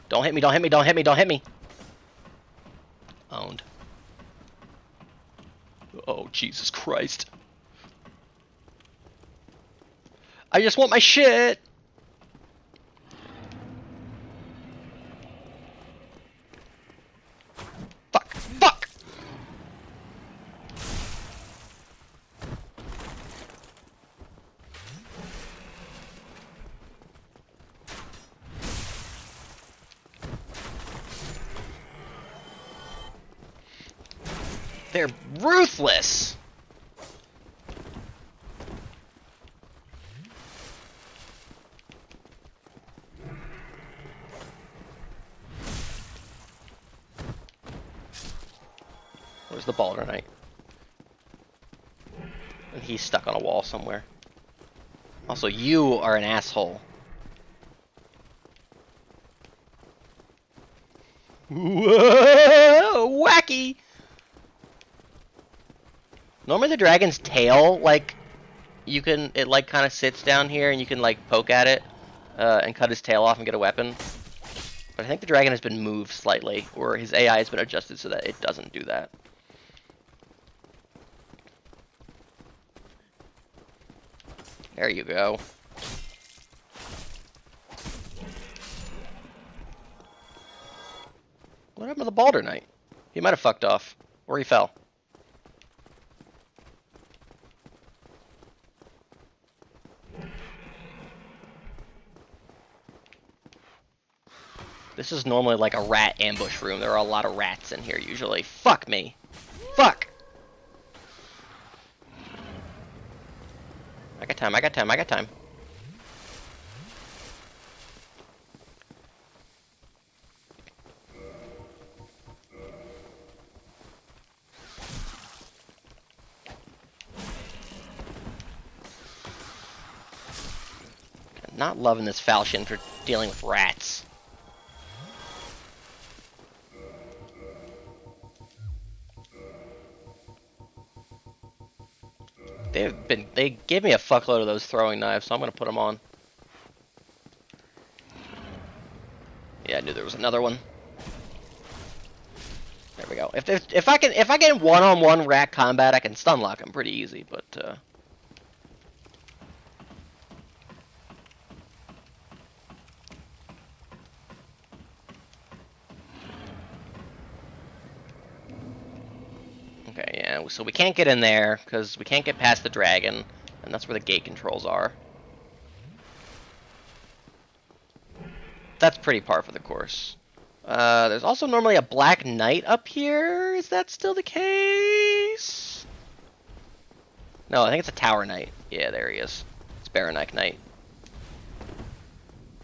Don't hit me, don't hit me, don't hit me, don't hit me. Owned. Oh, Jesus Christ. I just want my shit. Fuck, fuck. They're ruthless! Where's the Balder Knight? And he's stuck on a wall somewhere. Also, you are an asshole. Whoa! Wacky! Normally the dragon's tail, like, it like kind of sits down here and you can like poke at it and cut his tail off and get a weapon. But I think the dragon has been moved slightly, or his AI has been adjusted so that it doesn't do that. There you go. What happened to the Balder Knight? He might have fucked off. Or he fell. This is normally like a rat ambush room. There are a lot of rats in here usually. Fuck me. Fuck! I got time, I got time, I got time. I'm not loving this falchion for dealing with rats. They gave me a fuckload of those throwing knives, so I'm gonna put them on. Yeah, I knew there was another one. There we go. If I can one-on-one rat combat, I can stun lock him pretty easy, but okay, yeah, so we can't get in there because we can't get past the dragon, and that's where the gate controls are. That's pretty par for the course. There's also normally a Black Knight up here. Is that still the case? No, I think it's a Tower Knight. Yeah, there he is. It's Baronek Knight.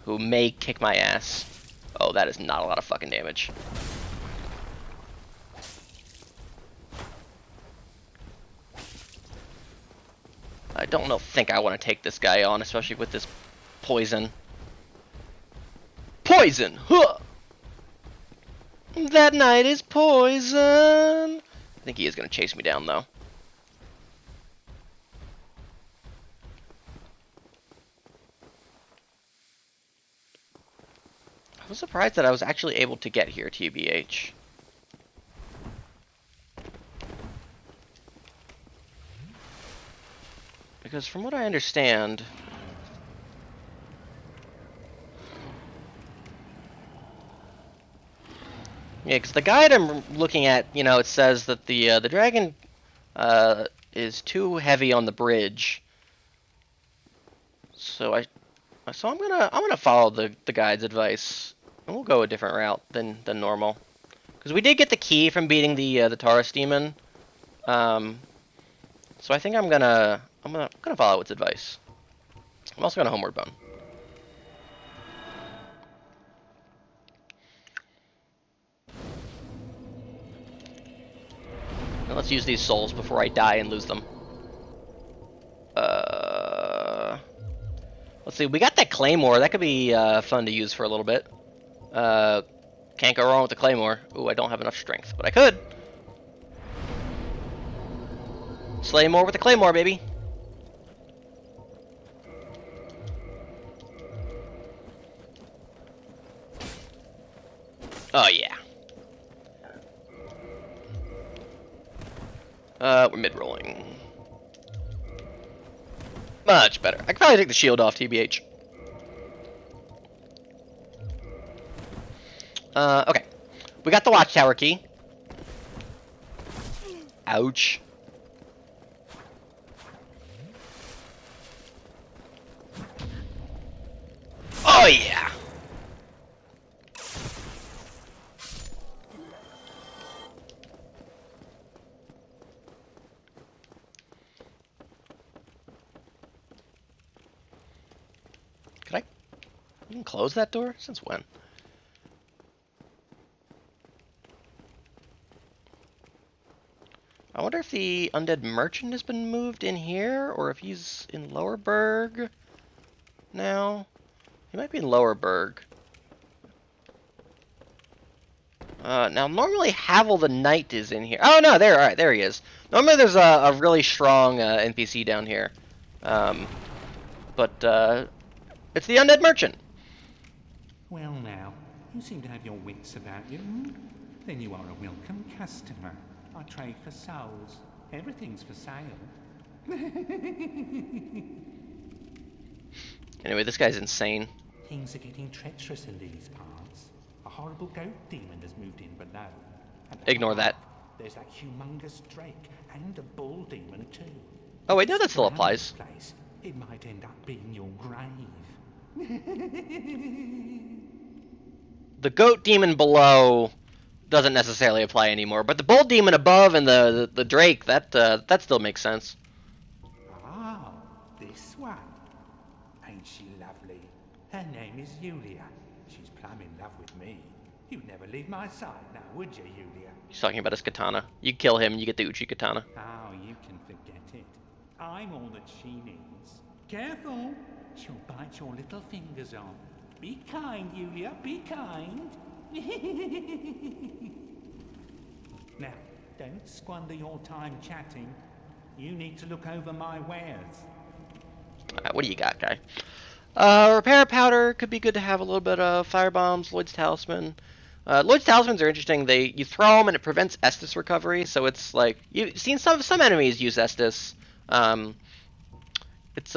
Who may kick my ass. Oh, that is not a lot of fucking damage. I don't think I want to take this guy on, especially with this poison. Poison! Huh! That knight is poison! I think he is going to chase me down, though. I was surprised that I was actually able to get here, TBH. Because from what I understand... Yeah, because the guide I'm looking at, you know, it says that the dragon is too heavy on the bridge. So I'm gonna follow the guide's advice, and we'll go a different route than normal. Because we did get the key from beating the Taurus demon. So I think I'm gonna follow its advice. I'm also gonna homeward bone. Now let's use these souls before I die and lose them. Let's see. We got that claymore. That could be fun to use for a little bit. Can't go wrong with the claymore. Ooh, I don't have enough strength, but I could. Slay more with the claymore, baby. Oh, yeah. We're mid-rolling. Much better. I could probably take the shield off, TBH. Okay. We got the watchtower key. Ouch. Oh, yeah. You can close that door? Since when? I wonder if the undead merchant has been moved in here, or if he's in Lower Berg now. He might be in Lower Berg. Now, normally Havel the Knight is in here. Oh, no, there, alright, there he is. Normally there's a really strong NPC down here. But it's the undead merchant. Well now, you seem to have your wits about you. Then you are a welcome customer. I trade for souls. Everything's for sale. Anyway, this guy's insane. Things are getting treacherous in these parts. A horrible goat demon has moved in below. And Ignore that. There's that humongous drake and a bull demon too. Oh wait, no, that still applies. Place, it might end up being your grave. The goat demon below doesn't necessarily apply anymore, but the bull demon above and the drake, that still makes sense. Ah, this one. Ain't she lovely? Her name is Yulia. She's plumb in love with me. You'd never leave my side now, would you, Yulia? He's talking about his katana. You kill him, you get the Uchi katana. Oh, you can forget it. I'm all that she needs. Careful! She'll bite your little fingers off. Be kind, Yulia, be kind. Now, don't squander your time chatting. You need to look over my wares. What do you got, guy? Repair powder could be good to have a little bit of fire bombs. Lloyd's talisman. Lloyd's talismans are interesting. You throw them and it prevents Estus recovery. So it's like you've seen some enemies use Estus. It's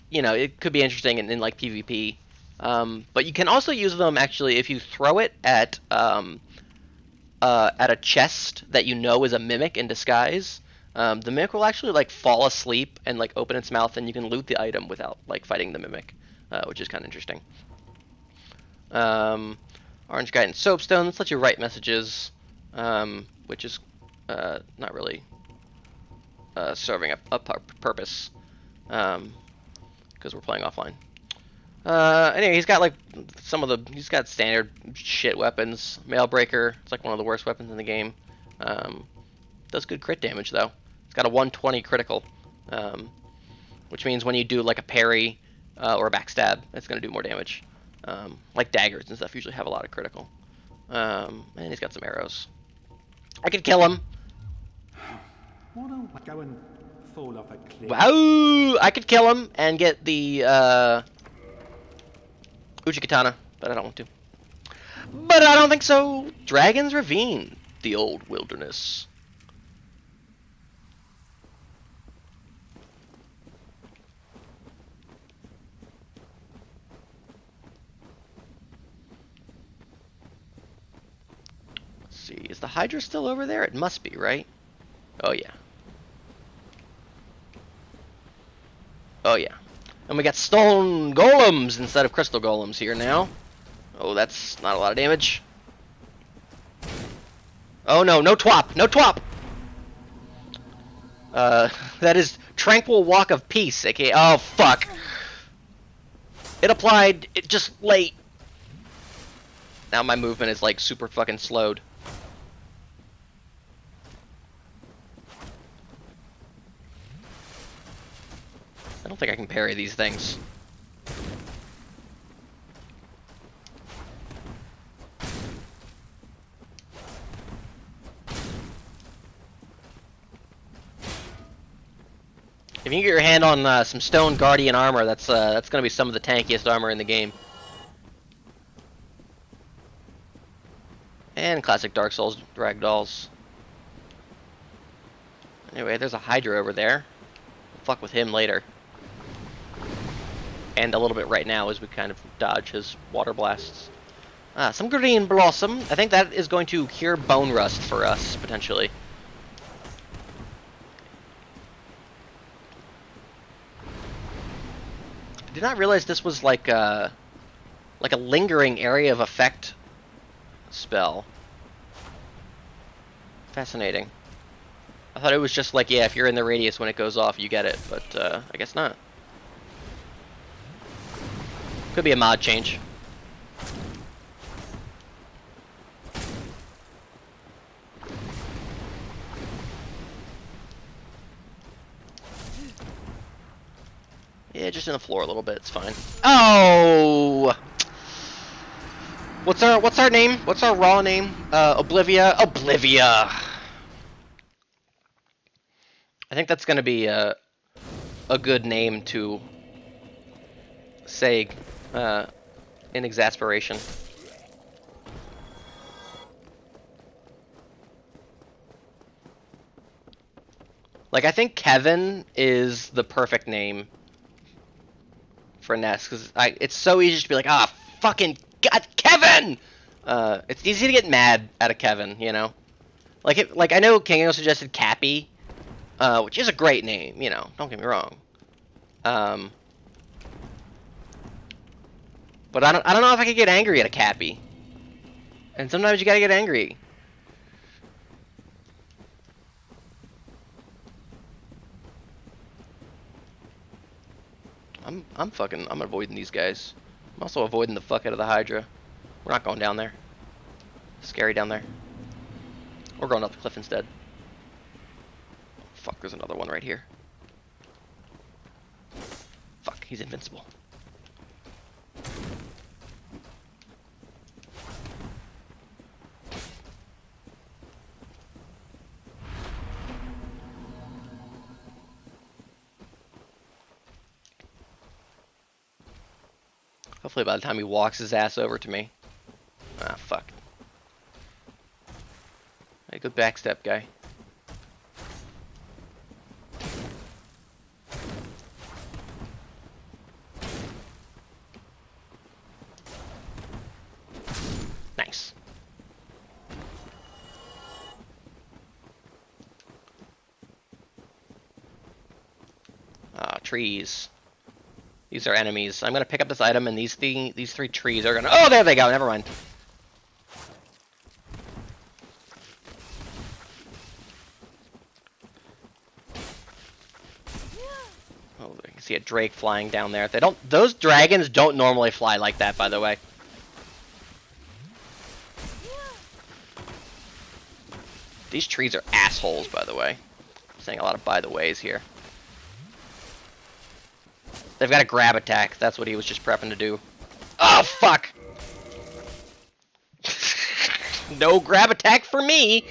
you know, it could be interesting in like PvP. But you can also use them actually if you throw it at a chest that you know is a mimic in disguise. The mimic will actually like fall asleep and like open its mouth, and you can loot the item without like fighting the mimic, which is kind of interesting. Orange Guidance Soapstone, this lets you write messages, which is not really serving a purpose, because we're playing offline. Anyway, he's got like he's got standard shit weapons. Mailbreaker, it's like one of the worst weapons in the game. Does good crit damage though. It's got a 120 critical, which means when you do like a parry or a backstab, it's going to do more damage. Like daggers and stuff usually have a lot of critical. And he's got some arrows. I could kill him. Wanna go and fall off a cliff? Wow! I could kill him and get the Uchi katana, but I don't want to. But I don't think so. Dragon's Ravine, the old wilderness. Let's see, is the Hydra still over there? It must be, right? Oh yeah. Oh yeah. And we got stone golems instead of crystal golems here now. Oh, that's not a lot of damage. Oh no, no twop, no twop! That is Tranquil Walk of Peace, aka, oh fuck. It applied, it just late. Now my movement is like super fucking slowed. I don't think I can parry these things. If you can get your hand on some Stone Guardian armor, that's gonna be some of the tankiest armor in the game. And classic Dark Souls ragdolls. Anyway, there's a Hydra over there. We'll fuck with him later. And a little bit right now as we kind of dodge his water blasts. Some green blossom. I think that is going to cure bone rust for us, potentially. I did not realize this was like a lingering area of effect spell. Fascinating. I thought it was just like, yeah, if you're in the radius when it goes off, you get it, but I guess not. Could be a mod change. Yeah, just in the floor a little bit. It's fine. Oh! What's our name? What's our raw name? Oblivia. Oblivia. I think that's gonna be a good name to say in exasperation. Like, I think Kevin is the perfect name for Ness, because it's so easy to be like, ah, fucking God, Kevin! It's easy to get mad at a Kevin, you know? Like I know Kingo suggested Cappy, which is a great name, you know, don't get me wrong. But I don't know if I could get angry at a Cappy. And sometimes you gotta get angry. I'm avoiding these guys. I'm also avoiding the fuck out of the Hydra. We're not going down there. Scary down there. We're going up the cliff instead. Fuck, there's another one right here. Fuck, he's invincible. Hopefully by the time he walks his ass over to me. Ah, fuck. Hey, good backstep, guy. Nice. Ah, trees. These are enemies. I'm gonna pick up this item, and these three trees are gonna. Oh, there they go. Never mind. Oh, I can see a drake flying down there. They don't. Those dragons don't normally fly like that, by the way. These trees are assholes, by the way. I'm saying a lot of by the ways here. They've got a grab attack. That's what he was just prepping to do. Oh, fuck! No grab attack for me!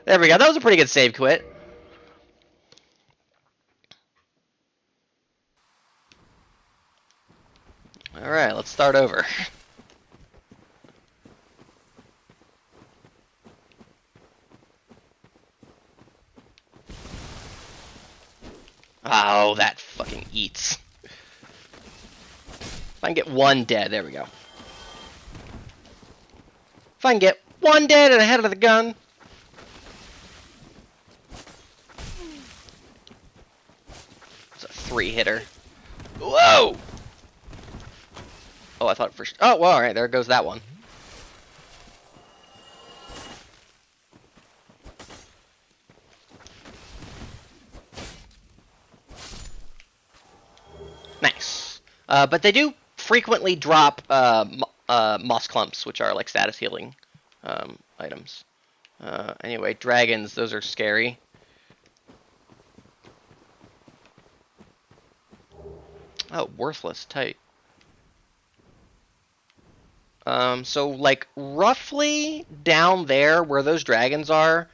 There we go. That was a pretty good save quit. Alright, let's start over. Oh, that fucking eats. If I can get one dead, there we go. If I can get one dead and ahead of the gun. It's a 3-hitter. Whoa! Oh, I thought for sure. Oh, well, alright, there goes that one. Nice. But they do frequently drop moss clumps, which are like status healing items. Anyway, dragons, those are scary. Oh, worthless, tight. So like roughly down there where those dragons are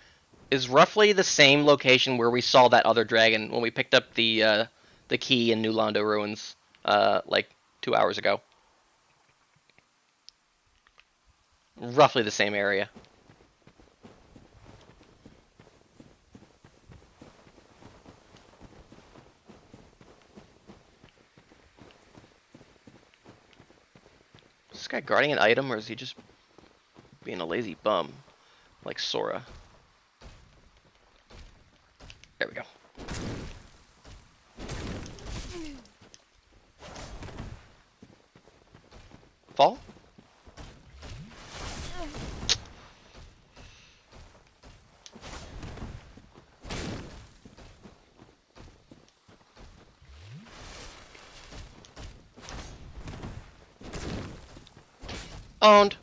is roughly the same location where we saw that other dragon when we picked up the key in New Londo Ruins like 2 hours ago. Roughly the same area. Is this guy guarding an item, or is he just being a lazy bum like Sora? There we go. Fall? Owned.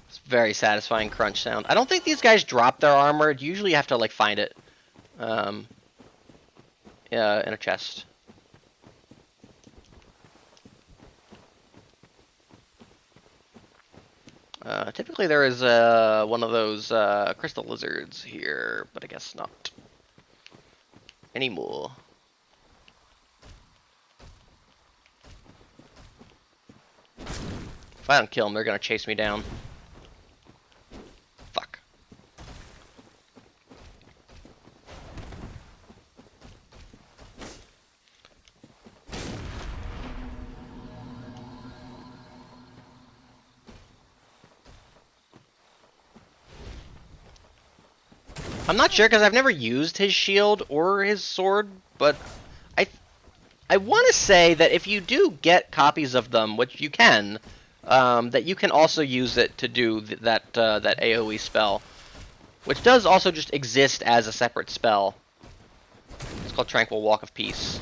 It's very satisfying crunch sound. I don't think these guys drop their armor. You usually have to like find it. in a chest. Typically there is one of those crystal lizards here, but I guess not anymore. If I don't kill them, they're gonna chase me down. Fuck. I'm not sure because I've never used his shield or his sword, but I want to say that if you do get copies of them, which you can, that you can also use it to do that AoE spell, which does also just exist as a separate spell. It's called Tranquil Walk of Peace.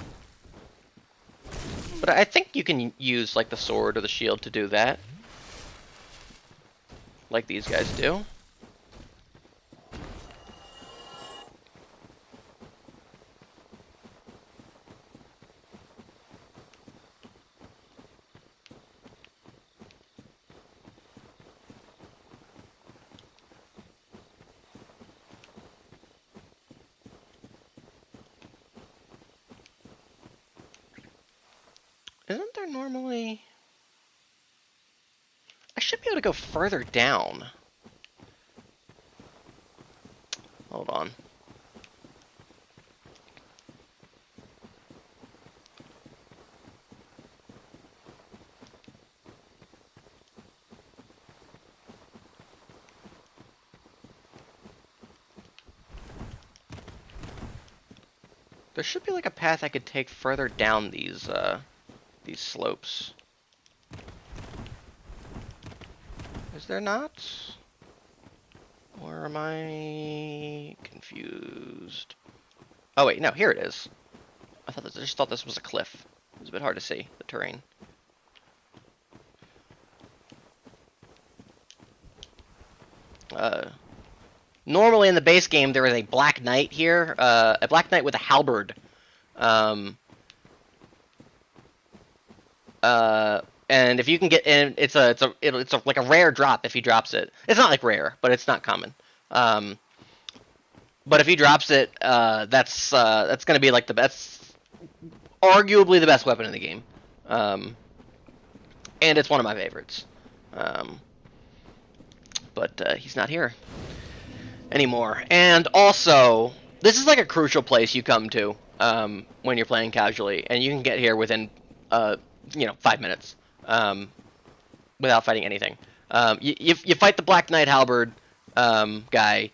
But I think you can use like the sword or the shield to do that, like these guys do. Isn't there normally... I should be able to go further down. Hold on. There should be like a path I could take further down these slopes. Is there not? Or am I confused? Oh wait, no, here it is. I just thought this was a cliff. It was a bit hard to see, the terrain. Normally in the base game there is a Black Knight here, a Black Knight with a halberd. And if you can get in, it's like a rare drop if he drops it. It's not like rare, but it's not common. But if he drops it, that's gonna be like the best, arguably the best weapon in the game. And it's one of my favorites. But he's not here anymore. And also, this is like a crucial place you come to when you're playing casually, and you can get here within 5 minutes. Without fighting anything. You fight the Black Knight halberd guy.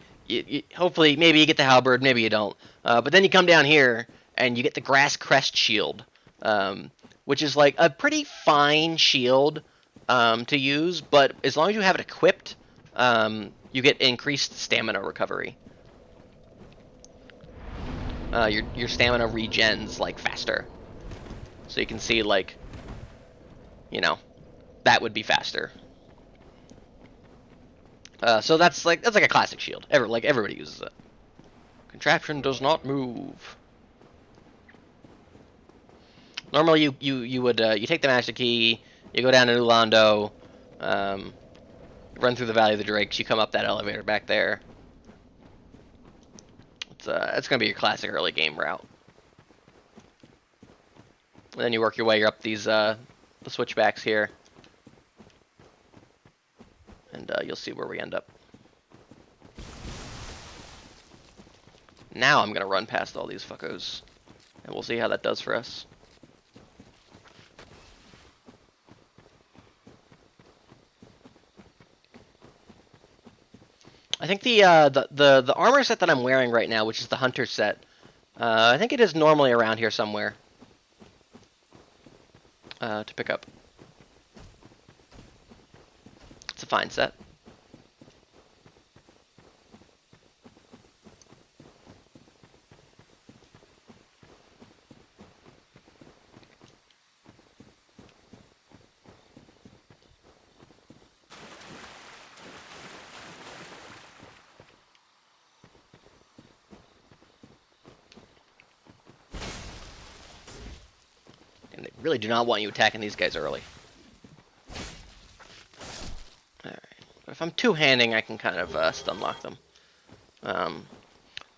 Hopefully, maybe you get the halberd, maybe you don't. But then you come down here and you get the Grass Crest shield, which is like a pretty fine shield to use. But as long as you have it equipped, you get increased stamina recovery. Your stamina regens like faster, so you can see like. That would be faster. So that's like a classic shield. Everybody uses it. Contraption does not move. Normally you would you take the Master Key, you go down to New Londo, run through the Valley of the Drakes, you come up that elevator back there. It's gonna be your classic early game route. And then you work your way up these the switchbacks here, and you'll see where we end up. Now I'm gonna run past all these fuckos, and we'll see how that does for us. I think the armor set that I'm wearing right now, which is the Hunter set, I think it is normally around here somewhere. To pick up. It's a fine set. Really do not want you attacking these guys early. Alright. If I'm two-handing, I can kind of stun lock them.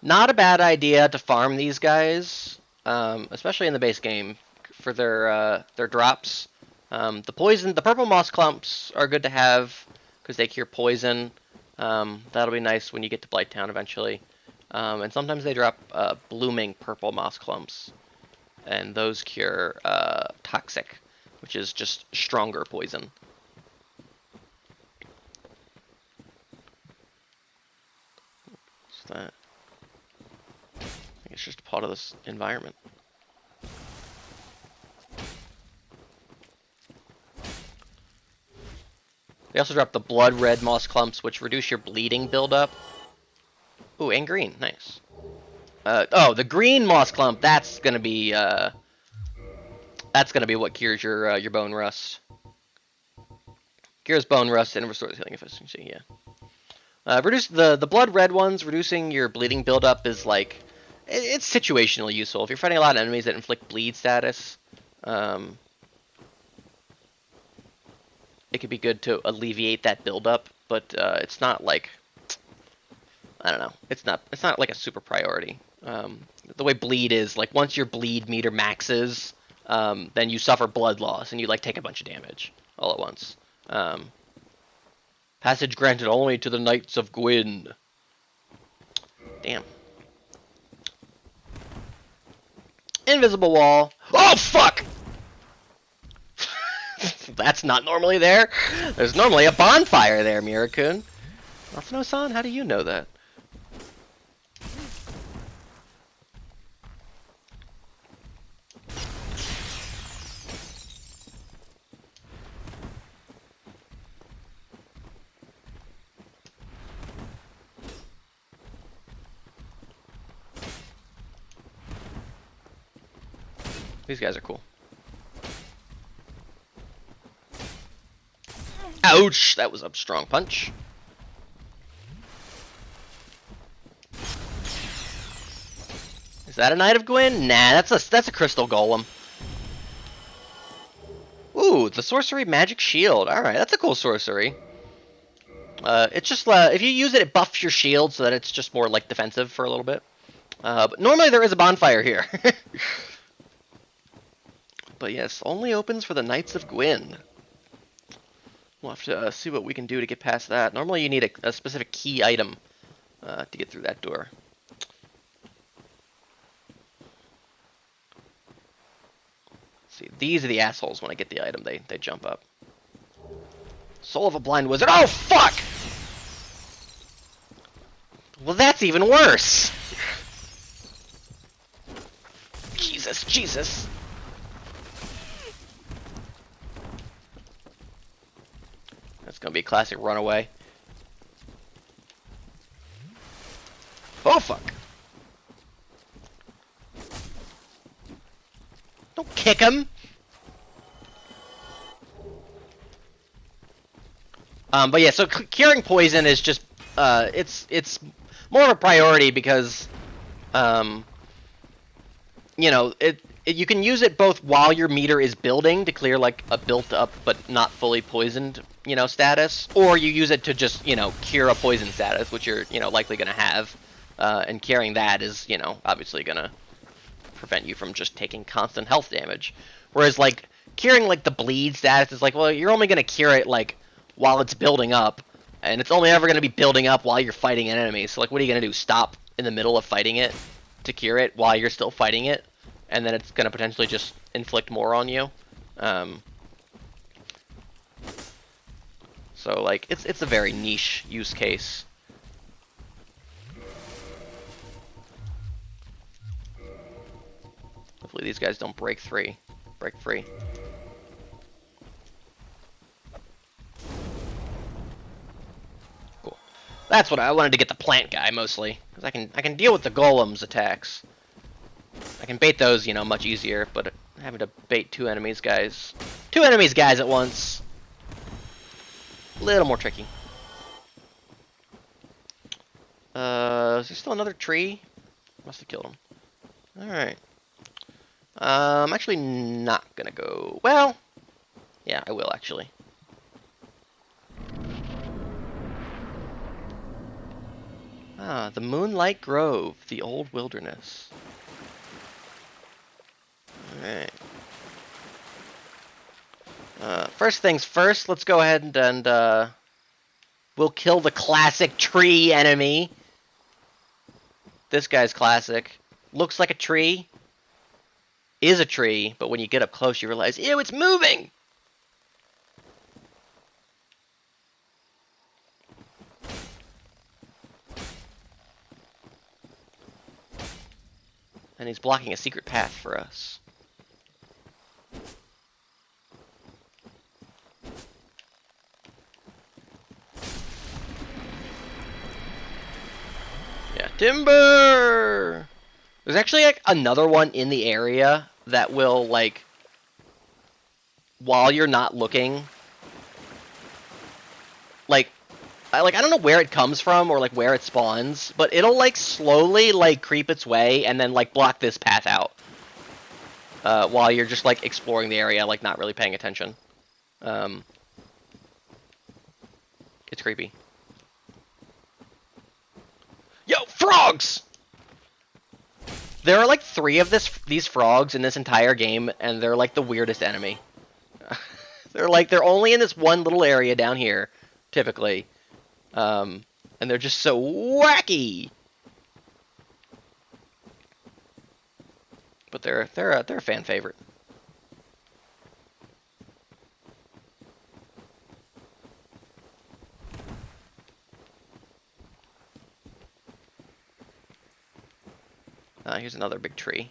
Not a bad idea to farm these guys, especially in the base game, for their drops. The purple moss clumps are good to have because they cure poison. That'll be nice when you get to Blighttown eventually. And sometimes they drop blooming purple moss clumps, and those cure toxic, which is just stronger poison. What's that? I think it's just a part of this environment. They also drop the blood red moss clumps, which reduce your bleeding buildup. Ooh, and green, nice. Oh, the green moss clump. That's gonna be what cures your bone rust. Cures bone rust and restores healing efficiency. Yeah. Reduce the blood red ones. Reducing your bleeding buildup is like it's situationally useful if you're fighting a lot of enemies that inflict bleed status. It could be good to alleviate that buildup, but it's not like, I don't know. It's not like a super priority. The way bleed is, like, once your bleed meter maxes, then you suffer blood loss and you like take a bunch of damage all at once. Passage granted only to the Knights of Gwyn. Damn. Invisible wall. Oh fuck! That's not normally there. There's normally a bonfire there, Mirakun. Afino-san, how do you know that? These guys are cool. Ouch! That was a strong punch. Is that a Knight of Gwyn? Nah, that's a crystal golem. Ooh, the sorcery magic shield. Alright, that's a cool sorcery. It's just if you use it, it buffs your shield so that it's just more like defensive for a little bit. But normally there is a bonfire here. But yes, only opens for the Knights of Gwyn. We'll have to see what we can do to get past that. Normally you need a specific key item to get through that door. Let's see, these are the assholes. When I get the item, they jump up. Soul of a blind wizard. Oh, fuck! Well, that's even worse! Jesus, Jesus. That's gonna be a classic runaway. Oh fuck! Don't kick him! But yeah, so curing poison is just, it's more of a priority because, you know, you can use it both while your meter is building to clear like a built up but not fully poisoned, you know, status, or you use it to just, you know, cure a poison status, which you're, you know, likely gonna have, and curing that is, you know, obviously gonna prevent you from just taking constant health damage. Whereas like curing like the bleed status is like, well, you're only gonna cure it like while it's building up, and it's only ever gonna be building up while you're fighting an enemy. So like, what are you gonna do? Stop in the middle of fighting it to cure it while you're still fighting it? And then it's going to potentially just inflict more on you. So, like, it's a very niche use case. Hopefully these guys don't break free. Cool. That's what I wanted to get the plant guy, mostly. Because I can deal with the golem's attacks. I can bait those, you know, much easier, but having to bait two enemies guys at once, a little more tricky. Is there still another tree? Must have killed him. Alright. I'm actually not gonna go. Well, yeah, I will actually. Ah, the Moonlight Grove, the old wilderness. Alright. First things first, let's go ahead and we'll kill the classic tree enemy. This guy's classic. Looks like a tree. Is a tree, but when you get up close you realize, ew, it's moving! And he's blocking a secret path for us. Yeah, timber! There's actually like another one in the area that will like, while you're not looking, like I don't know where it comes from or like where it spawns, but it'll like slowly like creep its way and then like block this path out. While you're just like exploring the area, like not really paying attention. It's creepy. Yo, frogs! There are like 3 of these frogs in this entire game, and they're like the weirdest enemy. They're only in this one little area down here, typically. And they're just so wacky. But they're a fan favorite. Here's another big tree.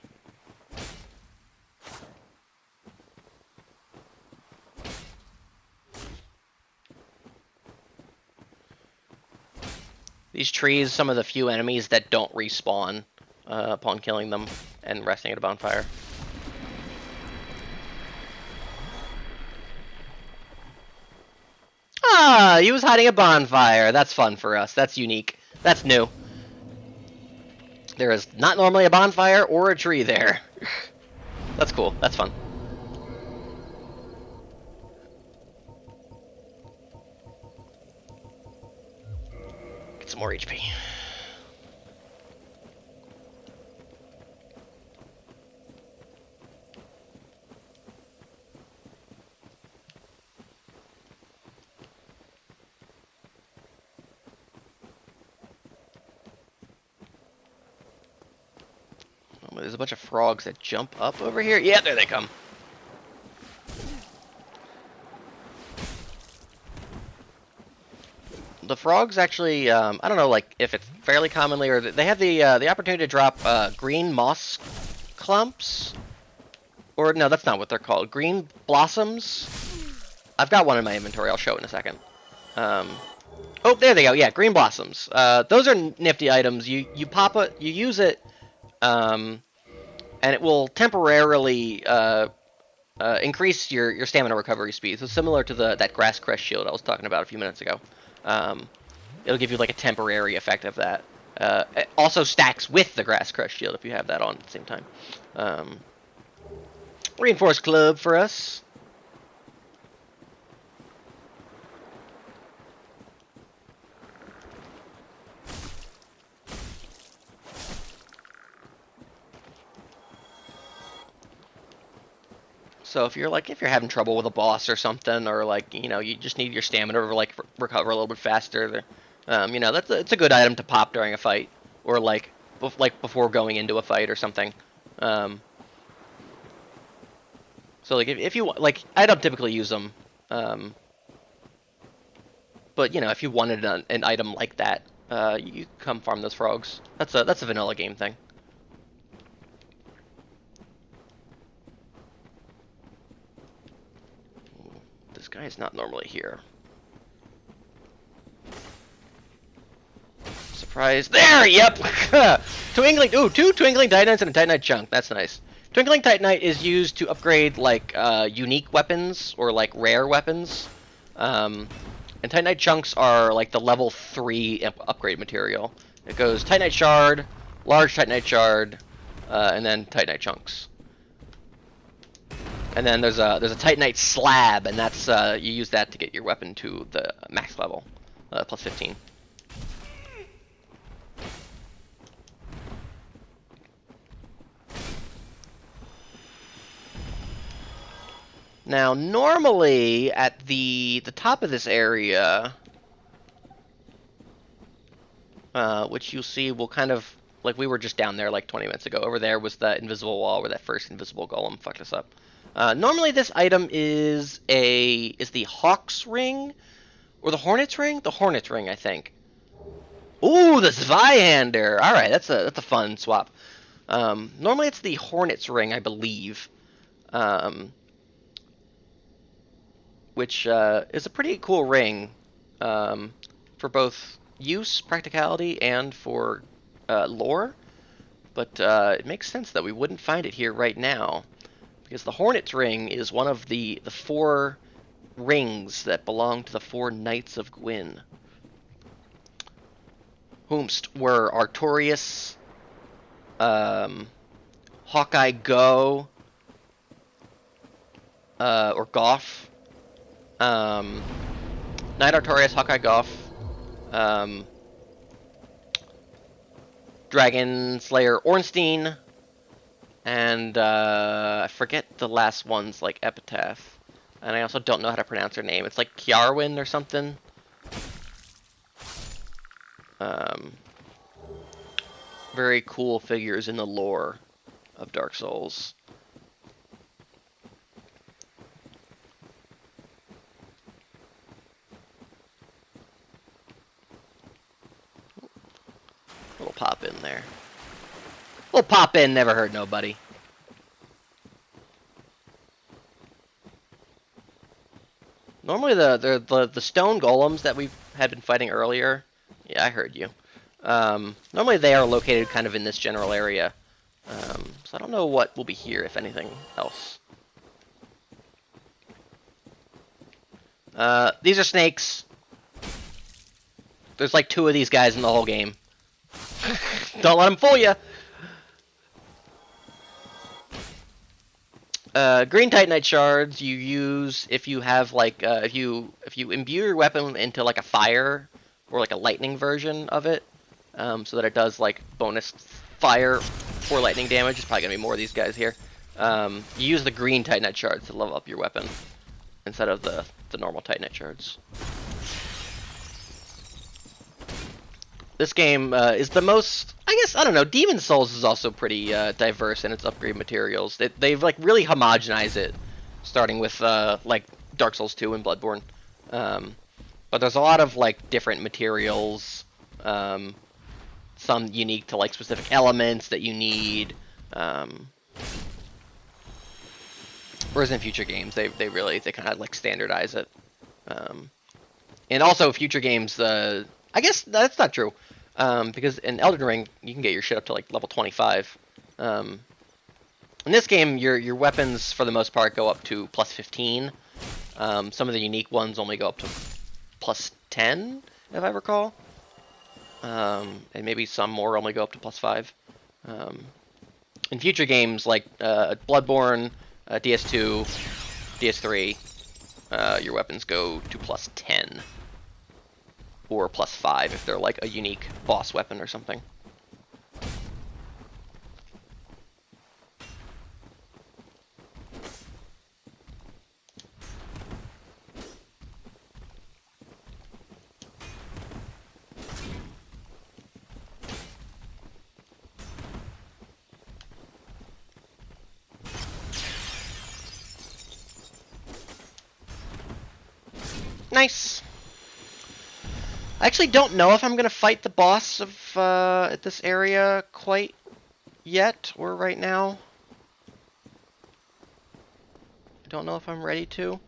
These trees, some of the few enemies that don't respawn upon killing them and resting at a bonfire. Ah, he was hiding a bonfire. That's fun for us. That's unique. That's new. There is not normally a bonfire or a tree there. That's cool. That's fun. Get some more HP. There's a bunch of frogs that jump up over here. Yeah, there they come. The frogs actually, I don't know, like if it's fairly commonly, or they have the opportunity to drop green moss clumps, or no, that's not what they're called. Green blossoms. I've got one in my inventory. I'll show it in a second. Oh, there they go. Yeah, green blossoms. Those are nifty items. You pop it, you use it. And it will temporarily increase your stamina recovery speed. So similar to that Grass Crest shield I was talking about a few minutes ago. It'll give you like a temporary effect of that. It also stacks with the Grass Crest shield if you have that on at the same time. Reinforced club for us. So if you're having trouble with a boss or something, or like, you know, you just need your stamina to like recover a little bit faster, you know, it's a good item to pop during a fight, or like before going into a fight or something. So like if you like, I don't typically use them, but you know, if you wanted an item like that, you come farm those frogs. That's a vanilla game thing. This guy is not normally here. Surprise! There! Yep! Twinkling. Ooh, 2 Twinkling Titanites and a Titanite chunk. That's nice. Twinkling Titanite is used to upgrade like unique weapons or like rare weapons. And Titanite chunks are like the level 3 upgrade material. It goes Titanite shard, large Titanite shard, and then Titanite chunks. And then there's a Titanite slab, and that's you use that to get your weapon to the max level, plus 15. Now, normally at the top of this area, which you'll see will kind of, like we were just down there like 20 minutes ago. Over there was the invisible wall where that first invisible golem fucked us up. Normally this item is the Hawk's Ring, or the Hornet's Ring? The Hornet's Ring, I think. Ooh, the Zweihander! Alright, that's a fun swap. Normally it's the Hornet's Ring, I believe. Which is a pretty cool ring for both use, practicality, and for lore. But it makes sense that we wouldn't find it here right now, because the Hornet's Ring is one of the 4 rings that belong to the 4 Knights of Gwyn. Whomst were Artorias, Hawkeye Go, or Goff, Knight Artorias, Hawkeye Goff, Dragon Slayer Ornstein, and I forget the last one's like epitaph, and I also don't know how to pronounce her name. It's like Kiarwin or something. Very cool figures in the lore of Dark Souls. Little pop in there. Little pop in, never hurt nobody. Normally the stone golems that we had been fighting earlier, yeah, I heard you. Normally they are located kind of in this general area. So I don't know what will be here, if anything else. These are snakes. There's like 2 of these guys in the whole game. Don't let them fool you. Green Titanite shards you use if you have like if you imbue your weapon into like a fire or like a lightning version of it, so that it does like bonus fire for lightning damage. There's probably gonna be more of these guys here. You use the green Titanite shards to level up your weapon instead of the normal Titanite shards. This game is the most, I guess, I don't know, Demon's Souls is also pretty diverse in its upgrade materials. They've like really homogenized it, starting with like Dark Souls 2 and Bloodborne. But there's a lot of like different materials, some unique to like specific elements that you need. Whereas in future games, they kind of like standardize it. And also future games, I guess that's not true, because in Elden Ring you can get your shit up to like level 25. In this game, your weapons for the most part go up to plus 15. Some of the unique ones only go up to plus 10, if I recall, and maybe some more only go up to plus 5. In future games like Bloodborne, DS2, DS3, your weapons go to plus 10. Or plus 5 if they're like a unique boss weapon or something. Nice. I actually don't know if I'm going to fight the boss of at this area quite yet, or right now. I don't know if I'm ready to.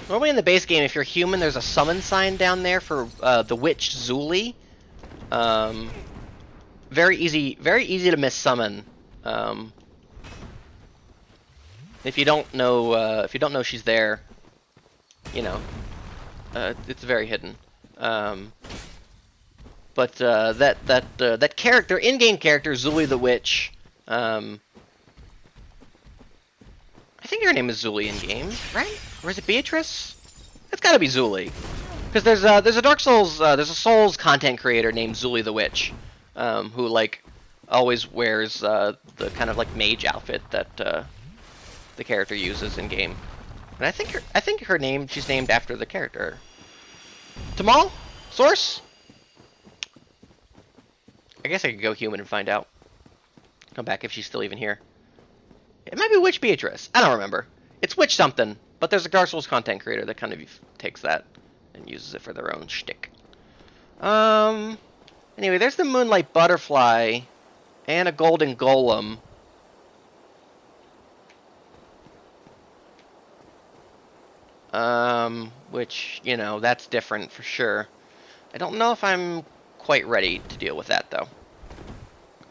Normally in the base game, if you're human, there's a summon sign down there for the witch Zuli. Very easy to miss summon. If you don't know she's there, you know, it's very hidden. But that character, in-game character, Zuli the Witch, think her name is Zuli in game, right? Or is it Beatrice? It's gotta be Zuli. Because there's a Dark Souls, there's a Souls content creator named Zuli the Witch, who like always wears the kind of like mage outfit that the character uses in game. And I think her name, she's named after the character. Tamal? Source? I guess I could go human and find out. Come back if she's still even here. It might be Witch Beatrice. I don't remember. It's Witch something, but there's a Dark Souls content creator that kind of takes that and uses it for their own shtick. Anyway, there's the Moonlight Butterfly and a Golden Golem. Which, you know, that's different for sure. I don't know if I'm quite ready to deal with that, though.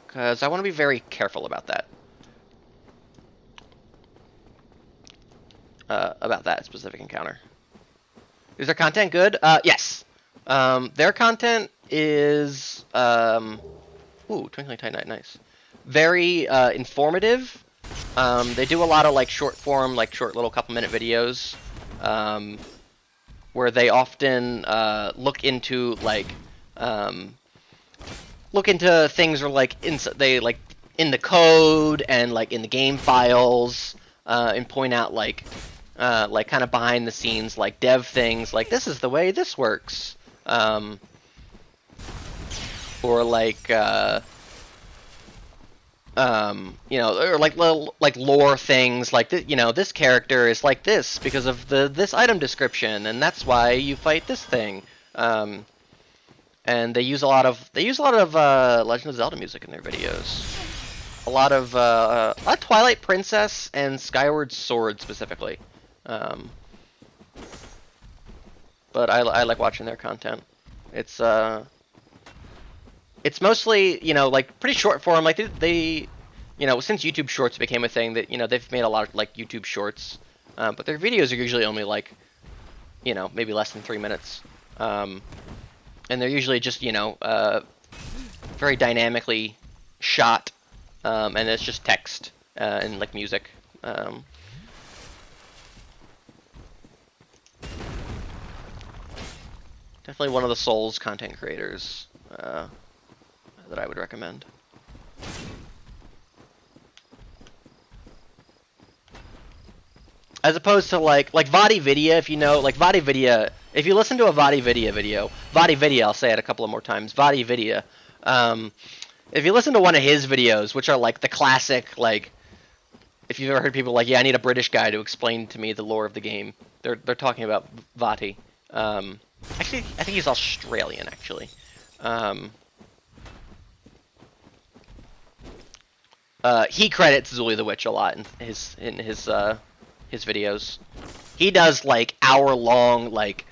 Because I want to be very careful about that. About that specific encounter. Is their content good? Yes. Their content is... ooh, Twinkling Titanite, nice. Very informative. They do a lot of like short form, like short little couple minute videos. Where they often look into like things or like they like in the code and like in the game files and point out like kind of behind the scenes like dev things like this is the way this works, or like you know, or like little like lore things like you know, this character is like this because of this item description, and that's why you fight this thing. And they use a lot of Legend of Zelda music in their videos. A lot of Twilight Princess and Skyward Sword specifically. But I like watching their content. It's mostly, you know, like pretty short form. Like they you know, since YouTube Shorts became a thing, that, you know, they've made a lot of like YouTube Shorts, but their videos are usually only like, you know, maybe less than 3 minutes, and they're usually just, you know, very dynamically shot, and it's just text and like music. Definitely one of the Souls content creators that I would recommend. As opposed to like VaatiVidya, if you know, like VaatiVidya, if you listen to a VaatiVidya video, VaatiVidya, I'll say it a couple of more times, VaatiVidya, if you listen to one of his videos, which are like the classic, like, if you've ever heard people like, yeah, I need a British guy to explain to me the lore of the game, they're talking about Vaati. Actually, I think he's Australian, actually. He credits Zuli the Witch a lot in his videos. He does like hour-long, like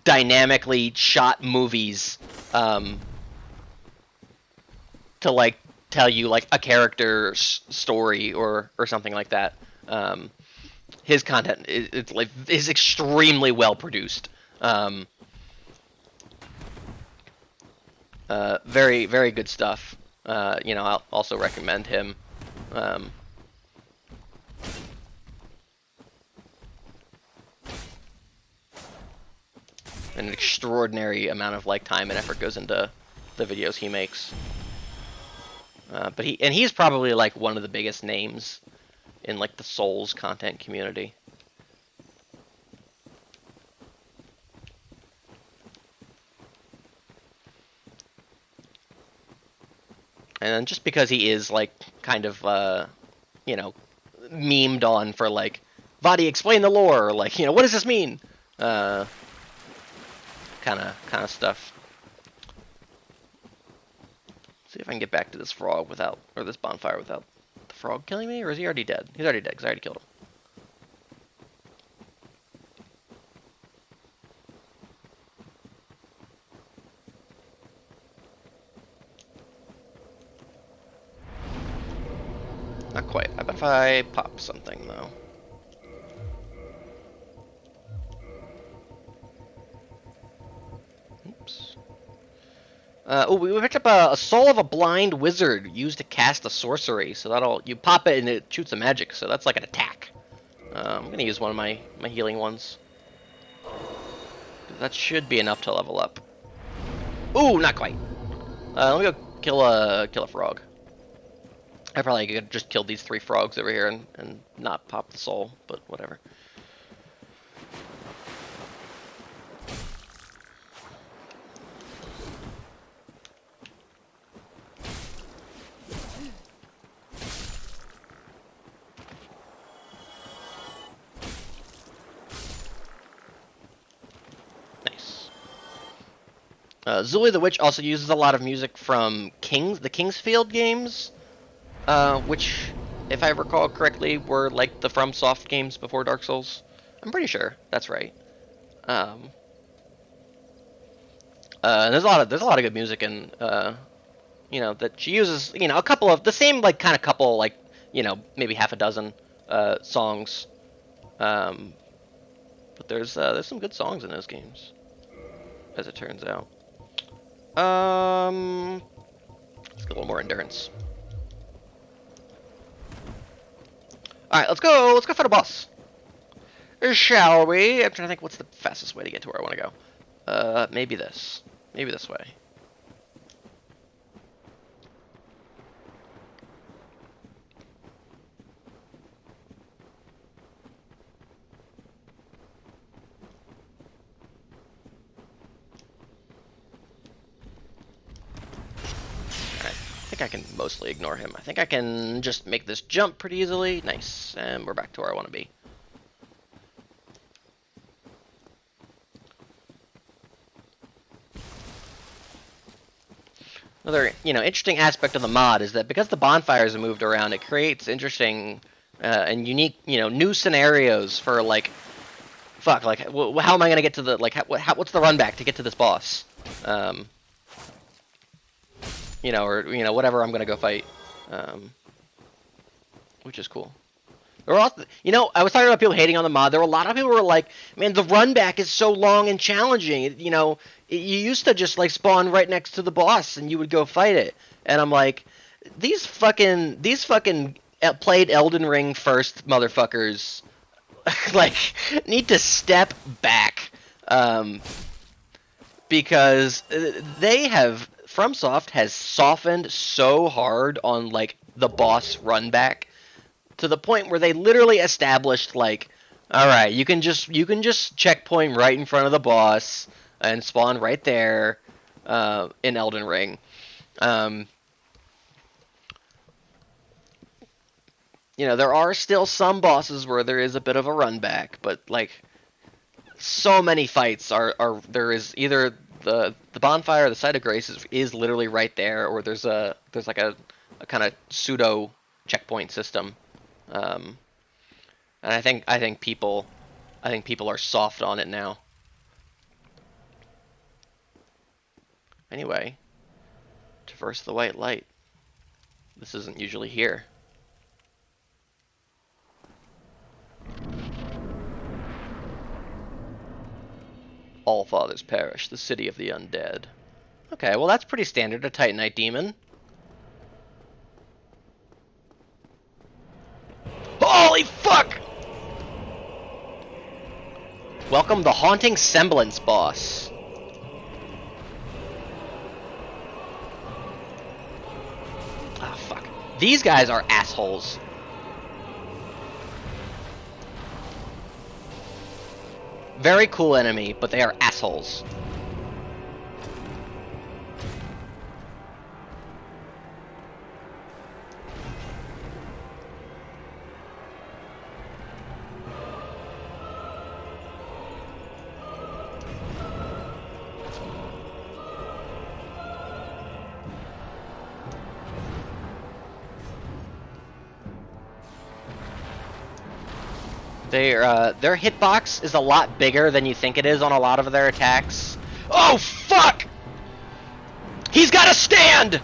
dynamically shot movies to like tell you like a character's story or something like that. His content is extremely well produced. Very, very good stuff. You know, I'll also recommend him. An extraordinary amount of like time and effort goes into the videos he makes. But he's probably like one of the biggest names in like the Souls content community. And just because he is like kind of you know, memed on for like, Vaati, explain the lore, or like, you know, what does this mean? Kind of stuff. See if I can get back to this frog without, or this bonfire without the frog killing me, or is he already dead? He's already dead because I already killed him. Not quite. I bet if I pop something though. Oops. Oh, we picked up a Soul of a Blind Wizard used to cast a sorcery. So you pop it and it shoots a magic. So that's like an attack. I'm gonna use one of my healing ones. That should be enough to level up. Ooh, not quite. Let me go kill a frog. I probably could just kill these 3 frogs over here and not pop the soul, but whatever. Zuli the Witch also uses a lot of music from the Kingsfield games, which, if I recall correctly, were like the FromSoft games before Dark Souls. I'm pretty sure that's right. There's a lot of good music in, that she uses. A couple of the same couple maybe half a dozen songs. But there's some good songs in those games, as it turns out. Let's get a little more endurance. Alright, let's go fight a boss. Shall we? I'm trying to think what's the fastest way to get to where I want to go. Maybe this. Maybe this way. I can mostly ignore him. I think I can just make this jump pretty easily. Nice. And we're back to where I want to be. Another, interesting aspect of the mod is that because the bonfires are moved around, it creates interesting and unique, new scenarios for how am I gonna get to the what's the run back to get to this boss? Whatever I'm gonna go fight, which is cool. There were also, I was talking about people hating on the mod. There were a lot of people who were like, "Man, the run back is so long and challenging." You used to just spawn right next to the boss and you would go fight it. And I'm like, these fucking played Elden Ring first motherfuckers, need to step back, because FromSoft has softened so hard on the boss run back to the point where they literally established all right, you can just checkpoint right in front of the boss and spawn right there in Elden Ring. There are still some bosses where there is a bit of a run back, but so many fights there is either the bonfire, the site of grace is literally right there, or there's a kind of pseudo checkpoint system, and I think people are soft on it now. Anyway, traverse the white light. This isn't usually here. All fathers perish, the city of the undead. Okay, well that's pretty standard, a Titanite demon. Holy fuck! Welcome the Haunting Semblance boss. Ah, fuck. These guys are assholes. Very cool enemy, but they are assholes. Their hitbox is a lot bigger than you think it is on a lot of their attacks. Oh, fuck! He's got to stand!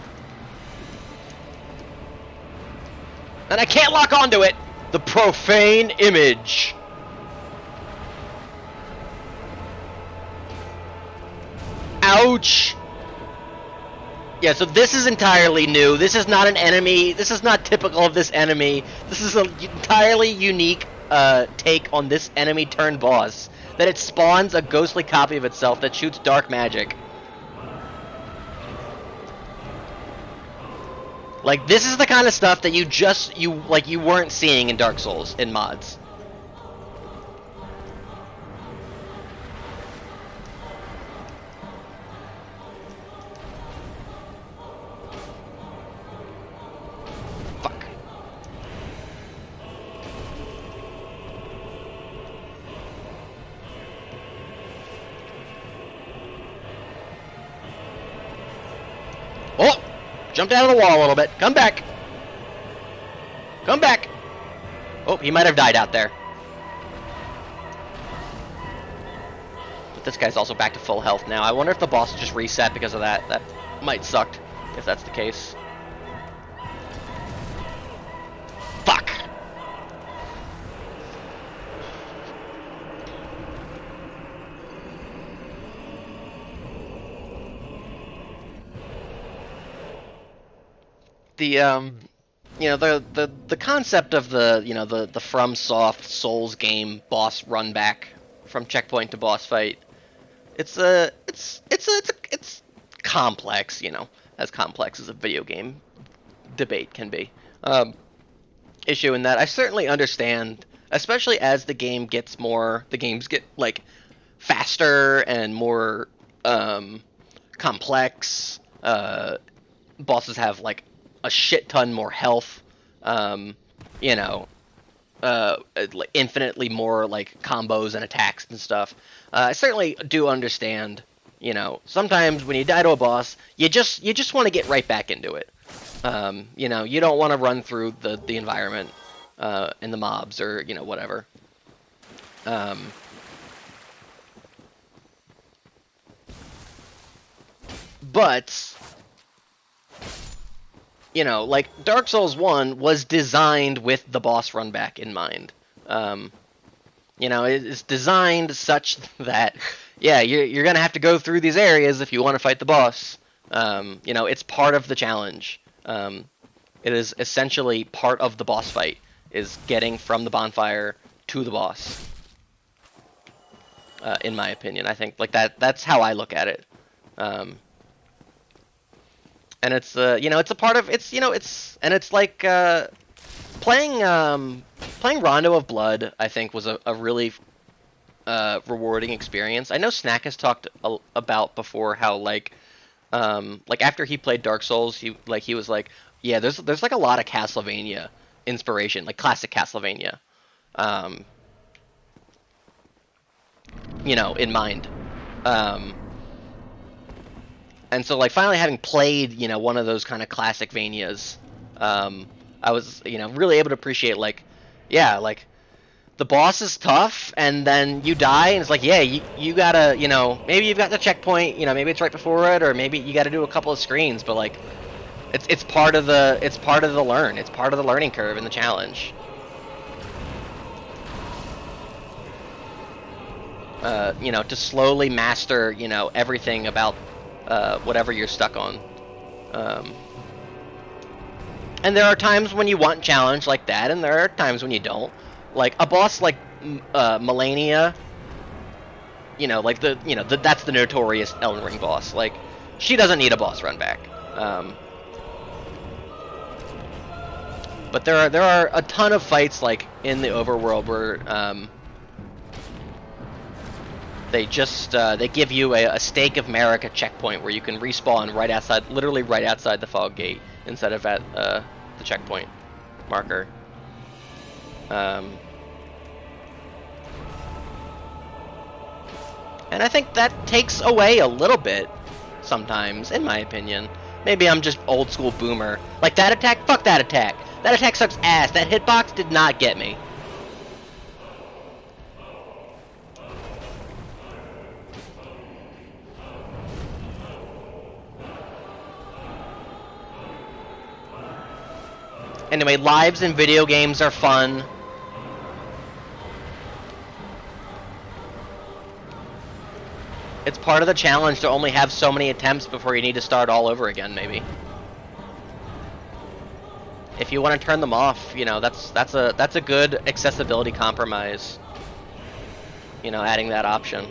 And I can't lock onto it! The profane image. Ouch! Yeah, so this is entirely new. This is not an enemy. This is not typical of this enemy. This is an entirely unique take on this enemy turned boss that it spawns a ghostly copy of itself that shoots dark magic. Like, this is the kind of stuff that you weren't seeing in Dark Souls in mods. Fuck. Oh! Jumped out of the wall a little bit. Come back. Come back. Oh, he might have died out there. But this guy's also back to full health now. I wonder if the boss just reset because of that. That might suck if that's the case. Fuck. The you know, the concept of the, you know, the FromSoft Souls game boss run back from checkpoint to boss fight, it's complex, you know, as complex as a video game debate can be. Issue in that I certainly understand, especially as the games get like faster and more complex. Bosses have like a shit ton more health, you know, like infinitely more like combos and attacks and stuff. I certainly do understand, you know, sometimes when you die to a boss, you just want to get right back into it. You know, you don't want to run through the environment and the mobs or, you know, whatever. But you know, like, Dark Souls 1 was designed with the boss run back in mind. You know, it's designed such that, yeah, you're going to have to go through these areas if you want to fight the boss. You know, it's part of the challenge. It is essentially part of the boss fight, is getting from the bonfire to the boss. In my opinion, I think, like, that's how I look at it. And it's you know, it's a part of it's, you know, it's like playing Rondo of Blood, I think, was a really rewarding experience. I know Snack has talked about before how like after he played Dark Souls, he was like, yeah, there's like a lot of Castlevania inspiration, like classic Castlevania, you know, in mind. And so, like, finally having played, you know, one of those kind of classic Vanias, I was, you know, really able to appreciate, like, yeah, like, the boss is tough, and then you die, and it's like, yeah, you gotta, you know, maybe you've got the checkpoint, you know, maybe it's right before it, or maybe you gotta do a couple of screens, but, like, it's part of the learning curve and the challenge. You know, to slowly master, you know, everything about whatever you're stuck on. And there are times when you want challenge like that, and there are times when you don't. Like a boss like Melania, you know, like that's the notorious Elden Ring boss. Like, she doesn't need a boss run back. But there are a ton of fights like in the overworld where they just they give you a Stake of Marika checkpoint where you can respawn right outside, literally right outside the fog gate instead of at the checkpoint marker. And I think that takes away a little bit sometimes, in my opinion. Maybe I'm just old school boomer. Like, that attack, fuck that attack. That attack sucks ass. That hitbox did not get me. Anyway, lives in video games are fun. It's part of the challenge to only have so many attempts before you need to start all over again, maybe. if you want to turn them off, you know, that's a good accessibility compromise. You know, adding that option.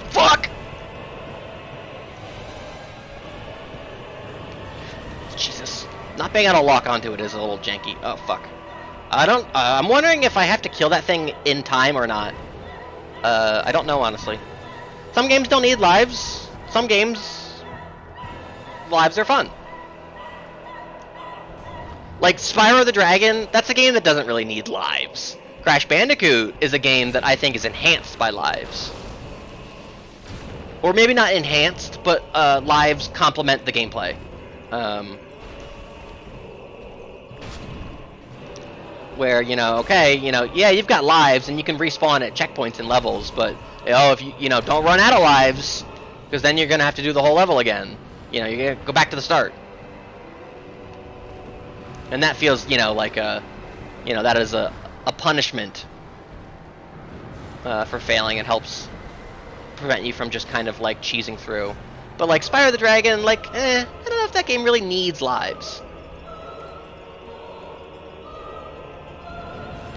Fuck! Jesus. Not being able to lock onto it is a little janky. Oh, fuck. I'm wondering if I have to kill that thing in time or not. I don't know, honestly. Some games don't need lives. Some games, lives are fun. Like Spyro the Dragon, that's a game that doesn't really need lives. Crash Bandicoot is a game that I think is enhanced by lives. Or maybe not enhanced, but lives complement the gameplay. Where, you know, okay, you know, yeah, you've got lives and you can respawn at checkpoints and levels, but, oh, if you know, don't run out of lives, because then you're going to have to do the whole level again. You know, you're going to go back to the start. And that feels, you know, like you know, that is a punishment for failing. It helps prevent you from just kind of, like, cheesing through. But, like, Spyro the Dragon, like, I don't know if that game really needs lives.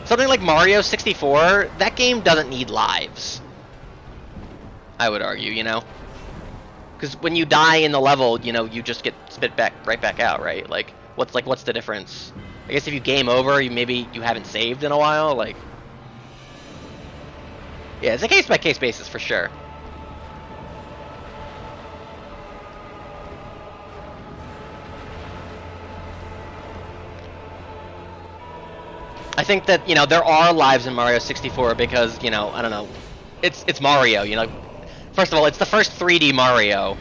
Something like Mario 64, that game doesn't need lives. I would argue, you know? Because when you die in the level, you know, you just get spit right back out, right? Like, what's the difference? I guess if you game over, maybe you haven't saved in a while, like... Yeah, it's a case-by-case basis for sure. I think that, you know, there are lives in Mario 64 because, you know, I don't know, it's Mario, you know. First of all, it's the first 3D Mario.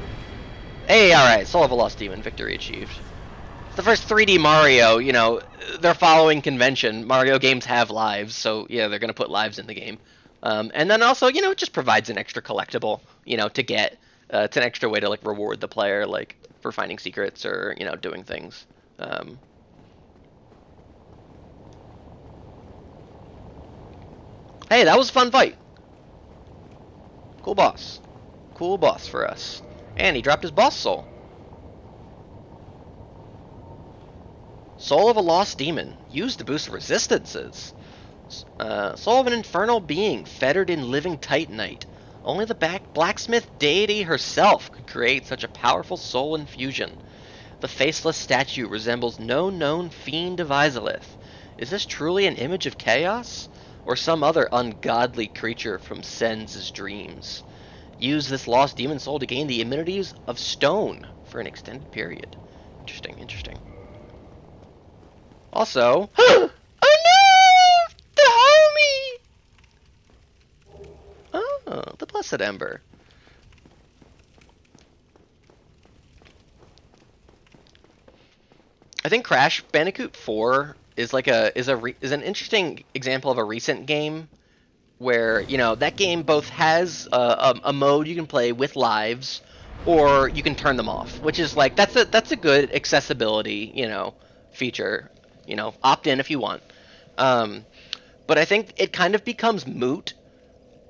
Hey, alright, Soul of a Lost Demon, victory achieved. It's the first 3D Mario, you know, they're following convention. Mario games have lives, so yeah, they're gonna put lives in the game. And then also, you know, it just provides an extra collectible, you know, to get. It's an extra way to, like, reward the player, like, for finding secrets or, you know, doing things. Hey, that was a fun fight. Cool boss. Cool boss for us. And he dropped his boss soul. Soul of a Lost Demon. Used to boost resistances. Soul of an infernal being, fettered in living titanite. Only the blacksmith deity herself could create such a powerful soul infusion. The faceless statue resembles no known fiend of Izalith. Is this truly an image of chaos? Or some other ungodly creature from Sen's dreams? Use this lost demon soul to gain the immunities of stone for an extended period. Interesting, interesting. Also, oh no! The homie! Oh, the Blessed Ember. I think Crash Bandicoot 4 is like is an interesting example of a recent game where, you know, that game both has a mode you can play with lives, or you can turn them off, which is like that's a good accessibility, you know, feature. You know, opt in if you want. But I think it kind of becomes moot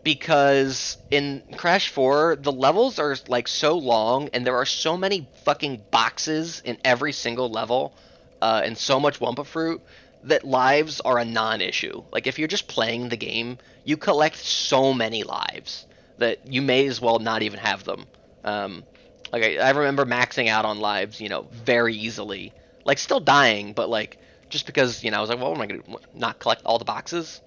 because in Crash 4 the levels are like so long and there are so many fucking boxes in every single level, and so much Wumpa Fruit that lives are a non-issue. Like, if you're just playing the game, you collect so many lives that you may as well not even have them. Like, I remember maxing out on lives, you know, very easily. Like, still dying, but, like, just because, you know, I was like, well, what am I going to not collect all the boxes?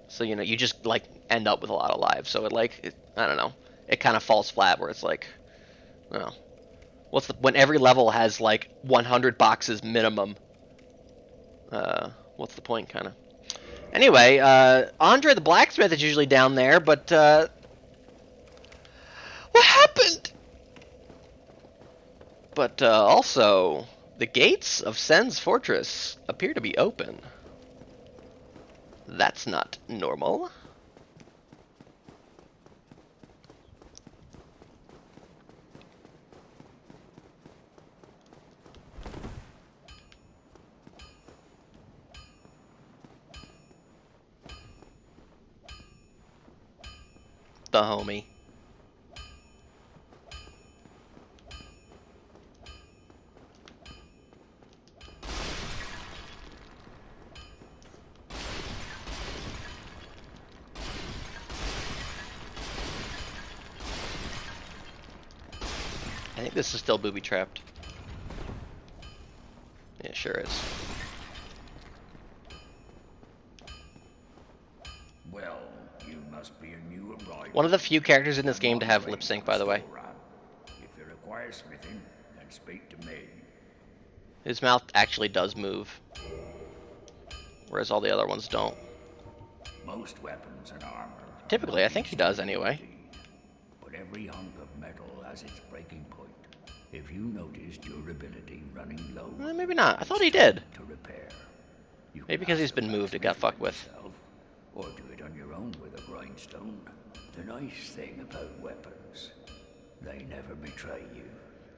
So, you know, you just, like, end up with a lot of lives. So, I don't know. It kind of falls flat where it's like, I don't know. When every level has, like, 100 boxes minimum, what's the point, kind of? Anyway, Andre the blacksmith is usually down there, but, what happened? But, also, the gates of Sen's fortress appear to be open. That's not normal. the homie. I think this is still booby trapped. Yeah, it sure is. Well, you must be a new arrival. One of the few characters in this game to have lip sync, by the way. If you require smithing, then speak to me. His mouth actually does move, whereas all the other ones don't. Most weapons and armor. Typically, I think he does anyway. But every hunk of metal has its breaking point. If you notice durability running low, Maybe not. I thought he did. To repair. Maybe because he's been moved, it got fucked with. Yourself, or do it on your own with a grindstone. The nice thing about weapons, they never betray you.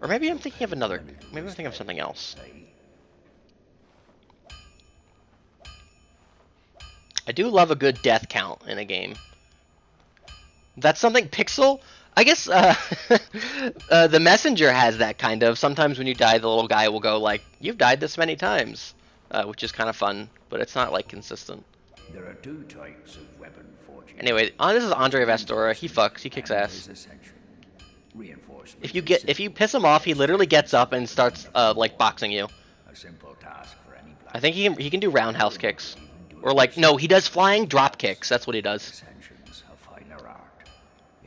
Or maybe I'm thinking of another. Maybe I'm thinking of something else. I do love a good death count in a game. That's something Pixel. I guess the Messenger has that kind of. Sometimes when you die, the little guy will go like, "You've died this many times," which is kind of fun, but it's not like consistent. There are two types of weapon forging. Anyway, this is Andre Vastora. He fucks. He kicks ass. If you piss him off, he literally gets up and starts like boxing you. A simple task for any black. I think he can do roundhouse kicks, or like no, he does flying drop kicks. That's what he does. Ascensions of finer art.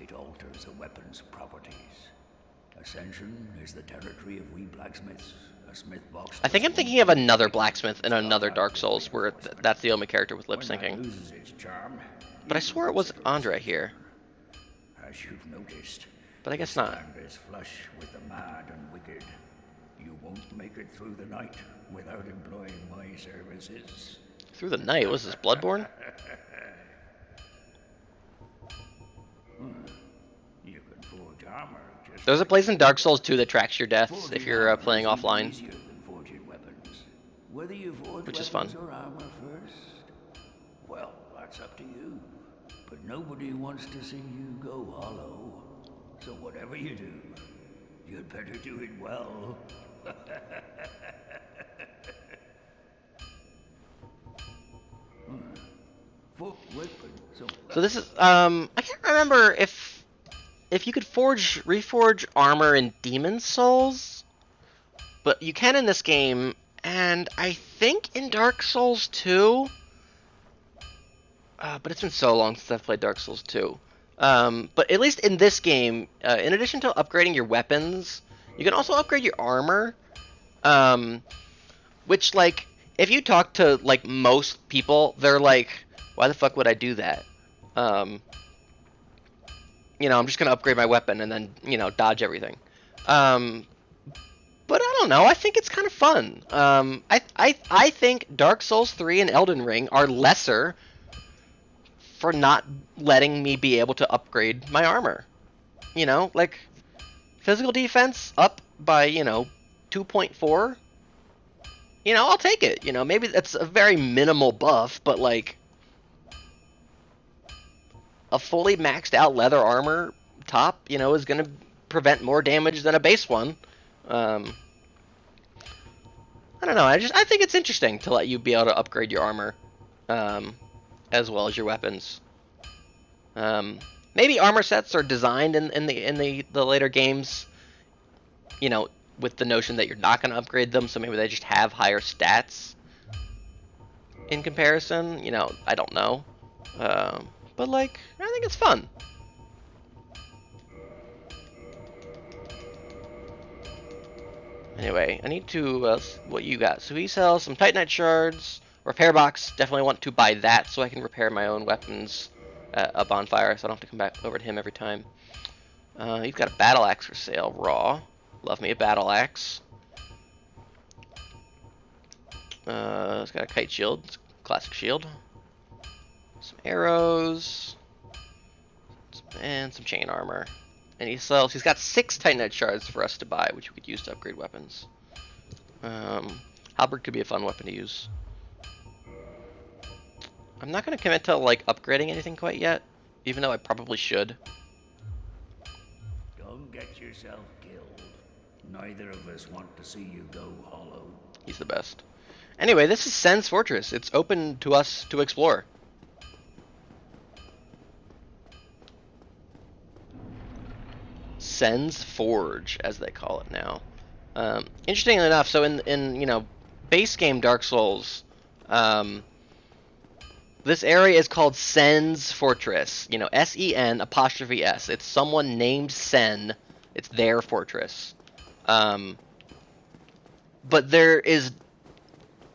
It alters a weapon's properties. Ascension is the territory of we blacksmiths. A smith box. I think I'm thinking of another blacksmith in another Dark Souls where that's the only character with lip syncing. Loses its charm, But I swore it was Andre here. as you've noticed. But I guess not. Land is flush with the mad and wicked. You won't make it through the night without employing my services. Through the night? Was this Bloodborne? You can forge armor. Just There's a place in Dark Souls 2 that tracks your deaths if you're playing offline, easier than forging weapons. Whether you forge which is weapons fun. or armor first, well, that's up to you. But nobody wants to see you go hollow. So whatever you do, you'd better do it well. So this is I can't remember if you could reforge armor in Demon Souls, but you can in this game, and I think in Dark Souls 2. But it's been so long since I've played Dark Souls 2. But at least in this game, in addition to upgrading your weapons, you can also upgrade your armor. Which, like, if you talk to, like, most people, they're like, why the fuck would I do that? You know, I'm just going to upgrade my weapon and then, you know, dodge everything. But I don't know, I think it's kind of fun. I think Dark Souls 3 and Elden Ring are lesser for not letting me be able to upgrade my armor. You know, like, physical defense up by, you know, 2.4. You know, I'll take it. You know, maybe that's a very minimal buff, but, like, a fully maxed out leather armor top, you know, is going to prevent more damage than a base one. I don't know, I think it's interesting to let you be able to upgrade your armor. As well as your weapons. Maybe armor sets are designed in the later games, you know, with the notion that you're not going to upgrade them, so maybe they just have higher stats in comparison. You know, I don't know. But, like, I think it's fun. Anyway, I need to, what you got? So he sells some Titanite shards. Repair box, definitely want to buy that so I can repair my own weapons at a bonfire, so I don't have to come back over to him every time. He's got a battle axe for sale, raw. Love me a battle axe. It's got a kite shield, classic shield. Some arrows. And some chain armor. And he's got 6 Titanite shards for us to buy, which we could use to upgrade weapons. Halberd could be a fun weapon to use. I'm not going to commit to, like, upgrading anything quite yet. even though I probably should. Don't get yourself killed. Neither of us want to see you go hollow. He's the best. Anyway, this is Sen's Fortress. It's open to us to explore. Sen's Forge, as they call it now. Interesting enough, so in base game Dark Souls, this area is called Sen's Fortress. S-E-N apostrophe S. It's someone named Sen. It's their fortress. But there is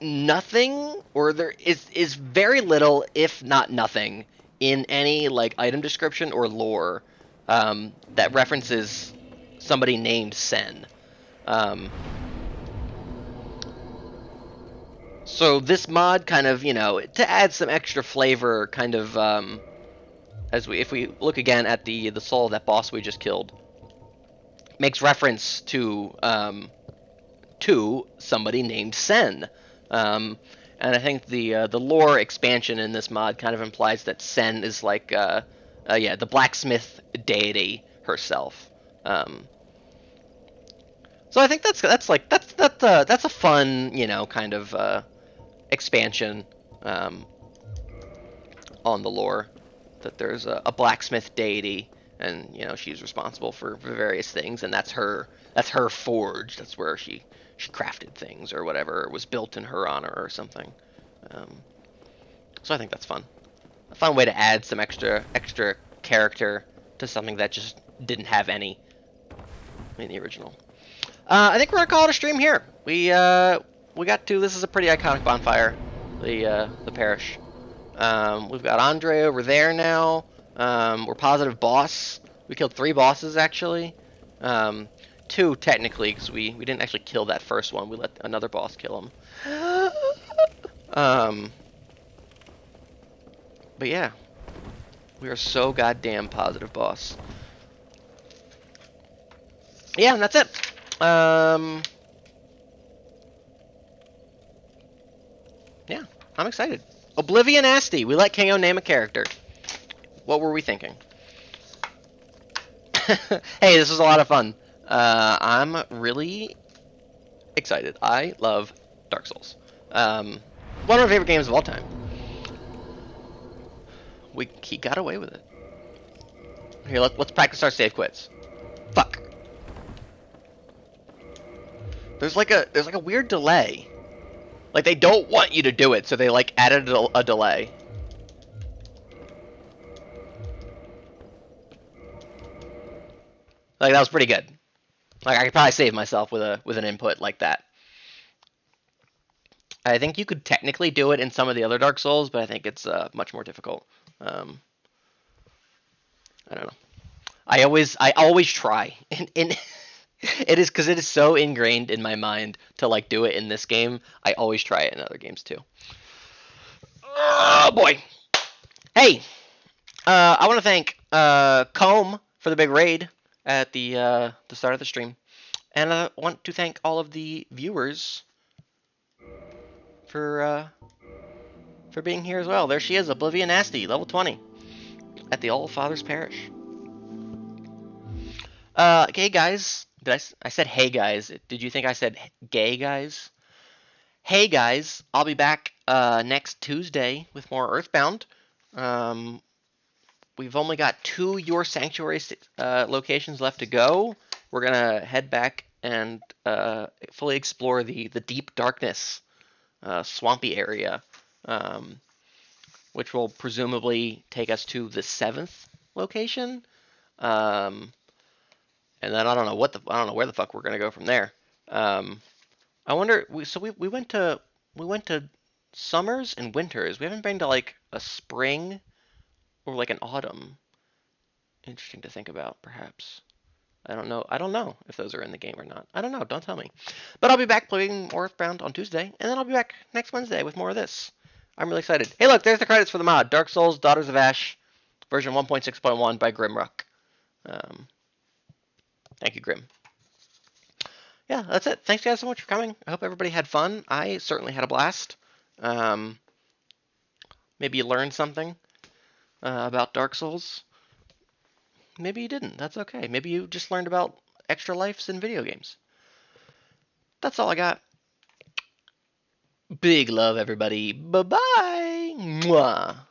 nothing, or there is very little, if not nothing, in any item description or lore that references somebody named Sen. So this mod kind of, to add some extra flavor, kind of, if we look again at the soul of that boss we just killed, makes reference to somebody named Sen. And I think the lore expansion in this mod kind of implies that Sen is the blacksmith deity herself. So I think that's a fun, kind of expansion on the lore, that there's a blacksmith deity, and she's responsible for various things, and that's her forge. That's where she crafted things or whatever, was built in her honor or something. So I think that's fun. A fun way to add some extra character to something that just didn't have any in the original. I think we're gonna call it a stream here. We got to. This is a pretty iconic bonfire, the parish. We've got Andre over there now. We're positive boss. We killed 3 bosses actually. 2 technically, because we didn't actually kill that first one. We let another boss kill him. But yeah, we are so goddamn positive boss. Yeah, and that's it. Yeah, I'm excited. Oblivion Nasty. We let Kingo name a character. What were we thinking? Hey, this was a lot of fun. I'm really excited. I love Dark Souls. One of my favorite games of all time. He got away with it. Here, let's practice our save quits. Fuck. There's like a weird delay. Like they don't want you to do it, so they added a delay. That was pretty good. I could probably save myself with an input like that. I think you could technically do it in some of the other Dark Souls, but I think it's much more difficult. I don't know. I always try, and it is because it is so ingrained in my mind to do it in this game. I always try it in other games too. Oh boy! Hey, I want to thank Comb for the big raid at the start of the stream, and I want to thank all of the viewers for being here as well. There she is, Oblivion Nasty, level 20, at the All Fathers Parish. Hey guys, I said hey guys. Did you think I said gay guys? Hey guys, I'll be back next Tuesday with more Earthbound. We've only got 2 Your Sanctuary locations left to go. We're gonna head back and fully explore the deep darkness, swampy area, which will presumably take us to the 7th location. And then I don't know where the fuck we're gonna go from there. I wonder. We went to summers and winters. We haven't been to a spring or an autumn. Interesting to think about, perhaps. I don't know if those are in the game or not. I don't know. Don't tell me. But I'll be back playing more Earthbound on Tuesday, and then I'll be back next Wednesday with more of this. I'm really excited. Hey, look, there's the credits for the mod. Dark Souls, Daughters of Ash, version 1.6.1 by Grimrock. Thank you, Grim. Yeah, that's it. Thanks, guys, so much for coming. I hope everybody had fun. I certainly had a blast. Maybe you learned something. about Dark Souls. Maybe you didn't. That's okay. Maybe you just learned about extra lives in video games. That's all I got. Big love, everybody. Bye-bye. Mwah.